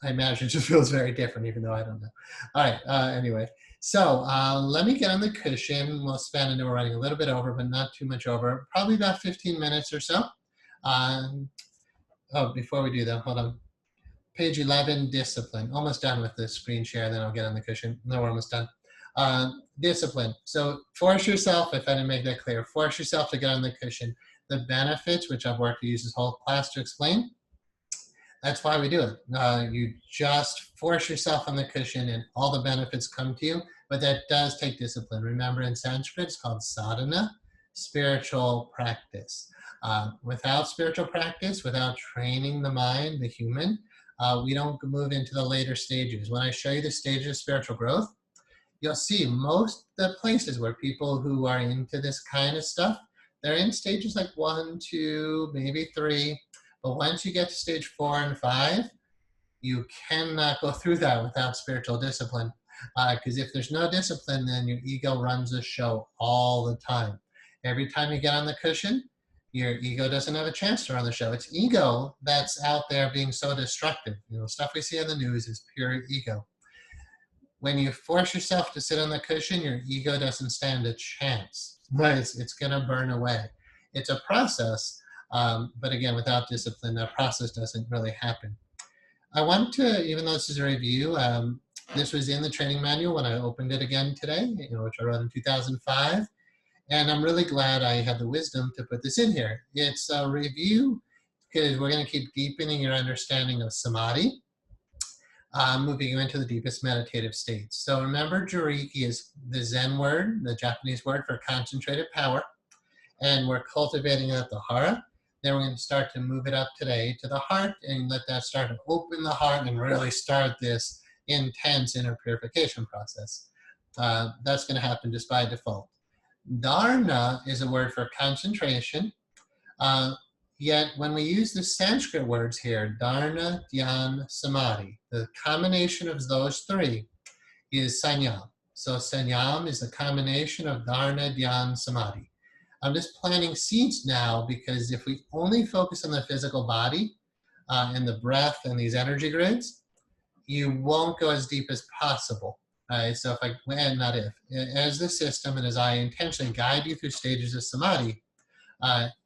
I imagine it just feels very different, even though I don't know. All right, anyway. So let me get on the cushion. We'll spend, and we're running a little bit over, but not too much over, probably about 15 minutes or so. Before we do that, hold on. Page 11, discipline. Almost done with the screen share, then I'll get on the cushion. No, we're almost done. Discipline. So force yourself, if I didn't make that clear, force yourself to get on the cushion. The benefits, which I've worked to use this whole class to explain, that's why we do it. You just force yourself on the cushion and all the benefits come to you, but that does take discipline. Remember, in Sanskrit, it's called sadhana, spiritual practice. Without spiritual practice, without training the mind, the human, we don't move into the later stages. When I show you the stages of spiritual growth, you'll see most of the places where people who are into this kind of stuff, they're in stages like 1, 2, maybe 3. But once you get to stage 4 and 5, you cannot go through that without spiritual discipline. Because if there's no discipline, then your ego runs the show all the time. Every time you get on the cushion, your ego doesn't have a chance to run the show. It's ego that's out there being so destructive. You know, stuff we see on the news is pure ego. When you force yourself to sit on the cushion, your ego doesn't stand a chance. Right? It's going to burn away. It's a process. But again, without discipline, that process doesn't really happen. I want to, even though this is a review, this was in the training manual when I opened it again today, which I wrote in 2005. And I'm really glad I had the wisdom to put this in here. It's a review because we're going to keep deepening your understanding of samadhi, moving you into the deepest meditative states. So remember, Jiriki is the Zen word, the Japanese word for concentrated power, and we're cultivating it at the hara. Then we're going to start to move it up today to the heart and let that start to open the heart and really start this intense inner purification process. That's going to happen just by default. Dharna is a word for concentration. Yet when we use the Sanskrit words here, dharna, dhyan, samadhi, the combination of those three is sanyam. So sanyam is the combination of dharna, dhyan, samadhi. I'm just planting seeds now because if we only focus on the physical body and the breath and these energy grids, you won't go as deep as possible. Right? So if I, and not if, as the system and as I intentionally guide you through stages of samadhi,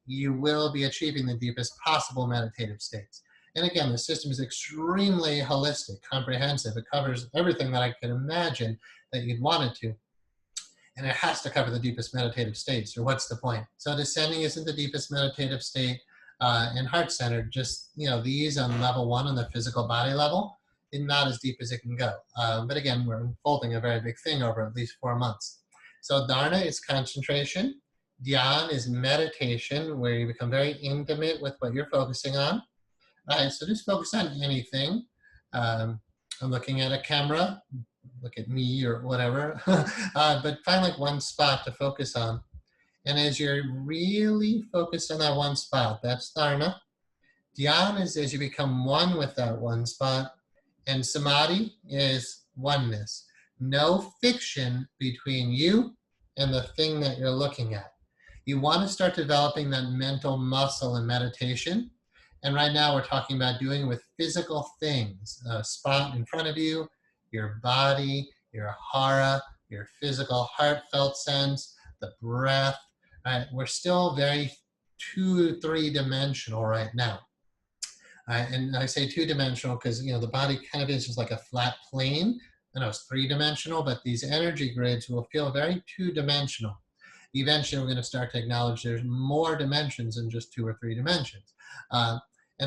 you will be achieving the deepest possible meditative states. And again, the system is extremely holistic, comprehensive. It covers everything that I could imagine that you'd want it to. And it has to cover the deepest meditative states, or what's the point? So descending isn't the deepest meditative state, and heart-centered, just, these on level 1 on the physical body level, and not as deep as it can go. But again, we're unfolding a very big thing over at least 4 months. So dharna is concentration. Dhyan is meditation, where you become very intimate with what you're focusing on. So just focus on anything. I'm looking at a camera. Look at me or whatever. But find like one spot to focus on. And as you're really focused on that one spot, that's dharna. Dhyan is as you become one with that one spot. And samadhi is oneness. No fiction between you and the thing that you're looking at. You want to start developing that mental muscle in meditation. And right now we're talking about doing it with physical things. A spot in front of you, your body, your hara, your physical heartfelt sense, the breath. Right? We're still very 2-3-dimensional right now. And I say 2-dimensional because the body kind of is just like a flat plane. I know it's 3-dimensional, but these energy grids will feel very 2-dimensional. Eventually, we're going to start to acknowledge there's more dimensions than just 2 or 3 dimensions. And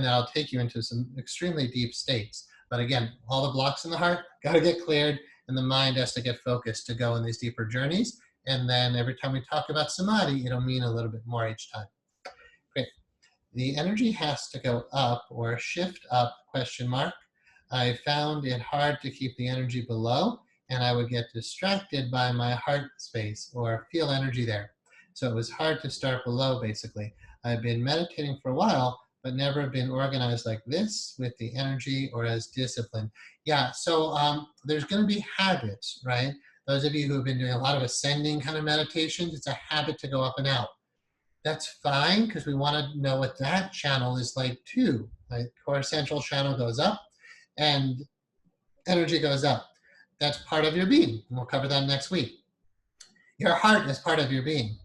that'll take you into some extremely deep states. But again, all the blocks in the heart got to get cleared, and the mind has to get focused to go in these deeper journeys. And then every time we talk about samadhi, it'll mean a little bit more each time. Great. The energy has to go up or shift up, ? I found it hard to keep the energy below, and I would get distracted by my heart space or feel energy there. So it was hard to start below, basically. I've been meditating for a while, but never been organized like this with the energy or as disciplined. Yeah, so there's going to be habits, right? Those of you who have been doing a lot of ascending kind of meditations, it's a habit to go up and out. That's fine, because we want to know what that channel is like too. Like core central channel goes up and energy goes up. That's part of your being. We'll cover that next week. Your heart is part of your being,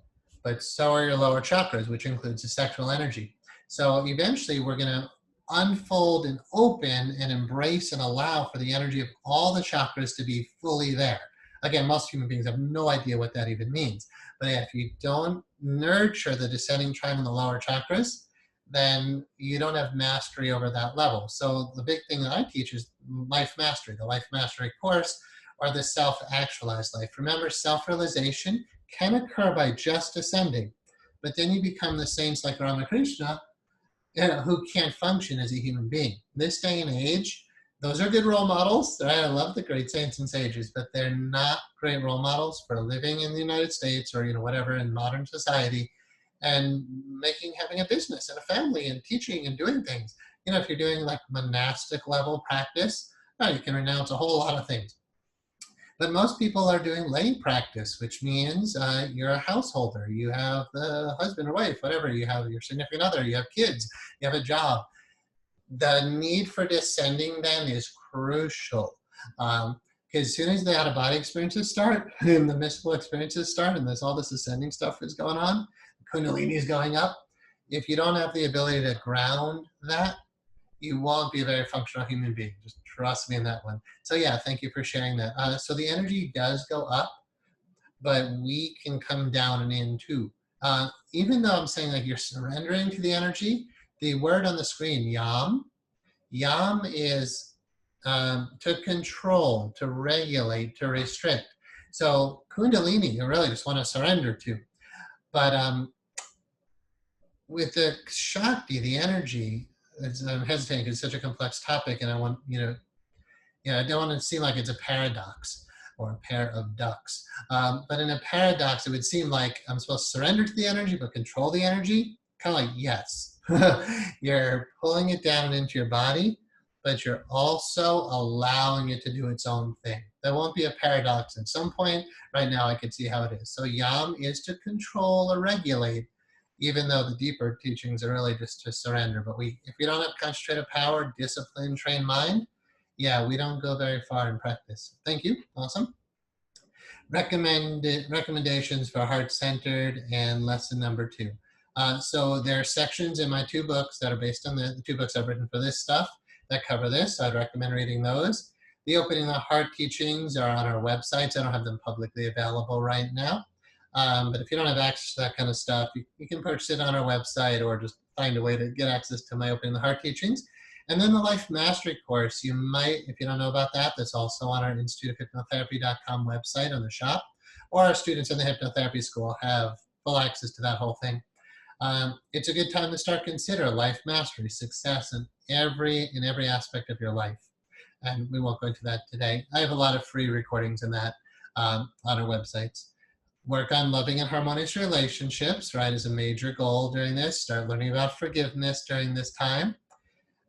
but so are your lower chakras, which includes the sexual energy. So eventually we're going to unfold and open and embrace and allow for the energy of all the chakras to be fully there. Again, most human beings have no idea what that even means. But if you don't nurture the descending trine in the lower chakras, then you don't have mastery over that level. So the big thing that I teach is life mastery, the life mastery course, or the self-actualized life. Remember, self-realization can occur by just ascending, but then you become the saints like Ramakrishna, who can't function as a human being. This day and age, those are good role models. Right? I love the great saints and sages, but they're not great role models for living in the United States or whatever in modern society and having a business and a family and teaching and doing things. If you're doing like monastic level practice, you can renounce a whole lot of things. But most people are doing lay practice, which means you're a householder. You have the husband or wife, whatever. You have your significant other. You have kids. You have a job. The need for descending then is crucial. Because as soon as the out-of-body experiences start and the mystical experiences start and there's all this ascending stuff is going on, Kundalini is going up, if you don't have the ability to ground that, you won't be a very functional human being. Just trust me in that one. So yeah, thank you for sharing that. So the energy does go up, but we can come down and in too. Even though I'm saying like you're surrendering to the energy, the word on the screen, yam, yam is to control, to regulate, to restrict. So kundalini, you really just want to surrender to. But with the Shakti, the energy, I'm hesitating because it's such a complex topic, and I want, I don't want to seem like it's a paradox or a pair of ducks. But in a paradox, it would seem like I'm supposed to surrender to the energy, but control the energy. Kind of like, yes, you're pulling it down into your body, but you're also allowing it to do its own thing. That won't be a paradox at some point. Right now, I can see how it is. So yam is to control or regulate, even though the deeper teachings are really just to surrender. But if we don't have concentrated power, discipline, trained mind, yeah, we don't go very far in practice. Thank you. Awesome. Recommendations for heart-centered and lesson number 2. So there are sections in my 2 books that are based on the 2 books I've written for this stuff that cover this. So I'd recommend reading those. The Opening the Heart teachings are on our websites. I don't have them publicly available right now. But if you don't have access to that kind of stuff, you can purchase it on our website or just find a way to get access to my Opening the Heart teachings. And then the Life Mastery course, you might, if you don't know about that, that's also on our instituteofhypnotherapy.com website on the shop, or our students in the hypnotherapy school have full access to that whole thing. It's a good time to start consider life mastery, success in every aspect of your life. And we won't go into that today. I have a lot of free recordings in that on our websites. Work on loving and harmonious relationships, right, is a major goal during this. Start learning about forgiveness during this time.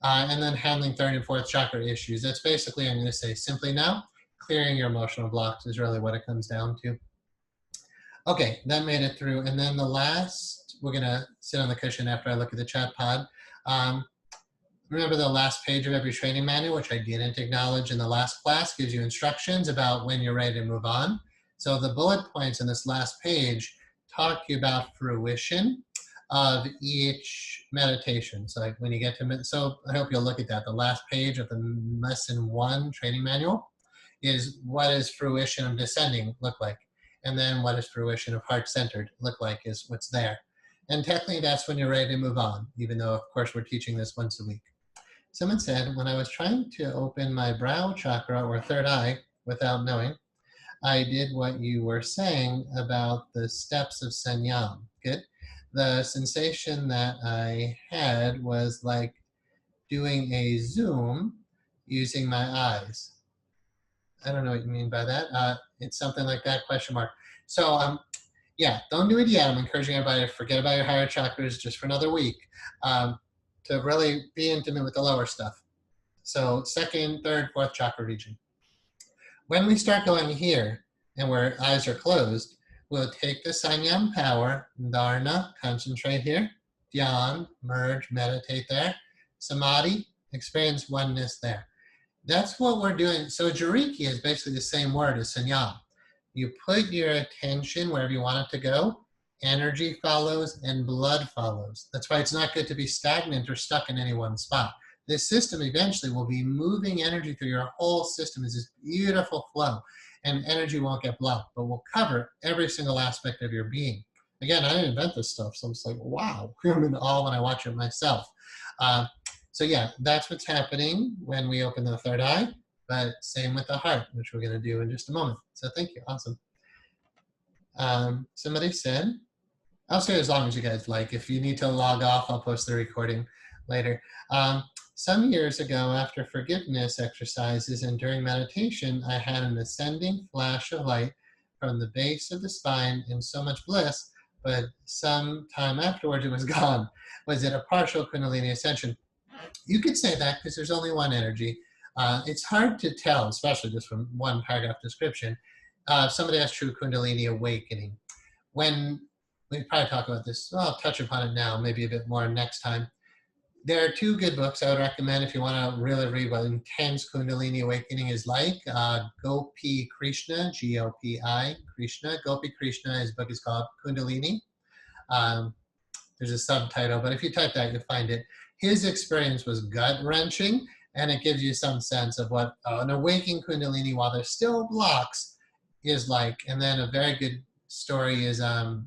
And then handling 3rd and 4th chakra issues. That's basically, I'm going to say simply now, clearing your emotional blocks is really what it comes down to. Okay, that made it through. And then the last, we're going to sit on the cushion after I look at the chat pod. Remember the last page of every training manual, which I didn't acknowledge in the last class, gives you instructions about when you're ready to move on. So the bullet points in this last page talk to you about fruition of each meditation. So like when you get to, so I hope you'll look at that. The last page of the lesson 1 training manual is what does fruition of descending look like? And then what does fruition of heart-centered look like is what's there. And technically that's when you're ready to move on, even though of course we're teaching this once a week. Someone said, when I was trying to open my brow chakra or 3rd eye without knowing, I did what you were saying about the steps of Sanyam. Good. The sensation that I had was like doing a zoom using my eyes. I don't know what you mean by that. It's something like that, question mark. So yeah, don't do it yet. I'm encouraging everybody to forget about your higher chakras just for another week, to really be intimate with the lower stuff. So 2nd, 3rd, 4th chakra region. When we start going here and where eyes are closed, we'll take the Sanyam power, Dharna, concentrate here, Dhyan, merge, meditate there, Samadhi, experience oneness there. That's what we're doing. So Jariki is basically the same word as Sanyam. You put your attention wherever you want it to go, energy follows and blood follows. That's why it's not good to be stagnant or stuck in any one spot. This system eventually will be moving energy through your whole system as this beautiful flow, and energy won't get blocked, but will cover every single aspect of your being. Again, I didn't invent this stuff, so I'm just like, wow, I'm in awe when I watch it myself. So yeah, that's what's happening when we open the 3rd eye, but same with the heart, which we're going to do in just a moment. So thank you. Awesome. Somebody said, I'll stay as long as you guys like. If you need to log off, I'll post the recording later. Some years ago, after forgiveness exercises and during meditation, I had an ascending flash of light from the base of the spine and so much bliss, but some time afterwards it was gone. Was it a partial Kundalini ascension? You could say that because there's only one energy. It's hard to tell, especially just from one paragraph description. Somebody has true Kundalini awakening. When we probably talk about this, well, I'll touch upon it now, maybe a bit more next time. There are 2 good books I would recommend if you want to really read what intense Kundalini awakening is like. Gopi Krishna, G-O-P-I, Krishna. Gopi Krishna, his book is called Kundalini. There's a subtitle, but if you type that, you'll find it. His experience was gut-wrenching, and it gives you some sense of what an awakened Kundalini, while there's still blocks, is like. And then a very good story is Jiddu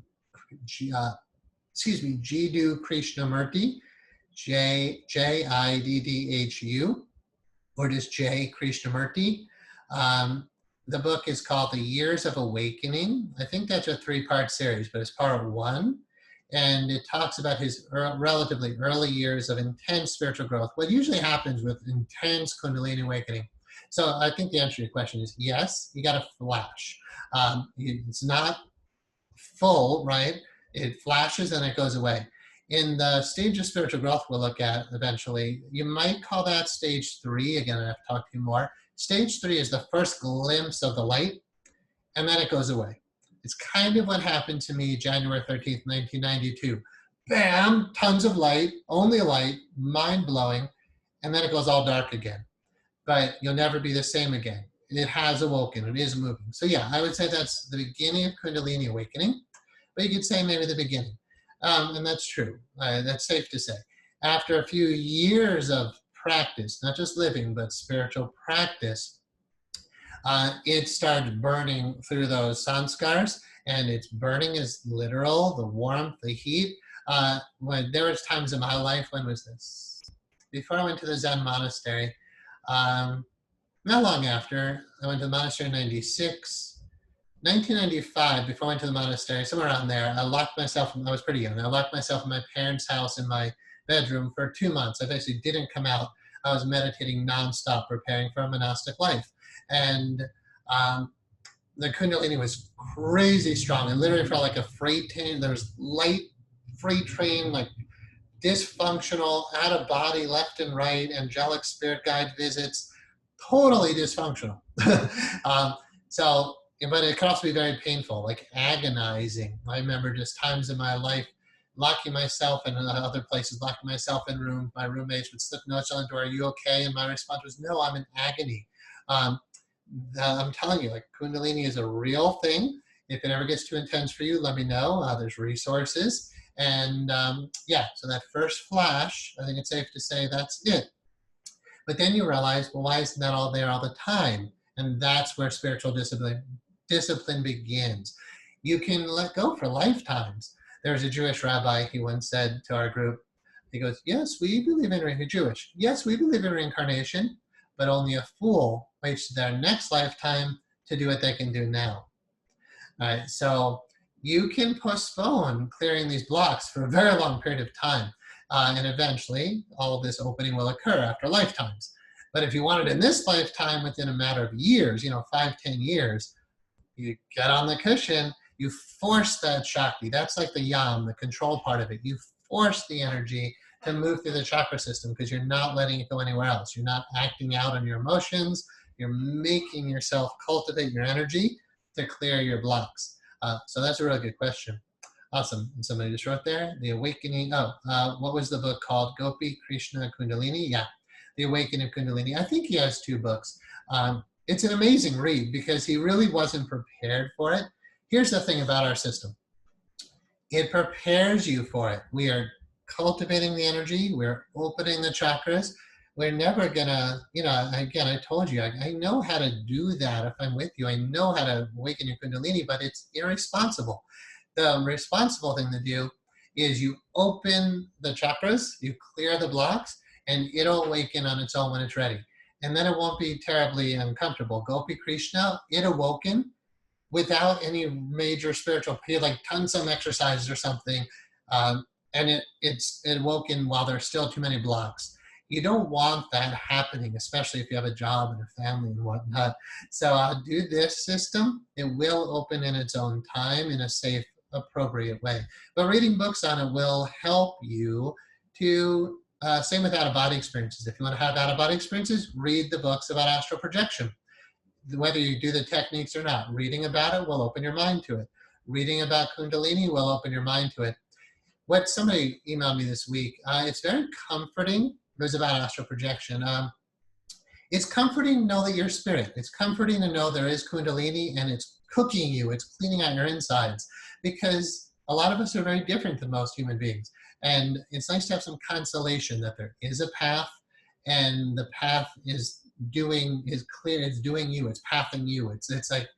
Krishnamurti, Jiddhu, or just J. Krishnamurti. Um, the book is called The Years of Awakening. I think that's a 3-part series, but it's part 1. And it talks about his relatively early years of intense spiritual growth, what usually happens with intense Kundalini awakening. So I think the answer to your question is yes, you got a flash. It's not full, right? It flashes and it goes away. In the stage of spiritual growth we'll look at eventually, you might call that stage 3. Again, I have to talk to you more. Stage 3 is the first glimpse of the light, and then it goes away. It's kind of what happened to me January 13th, 1992. Bam, tons of light, only light, mind-blowing, and then it goes all dark again. But you'll never be the same again. It has awoken, it is moving. So yeah, I would say that's the beginning of Kundalini awakening, but you could say maybe the beginning. And that's true, that's safe to say. After a few years of practice, not just living, but spiritual practice, it started burning through those sanskars, and its burning is literal, the warmth, the heat. When there was times in my life, when was this? Before I went to the Zen monastery, not long after, I went to the monastery in 96. 1995, before I went to the monastery, somewhere around there, I locked myself, I was pretty young, I locked myself in my parents' house in my bedroom for 2 months. I basically didn't come out. I was meditating nonstop, preparing for a monastic life. And the Kundalini was crazy strong. It literally felt like a freight train. There was light freight train, like dysfunctional, out of body, left and right, angelic spirit guide visits, totally dysfunctional. But it could also be very painful, like agonizing. I remember just times in my life locking myself in other places, locking myself in rooms. My roommates would slip notes on the door, "Are you okay?" And my response was, "No, I'm in agony." I'm telling you, like, Kundalini is a real thing. If it ever gets too intense for you, let me know. There's resources. And so that first flash, I think it's safe to say that's it. But then you realize, well, why isn't that all there all the time? And that's where spiritual discipline begins. You can let go for lifetimes. There's a Jewish rabbi, he once said to our group, he goes, "Yes, we believe in Jewish. Yes, we believe in reincarnation, but only a fool waits their next lifetime to do what they can do now." All right, so you can postpone clearing these blocks for a very long period of time. And eventually, all of this opening will occur after lifetimes. But if you want it in this lifetime within a matter of years, 5-10 years, you get on the cushion, you force that Shakti. That's like the Yam, the control part of it. You force the energy to move through the chakra system because you're not letting it go anywhere else. You're not acting out on your emotions. You're making yourself cultivate your energy to clear your blocks. So that's a really good question. Awesome. And somebody just wrote there, The Awakening. What was the book called? Gopi Krishna Kundalini? Yeah, The Awakening of Kundalini. I think he has 2 books. It's an amazing read because he really wasn't prepared for it. Here's the thing about our system. It prepares you for it. We are cultivating the energy. We're opening the chakras. We're never gonna, again, I told you, I know how to do that if I'm with you. I know how to awaken your Kundalini, but it's irresponsible. The responsible thing to do is you open the chakras, you clear the blocks, and it'll awaken on its own when it's ready. And then it won't be terribly uncomfortable. Gopi Krishna, it awoken without any major spiritual, like done some exercises or something, and it's awoken while there's still too many blocks. You don't want that happening, especially if you have a job and a family and whatnot. So do this system. It will open in its own time in a safe, appropriate way. But reading books on it will help you to, same with out-of-body experiences. If you want to have out-of-body experiences, read the books about astral projection. Whether you do the techniques or not, reading about it will open your mind to it. Reading about Kundalini will open your mind to it. What somebody emailed me this week, it's very comforting. It was about astral projection. It's comforting to know that you're spirit. It's comforting to know there is Kundalini and it's cooking you. It's cleaning out your insides because a lot of us are very different than most human beings. And it's nice to have some consolation that there is a path and the path is clear. It's doing you. It's pathing you. It's like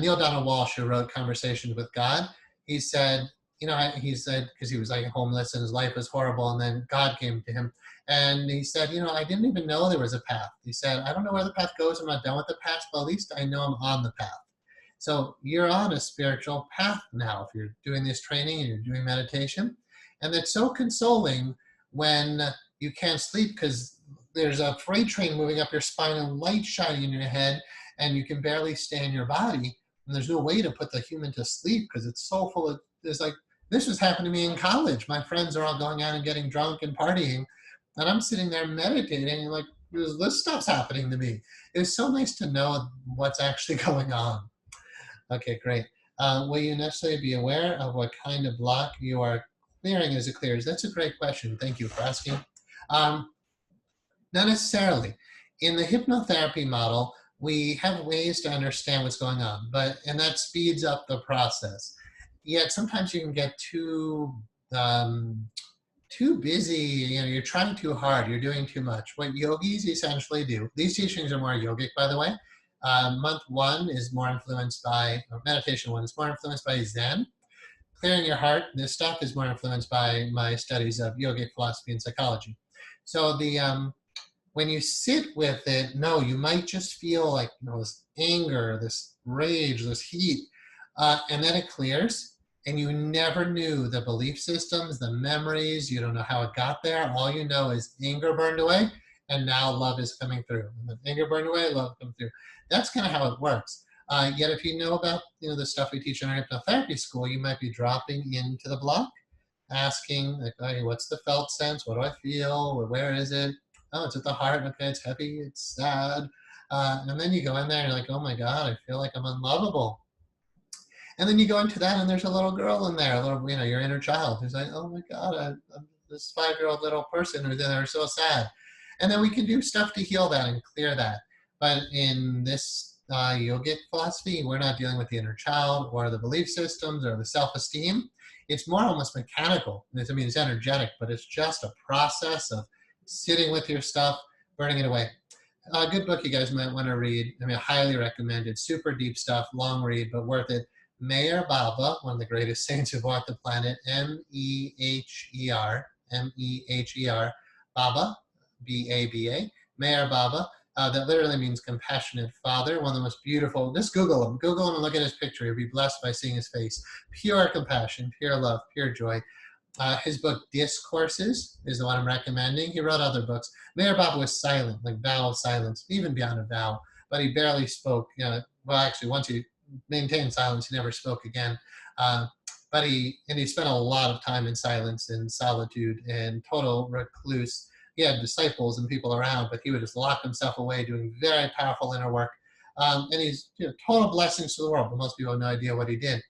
Neil Donald Walsh, who wrote Conversations with God, he said, he said, because he was like homeless and his life was horrible, and then God came to him, and he said, I didn't even know there was a path. He said, I don't know where the path goes. I'm not done with the path, but at least I know I'm on the path. So you're on a spiritual path now if you're doing this training and you're doing meditation. And it's so consoling when you can't sleep because there's a freight train moving up your spine and light shining in your head and you can barely stay in your body. And there's no way to put the human to sleep because it's so full of, there's like, this was happening to me in college. My friends are all going out and getting drunk and partying. And I'm sitting there meditating and like, this stuff's happening to me. It's so nice to know what's actually going on. Okay, great. Will you necessarily be aware of what kind of block you are clearing as it clears? That's a great question. Thank you for asking. Not necessarily. In the hypnotherapy model, we have ways to understand what's going on, and that speeds up the process. Yet sometimes you can get too busy, you're trying too hard, you're doing too much. What yogis essentially do, these teachings are more yogic, by the way. Month 1 is more influenced by, or meditation 1 is more influenced by Zen. Clearing your heart, this stuff is more influenced by my studies of yogic philosophy and psychology. So when you sit with it, you might just feel like this anger, this rage, this heat, and then it clears. And you never knew the belief systems, the memories, you don't know how it got there. All you know is anger burned away, and now love is coming through. And then anger burned away, love comes through. That's kind of how it works. Yet if you know about the stuff we teach in our hypnotherapy school, you might be dropping into the block, asking, like, okay, what's the felt sense? What do I feel? Where is it? Oh, it's at the heart. Okay, it's heavy, it's sad. And then you go in there and you're like, oh my God, I feel like I'm unlovable. And then you go into that and there's a little girl in there, your inner child who's like, oh my God, I'm this 5-year-old little person who's in there so sad. And then we can do stuff to heal that and clear that. But in this yogic philosophy, we're not dealing with the inner child or the belief systems or the self-esteem. It's more almost mechanical. It's energetic, but it's just a process of sitting with your stuff, burning it away. A good book you guys might want to read. I highly recommend it. Super deep stuff, long read, but worth it. Meher Baba, one of the greatest saints who've walked the planet, M-E-H-E-R, Baba, B-A-B-A, Meher Baba. That literally means compassionate father, one of the most beautiful. Just Google him and look at his picture. You'll be blessed by seeing his face. Pure compassion, pure love, pure joy. His book Discourses is the one I'm recommending. He wrote other books. Meher Baba was silent, like vow of silence, even beyond a vow, but he barely spoke. Once he maintained silence, he never spoke again. But he spent a lot of time in silence and solitude and total recluse. He had disciples and people around, but he would just lock himself away doing very powerful inner work. And he's total blessings to the world, but most people have no idea what he did.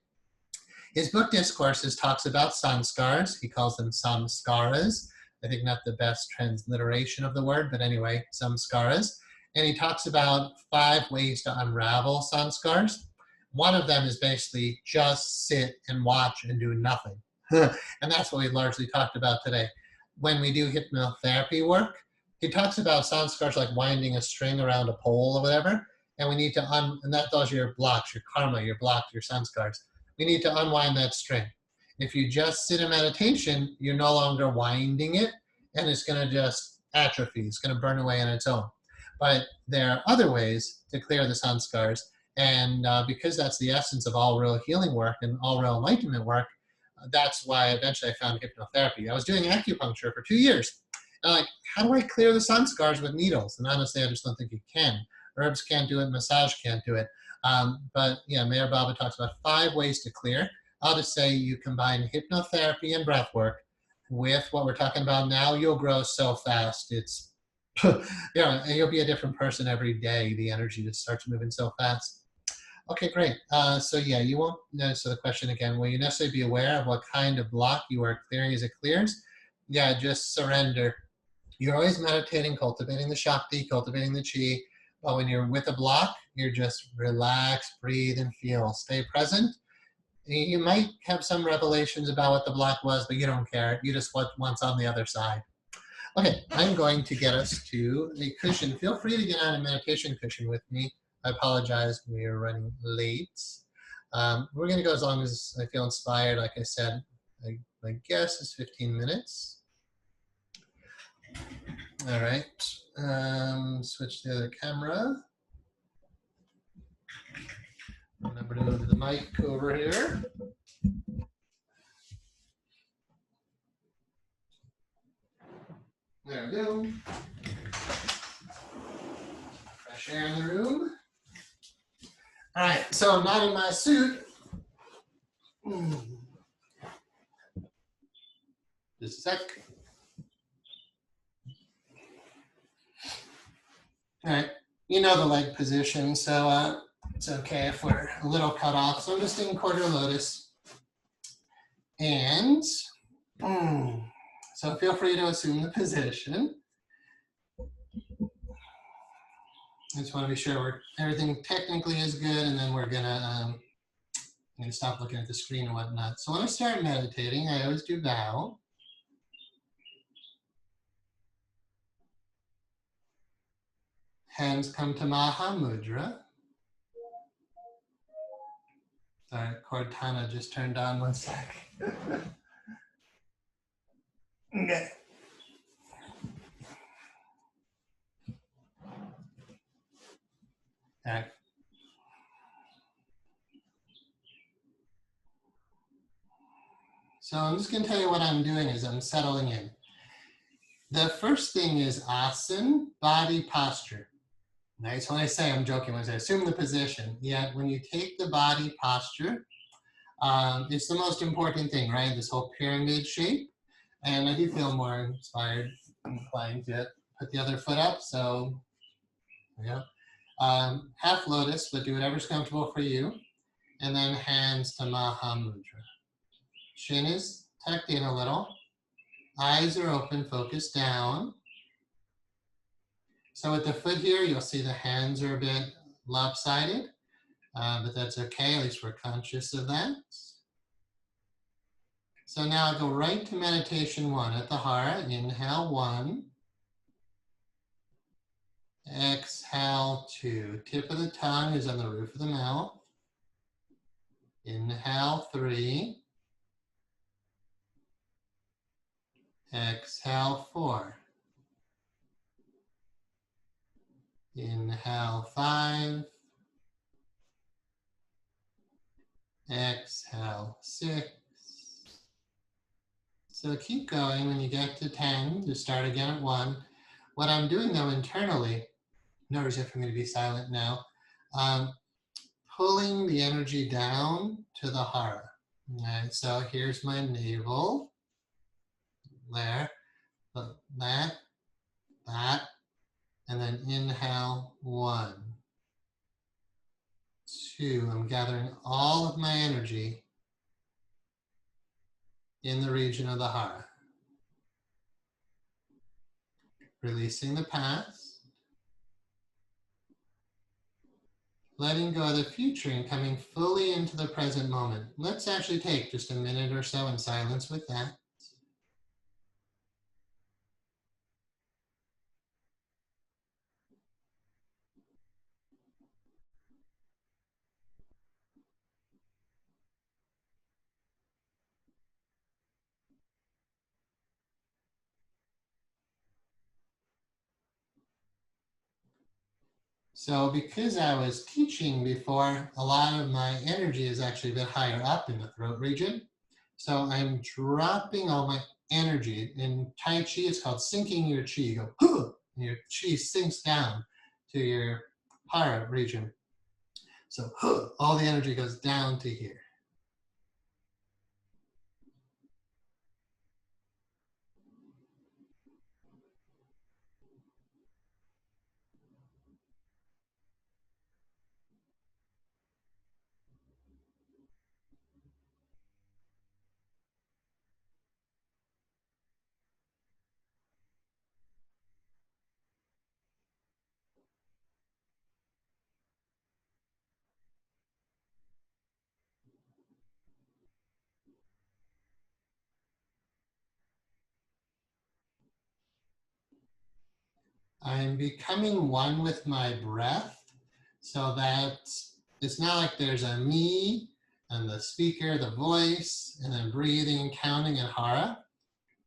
His book Discourses talks about sanskars. He calls them samskaras. I think not the best transliteration of the word, but anyway, samskaras. And he talks about 5 ways to unravel sanskars. One of them is basically just sit and watch and do nothing. And that's what we largely talked about today. When we do hypnotherapy work, he talks about sanskars like winding a string around a pole or whatever. And we need to, and that does your blocks, your karma, your blocks, your sanskars. We need to unwind that string. If you just sit in meditation, you're no longer winding it, and it's going to just atrophy. It's going to burn away on its own. But there are other ways to clear the sanskars, and because that's the essence of all real healing work and all real enlightenment work, that's why eventually I found hypnotherapy. I was doing acupuncture for 2 years. And I'm like, how do I clear the sanskars with needles? And honestly, I just don't think you can. Herbs can't do it, massage can't do it. But yeah, Meher Baba talks about 5 ways to clear. I'll just say you combine hypnotherapy and breath work with what we're talking about now, you'll grow so fast. It's, you'll be a different person every day. The energy just starts moving so fast. Okay, great. So yeah, you won't, so the question again, will you necessarily be aware of what kind of block you are clearing as it clears? Yeah, just surrender. You're always meditating, cultivating the Shakti, cultivating the Chi. But when you're with a block, you're just relax, breathe, and feel. Stay present. You might have some revelations about what the block was, but you don't care. You just want what's on the other side. Okay, I'm going to get us to a cushion. Feel free to get on a meditation cushion with me. I apologize, we are running late. We're going to go as long as I feel inspired. Like I said, my guess is 15 minutes. All right, switch to the other camera. Remember to move the mic over here. There we go. Fresh air in the room. All right, so I'm not in my suit. Just a sec. All right, you know the leg position, so it's okay if we're a little cut off. So I'm just in quarter lotus. And so feel free to assume the position. I just want to be sure everything technically is good, and then we're I'm gonna stop looking at the screen and whatnot. So when I start meditating, I always do bow. Hands come to Maha Mudra. Sorry, Cortana just turned on, 1 sec. Okay. All right. So I'm just going to tell you what I'm doing is I'm settling in. The first thing is asana, body posture. Right? So when I say, I'm joking when I say assume the position, yet when you take the body posture, it's the most important thing, right? This whole pyramid shape. And I do feel more inspired, inclined to put the other foot up. So, yeah. Half lotus, but do whatever's comfortable for you. And then hands to Maha Mudra. Chin is tucked in a little. Eyes are open, focus down. So with the foot here, you'll see the hands are a bit lopsided, but that's okay, at least we're conscious of that. So now I go right to meditation 1 at the heart. Inhale 1. Exhale 2. Tip of the tongue is on the roof of the mouth. Inhale 3. Exhale 4. Inhale 5. Exhale 6. So keep going. When you get to 10, just start again at 1. What I'm doing though internally, notice if I'm going to be silent now, pulling the energy down to the heart. Right, so here's my navel. There, that, and then inhale 1, 2. I'm gathering all of my energy in the region of the heart. Releasing the past. Letting go of the future and coming fully into the present moment. Let's actually take just a minute or so in silence with that. So because I was teaching before, a lot of my energy is actually a bit higher up in the throat region. So I'm dropping all my energy. In Tai Chi, it's called sinking your chi. You go, huh, and your chi sinks down to your heart region. So huh, all the energy goes down to here. I'm becoming one with my breath. so that it's not like there's a me and the speaker, the voice, and then breathing and counting and hara.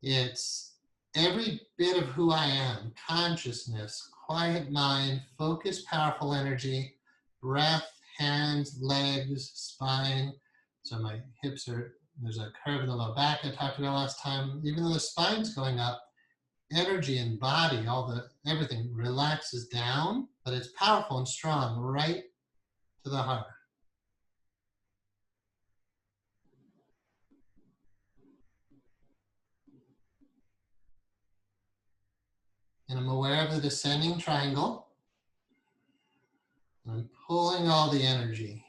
It's every bit of who I am, consciousness, quiet mind, focused, powerful energy, breath, hands, legs, spine. So my hips are, there's a curve in the low back I talked about last time. Even though the spine's going up, energy and body, everything relaxes down, but it's powerful and strong right to the heart. And I'm aware of the descending triangle. I'm pulling all the energy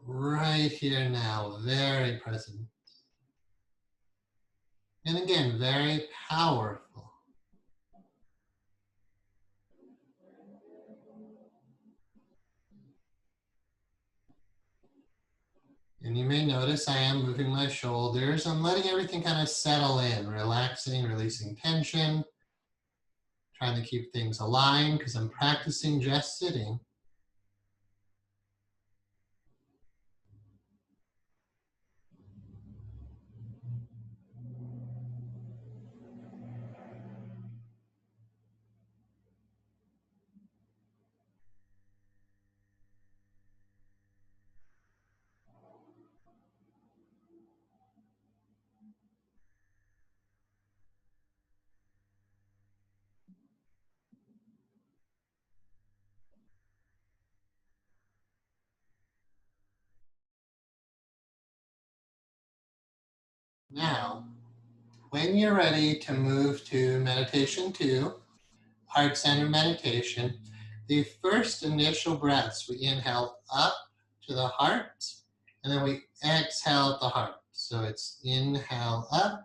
right here now, very present. And again, very powerful. And you may notice I am moving my shoulders. I'm letting everything kind of settle in, relaxing, releasing tension, trying to keep things aligned because I'm practicing just sitting. Now, when you're ready to move to meditation 2, heart-centered meditation, the first initial breaths, we inhale up to the heart, and then we exhale at the heart. So it's inhale up,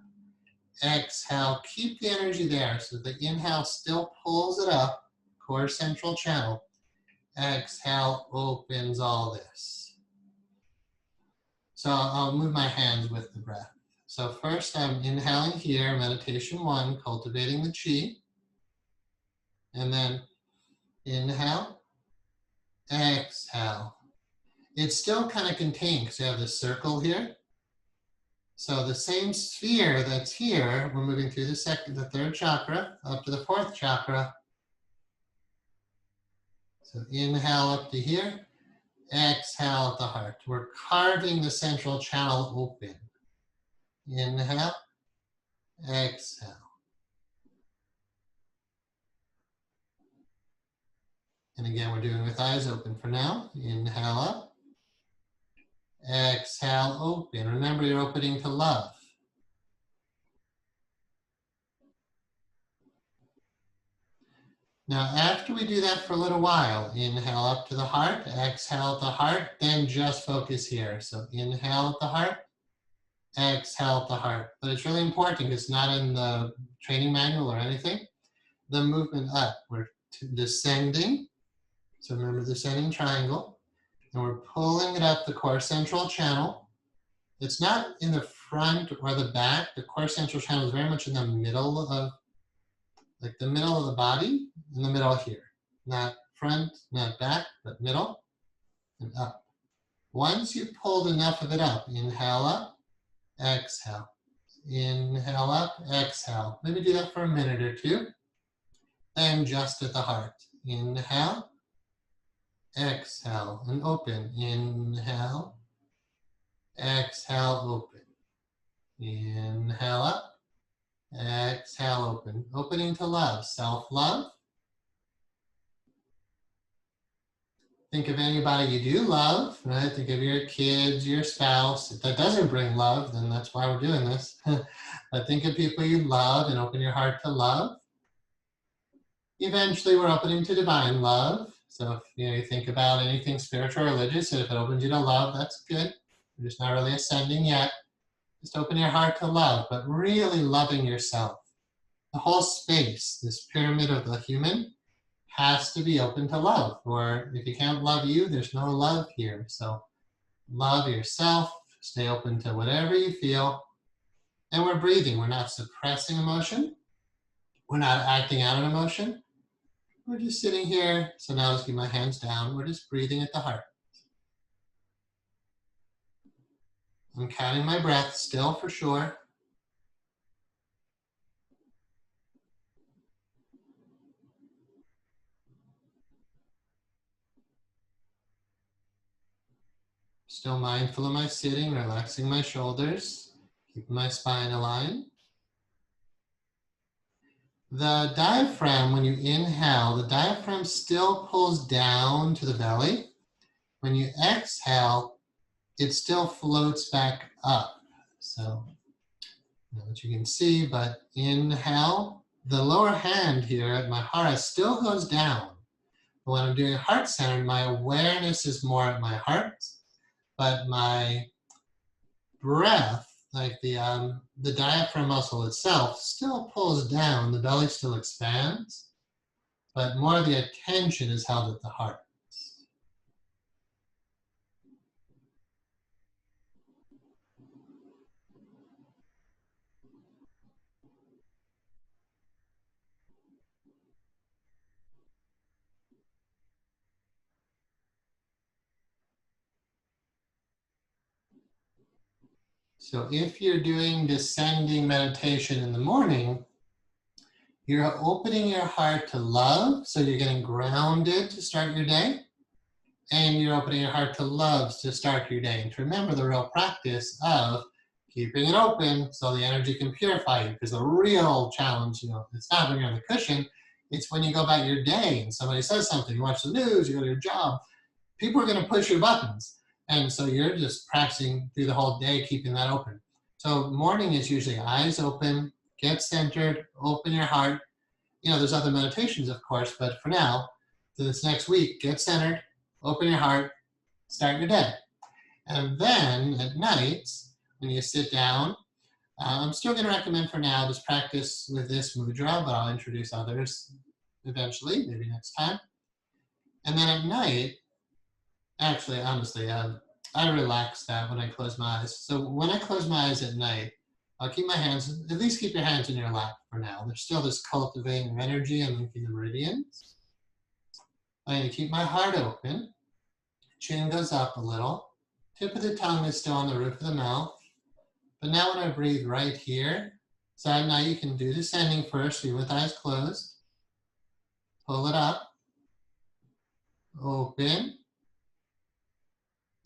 exhale, keep the energy there. So the inhale still pulls it up, core central channel. Exhale opens all this. So I'll move my hands with the breath. So first I'm inhaling here, meditation 1, cultivating the chi. And then inhale, exhale. It's still kind of contained because you have this circle here. So the same sphere that's here, we're moving through the third chakra, up to the fourth chakra. So inhale up to here, exhale at the heart. We're carving the central channel open. Inhale, exhale. And again, we're doing with eyes open for now. Inhale up, exhale open. Remember, you're opening to love. Now, after we do that for a little while, inhale up to the heart, exhale at the heart, then just focus here. So inhale at the heart, exhale at the heart. But it's really important because it's not in the training manual or anything. The movement up, we're descending. So remember the descending triangle. And we're pulling it up the core central channel. It's not in the front or the back. The core central channel is very much in the middle of, like the middle of the body, in the middle here. Not front, not back, but middle and up. Once you've pulled enough of it up, inhale up, exhale. Inhale up, exhale. Maybe do that for a minute or two. Then just at the heart. Inhale, exhale, and open. Inhale, exhale, open. Inhale up, exhale, open. Opening to love, self-love. Think of anybody you do love, right? Think of your kids, your spouse. If that doesn't bring love, then that's why we're doing this. But think of people you love and open your heart to love. Eventually, we're opening to divine love. So if you think about anything spiritual or religious, if it opens you to love, that's good. You're just not really ascending yet. Just open your heart to love, but really loving yourself. The whole space, this pyramid of the human, has to be open to love. Or if you can't love you, there's no love here. So love yourself, stay open to whatever you feel. And we're breathing. We're not suppressing emotion. We're not acting out an emotion. We're just sitting here. So now let's keep my hands down. We're just breathing at the heart. I'm counting my breath still for sure. Still mindful of my sitting, relaxing my shoulders, keeping my spine aligned. The diaphragm, when you inhale, the diaphragm still pulls down to the belly. When you exhale, it still floats back up. So, I don't know what you can see, but inhale, the lower hand here at my heart still goes down. But when I'm doing heart-centered, my awareness is more at my heart, but my breath, like the diaphragm muscle itself, still pulls down. The belly still expands, but more of the attention is held at the heart. So if you're doing descending meditation in the morning, you're opening your heart to love, so you're getting grounded to start your day, and you're opening your heart to love to start your day. And to remember the real practice of keeping it open so the energy can purify you, because the real challenge, it's not when you're on the cushion, it's when you go about your day and somebody says something, you watch the news, you go to your job, people are going to push your buttons. And so you're just practicing through the whole day, keeping that open. So morning is usually eyes open, get centered, open your heart. There's other meditations, of course, but for now, for this next week, get centered, open your heart, start your day. And then at night, when you sit down, I'm still going to recommend for now just practice with this mudra, but I'll introduce others eventually, maybe next time. And then at night, actually, honestly, I relax that when I close my eyes. So when I close my eyes at night, I'll keep my hands, at least keep your hands in your lap for now. There's still this cultivating of energy and linking the meridians. I'm going to keep my heart open. Chin goes up a little. Tip of the tongue is still on the roof of the mouth. But now when I breathe right here, so now you can do descending first, so with eyes closed. Pull it up. Open.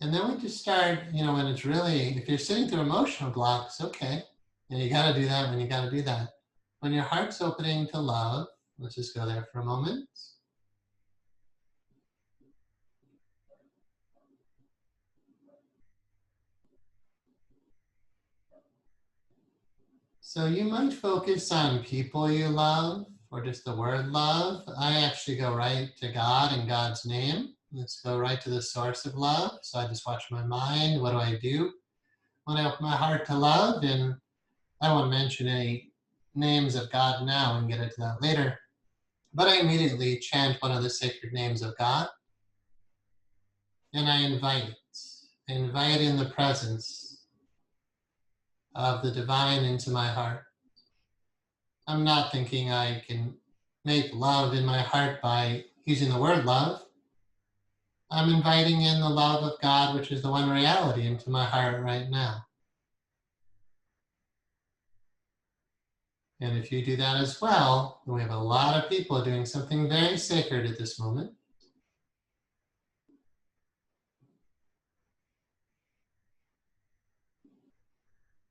And then we just start, when it's really, if you're sitting through emotional blocks, okay. And you got to do that when you got to do that. When your heart's opening to love, let's just go there for a moment. So you might focus on people you love or just the word love. I actually go right to God and God's name. Let's go right to the source of love. So I just watch my mind. What do I do when I open my heart to love? And I won't mention any names of God now and get into that later. But I immediately chant one of the sacred names of God. And I invite in the presence of the divine into my heart. I'm not thinking I can make love in my heart by using the word love. I'm inviting in the love of God, which is the one reality, into my heart right now. And if you do that as well, then we have a lot of people doing something very sacred at this moment.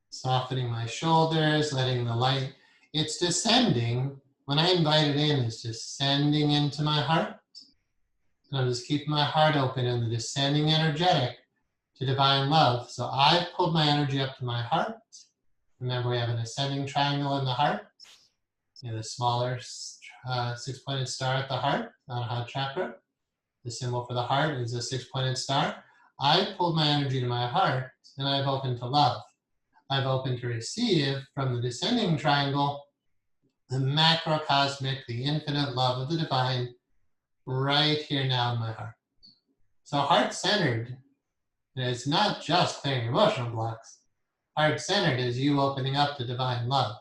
Softening my shoulders, letting the light, it's descending. When I invite it in, it's descending into my heart. And I'm just keeping my heart open in the descending energetic to divine love. So I've pulled my energy up to my heart. Remember, we have an ascending triangle in the heart. The smaller six-pointed star at the heart, Anahata chakra. The symbol for the heart is a six-pointed star. I've pulled my energy to my heart, and I've opened to love. I've opened to receive from the descending triangle the macrocosmic, the infinite love of the divine, right here now in my heart. So heart-centered, it's not just clearing emotional blocks. Heart-centered is you opening up to divine love.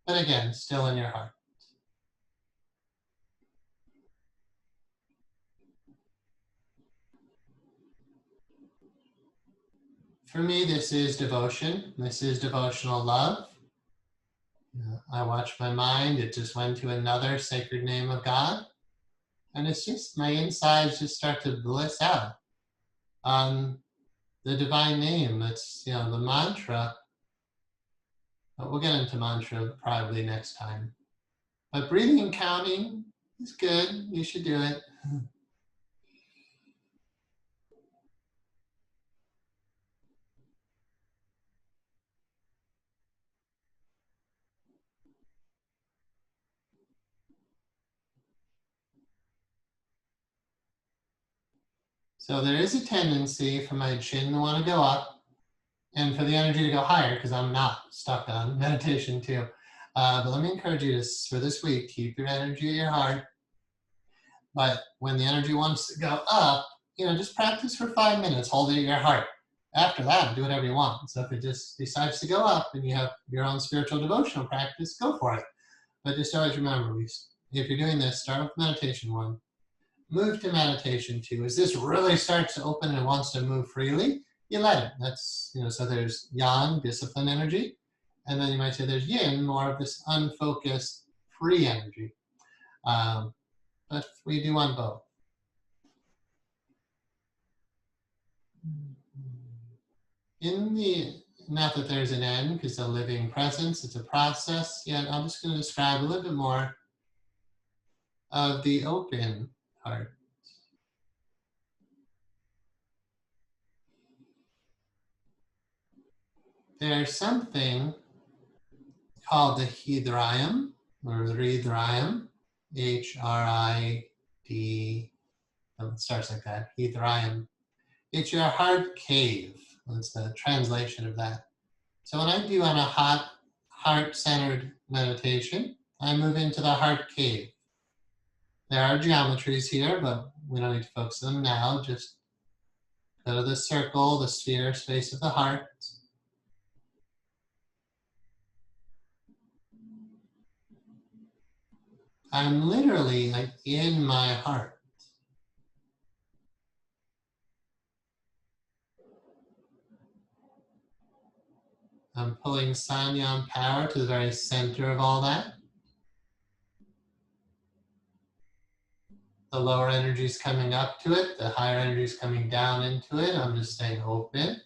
But again, still in your heart. For me, this is devotion. This is devotional love. I watch my mind. It just went to another sacred name of God. And it's just, my insides just start to bliss out on the divine name. That's, the mantra. But we'll get into mantra probably next time. But breathing and counting is good. You should do it. So there is a tendency for my chin to want to go up and for the energy to go higher, because I'm not stuck on meditation too. But let me encourage you to, for this week, keep your energy at your heart. But when the energy wants to go up, just practice for 5 minutes, hold it at your heart. After that, do whatever you want. So if it just decides to go up and you have your own spiritual devotional practice, go for it. But just always remember, if you're doing this, start with meditation 1. Move to meditation 2. As this really starts to open and wants to move freely, you let it. That's, so there's yang, discipline energy. And then you might say there's yin, more of this unfocused, free energy. But we do want both. Not that there's an end, because it's a living presence, it's a process, yet I'm just going to describe a little bit more of the open heart. There's something called the hridayam, or hridayam, Hrid, it starts like that, hridayam. It's your heart cave. That's the translation of that. So when I do on a hot, heart-centered meditation, I move into the heart cave. There are geometries here, but we don't need to focus on them now. Just go to the circle, the sphere, space of the heart. I'm literally in my heart. I'm pulling Sanyam power to the very center of all that. The lower energy is coming up to it. The higher energy is coming down into it. I'm just staying open.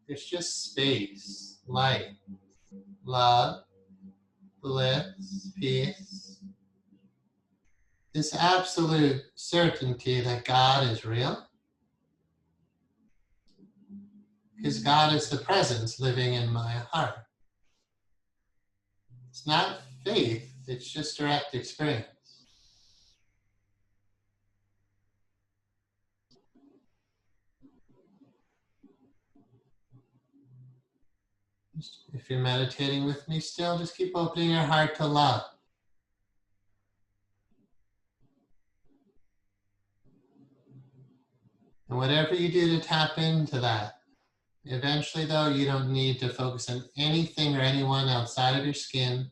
It's just space, light, love, bliss, peace. This absolute certainty that God is real. Because God is the presence living in my heart. It's not faith, it's just direct experience. If you're meditating with me still, just keep opening your heart to love. And whatever you do to tap into that, eventually though, you don't need to focus on anything or anyone outside of your skin.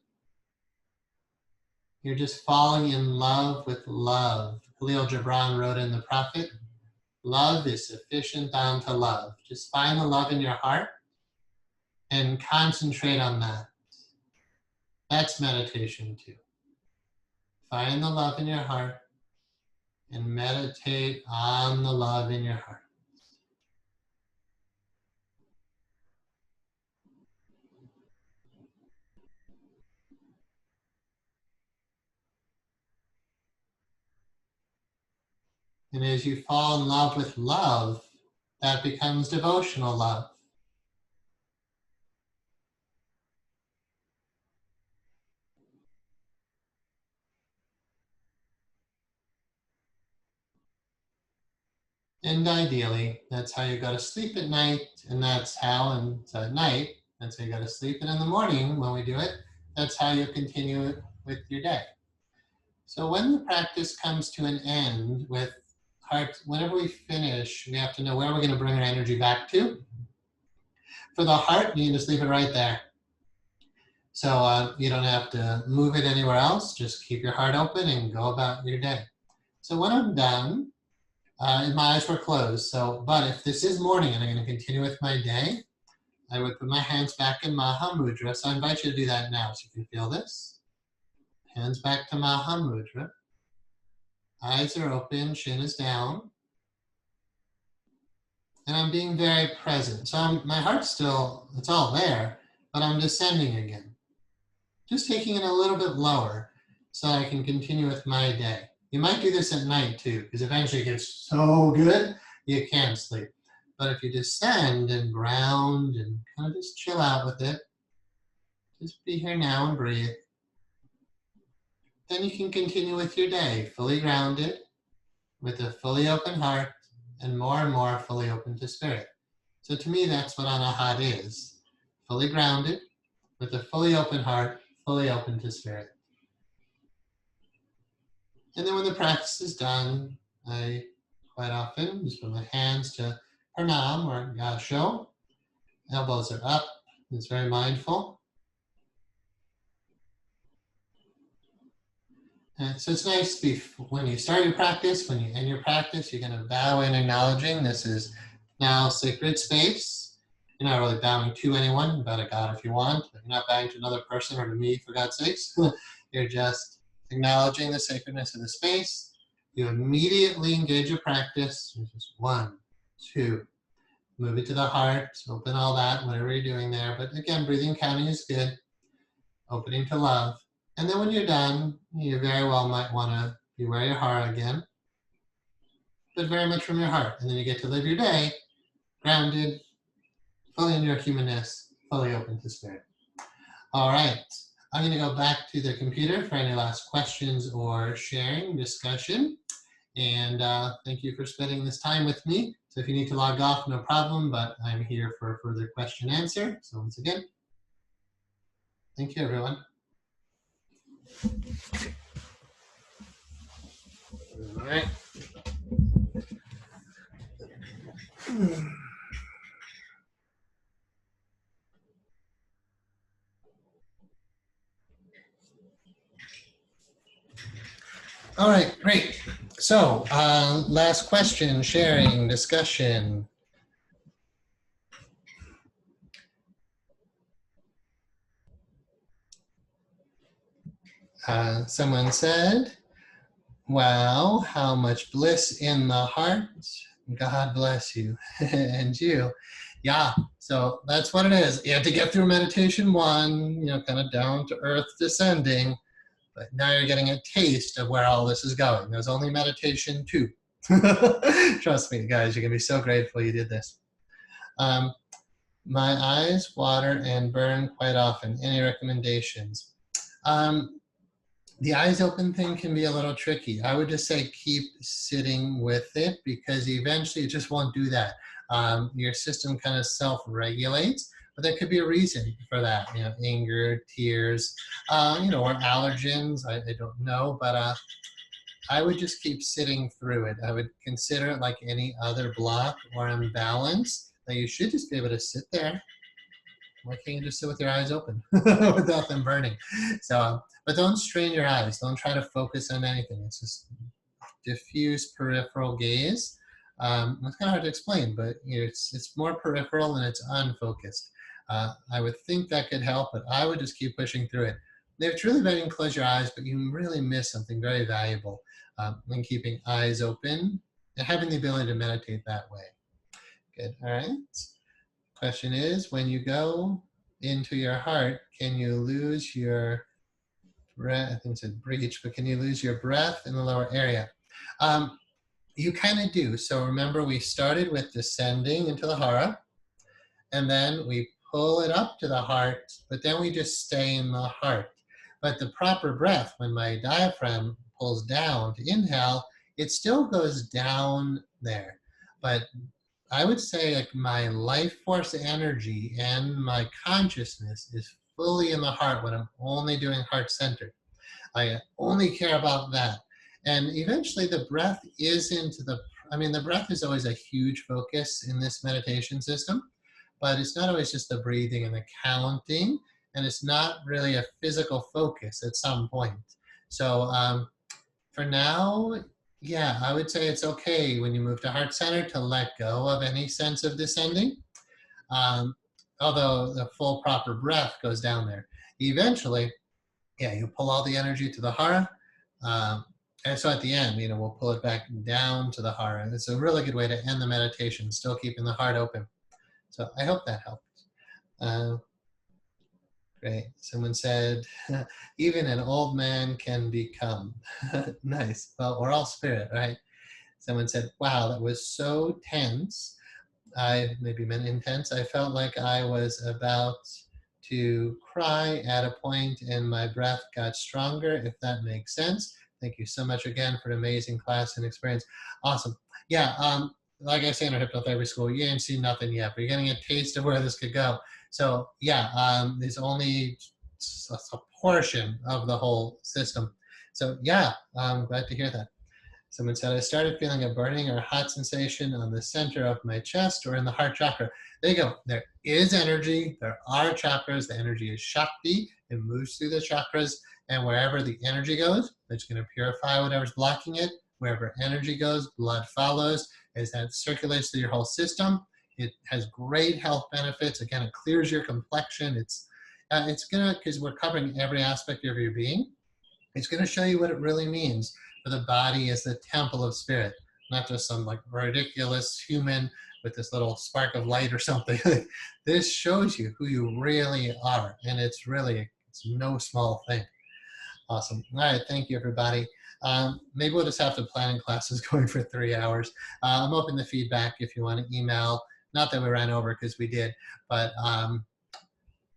You're just falling in love with love. Khalil Gibran wrote in The Prophet, love is sufficient unto love. Just find the love in your heart and concentrate on that. That's meditation too. Find the love in your heart and meditate on the love in your heart. And as you fall in love with love, that becomes devotional love. And ideally, that's how you go to sleep at night, and that's how, and so at night, that's how you go to sleep, and in the morning, when we do it, that's how you continue with your day. So when the practice comes to an end with heart, whenever we finish, we have to know where we're going to bring our energy back to. For the heart, you can just leave it right there. So you don't have to move it anywhere else. Just keep your heart open and go about your day. So when I'm done, and my eyes were closed, but if this is morning and I'm going to continue with my day, I would put my hands back in Maha Mudra. So I invite you to do that now so you can feel this. Hands back to Maha Mudra. Eyes are open, chin is down. And I'm being very present. So my heart's still, it's all there, but I'm descending again. Just taking it a little bit lower so I can continue with my day. You might do this at night too, because eventually it gets so good, you can't sleep. But if you descend and ground and kind of just chill out with it, just be here now and breathe. Then you can continue with your day, fully grounded, with a fully open heart, and more fully open to spirit. So to me, that's what Anahat is. Fully grounded, with a fully open heart, fully open to spirit. And then when the practice is done, I quite often just put my hands to Pranam or Yasho. Elbows are up. It's very mindful. And so it's nice when you start your practice, when you end your practice, you're going to bow in acknowledging this is now sacred space. You're not really bowing to anyone. You bow to God if you want, but you're not bowing to another person or to me, for God's sakes. You're just acknowledging the sacredness of the space. You immediately engage your practice. Just 1, 2. Move it to the heart. Open all that, whatever you're doing there. But again, breathing, counting is good. Opening to love. And then when you're done, you very well might want to beware your heart again, but very much from your heart. And then you get to live your day grounded, fully in your humanness, fully open to spirit. All right. I'm going to go back to the computer for any last questions or sharing, discussion. And thank you for spending this time with me. So if you need to log off, no problem, but I'm here for further question and answer. So once again, thank you, everyone. All right. All right, great. So last question, sharing, discussion. Someone said, wow, how much bliss in the heart. God bless you and you. Yeah, so that's what it is. You have to get through meditation 1, kind of down to earth descending, but now you're getting a taste of where all this is going. There's only meditation 2. Trust me, guys, you're going to be so grateful you did this. My eyes water and burn quite often. Any recommendations? The eyes open thing can be a little tricky. I would just say keep sitting with it because eventually it just won't do that. Your system kind of self-regulates, but there could be a reason for that. Anger, tears, or allergens. I don't know, but I would just keep sitting through it. I would consider it like any other block or imbalance. That you should just be able to sit there. Why can't you just sit with your eyes open without them burning? So, but don't strain your eyes. Don't try to focus on anything. It's just diffuse peripheral gaze. It's kind of hard to explain, but it's more peripheral and it's unfocused. I would think that could help, but I would just keep pushing through it. It's really bad you can close your eyes, but you really miss something very valuable when keeping eyes open and having the ability to meditate that way. Good, all right. Question is, when you go into your heart, can you lose your breath? I think it said breach, but can you lose your breath in the lower area? You kind of do. So remember, we started with descending into the hara, and then we pull it up to the heart, but then we just stay in the heart. But the proper breath, when my diaphragm pulls down to inhale, it still goes down there. But I would say like my life force energy and my consciousness is fully in the heart when I'm only doing heart-centered. I only care about that. And eventually the breath is the breath is always a huge focus in this meditation system, but it's not always just the breathing and the counting, and it's not really a physical focus at some point. So for now, Yeah, I would say it's okay when you move to heart center to let go of any sense of descending. Um, Although the full proper breath goes down there. Eventually, yeah, you pull all the energy to the hara. Um, and so at the end, we'll pull it back down to the hara. And it's a really good way to end the meditation, still keeping the heart open. So I hope that helped. Uh, Great. Someone said, even an old man can become. Nice. Well, we're all spirit, right? Someone said, wow, that was so tense. I maybe meant intense. I felt like I was about to cry at a point and my breath got stronger, if that makes sense. Thank you so much again for an amazing class and experience. Awesome. Yeah, like I say in our hypnotherapy school, you ain't seen nothing yet, but you're getting a taste of where this could go. So yeah, there's only a portion of the whole system. So yeah, I'm glad to hear that. Someone said, I started feeling a burning or hot sensation on the center of my chest or in the heart chakra. There you go. There is energy. There are chakras. The energy is Shakti. It moves through the chakras. And wherever the energy goes, it's going to purify whatever's blocking it. Wherever energy goes, blood follows. As that circulates through your whole system, it has great health benefits. Again, it clears your complexion. It's going to, because we're covering every aspect of your being, it's going to show you what it really means for the body as the temple of spirit, not just some like ridiculous human with this little spark of light or something. This shows you who you really are, and it's no small thing. Awesome. All right, thank you, everybody. Maybe we'll just have to plan in classes going for 3 hours. I'm open to feedback if you want to email. Not that we ran over because we did, but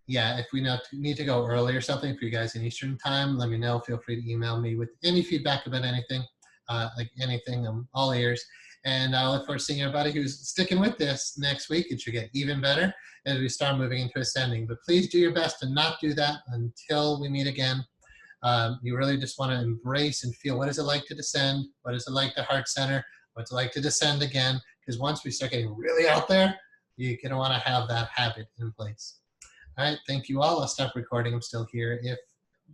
yeah, if we need to go early or something for you guys in Eastern time, let me know. Feel free to email me with any feedback about anything, like anything. I'm all ears. And I look forward to seeing everybody who's sticking with this next week. It should get even better as we start moving into ascending. But please do your best to not do that until we meet again. You really just want to embrace and feel, what is it like to descend? What is it like to heart center? What's it like to descend again? Because once we start getting really out there, you're going to want to have that habit in place. All right, thank you all. I'll stop recording. I'm still here if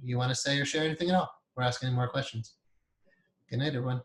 you want to say or share anything at all or ask any more questions. Good night, everyone.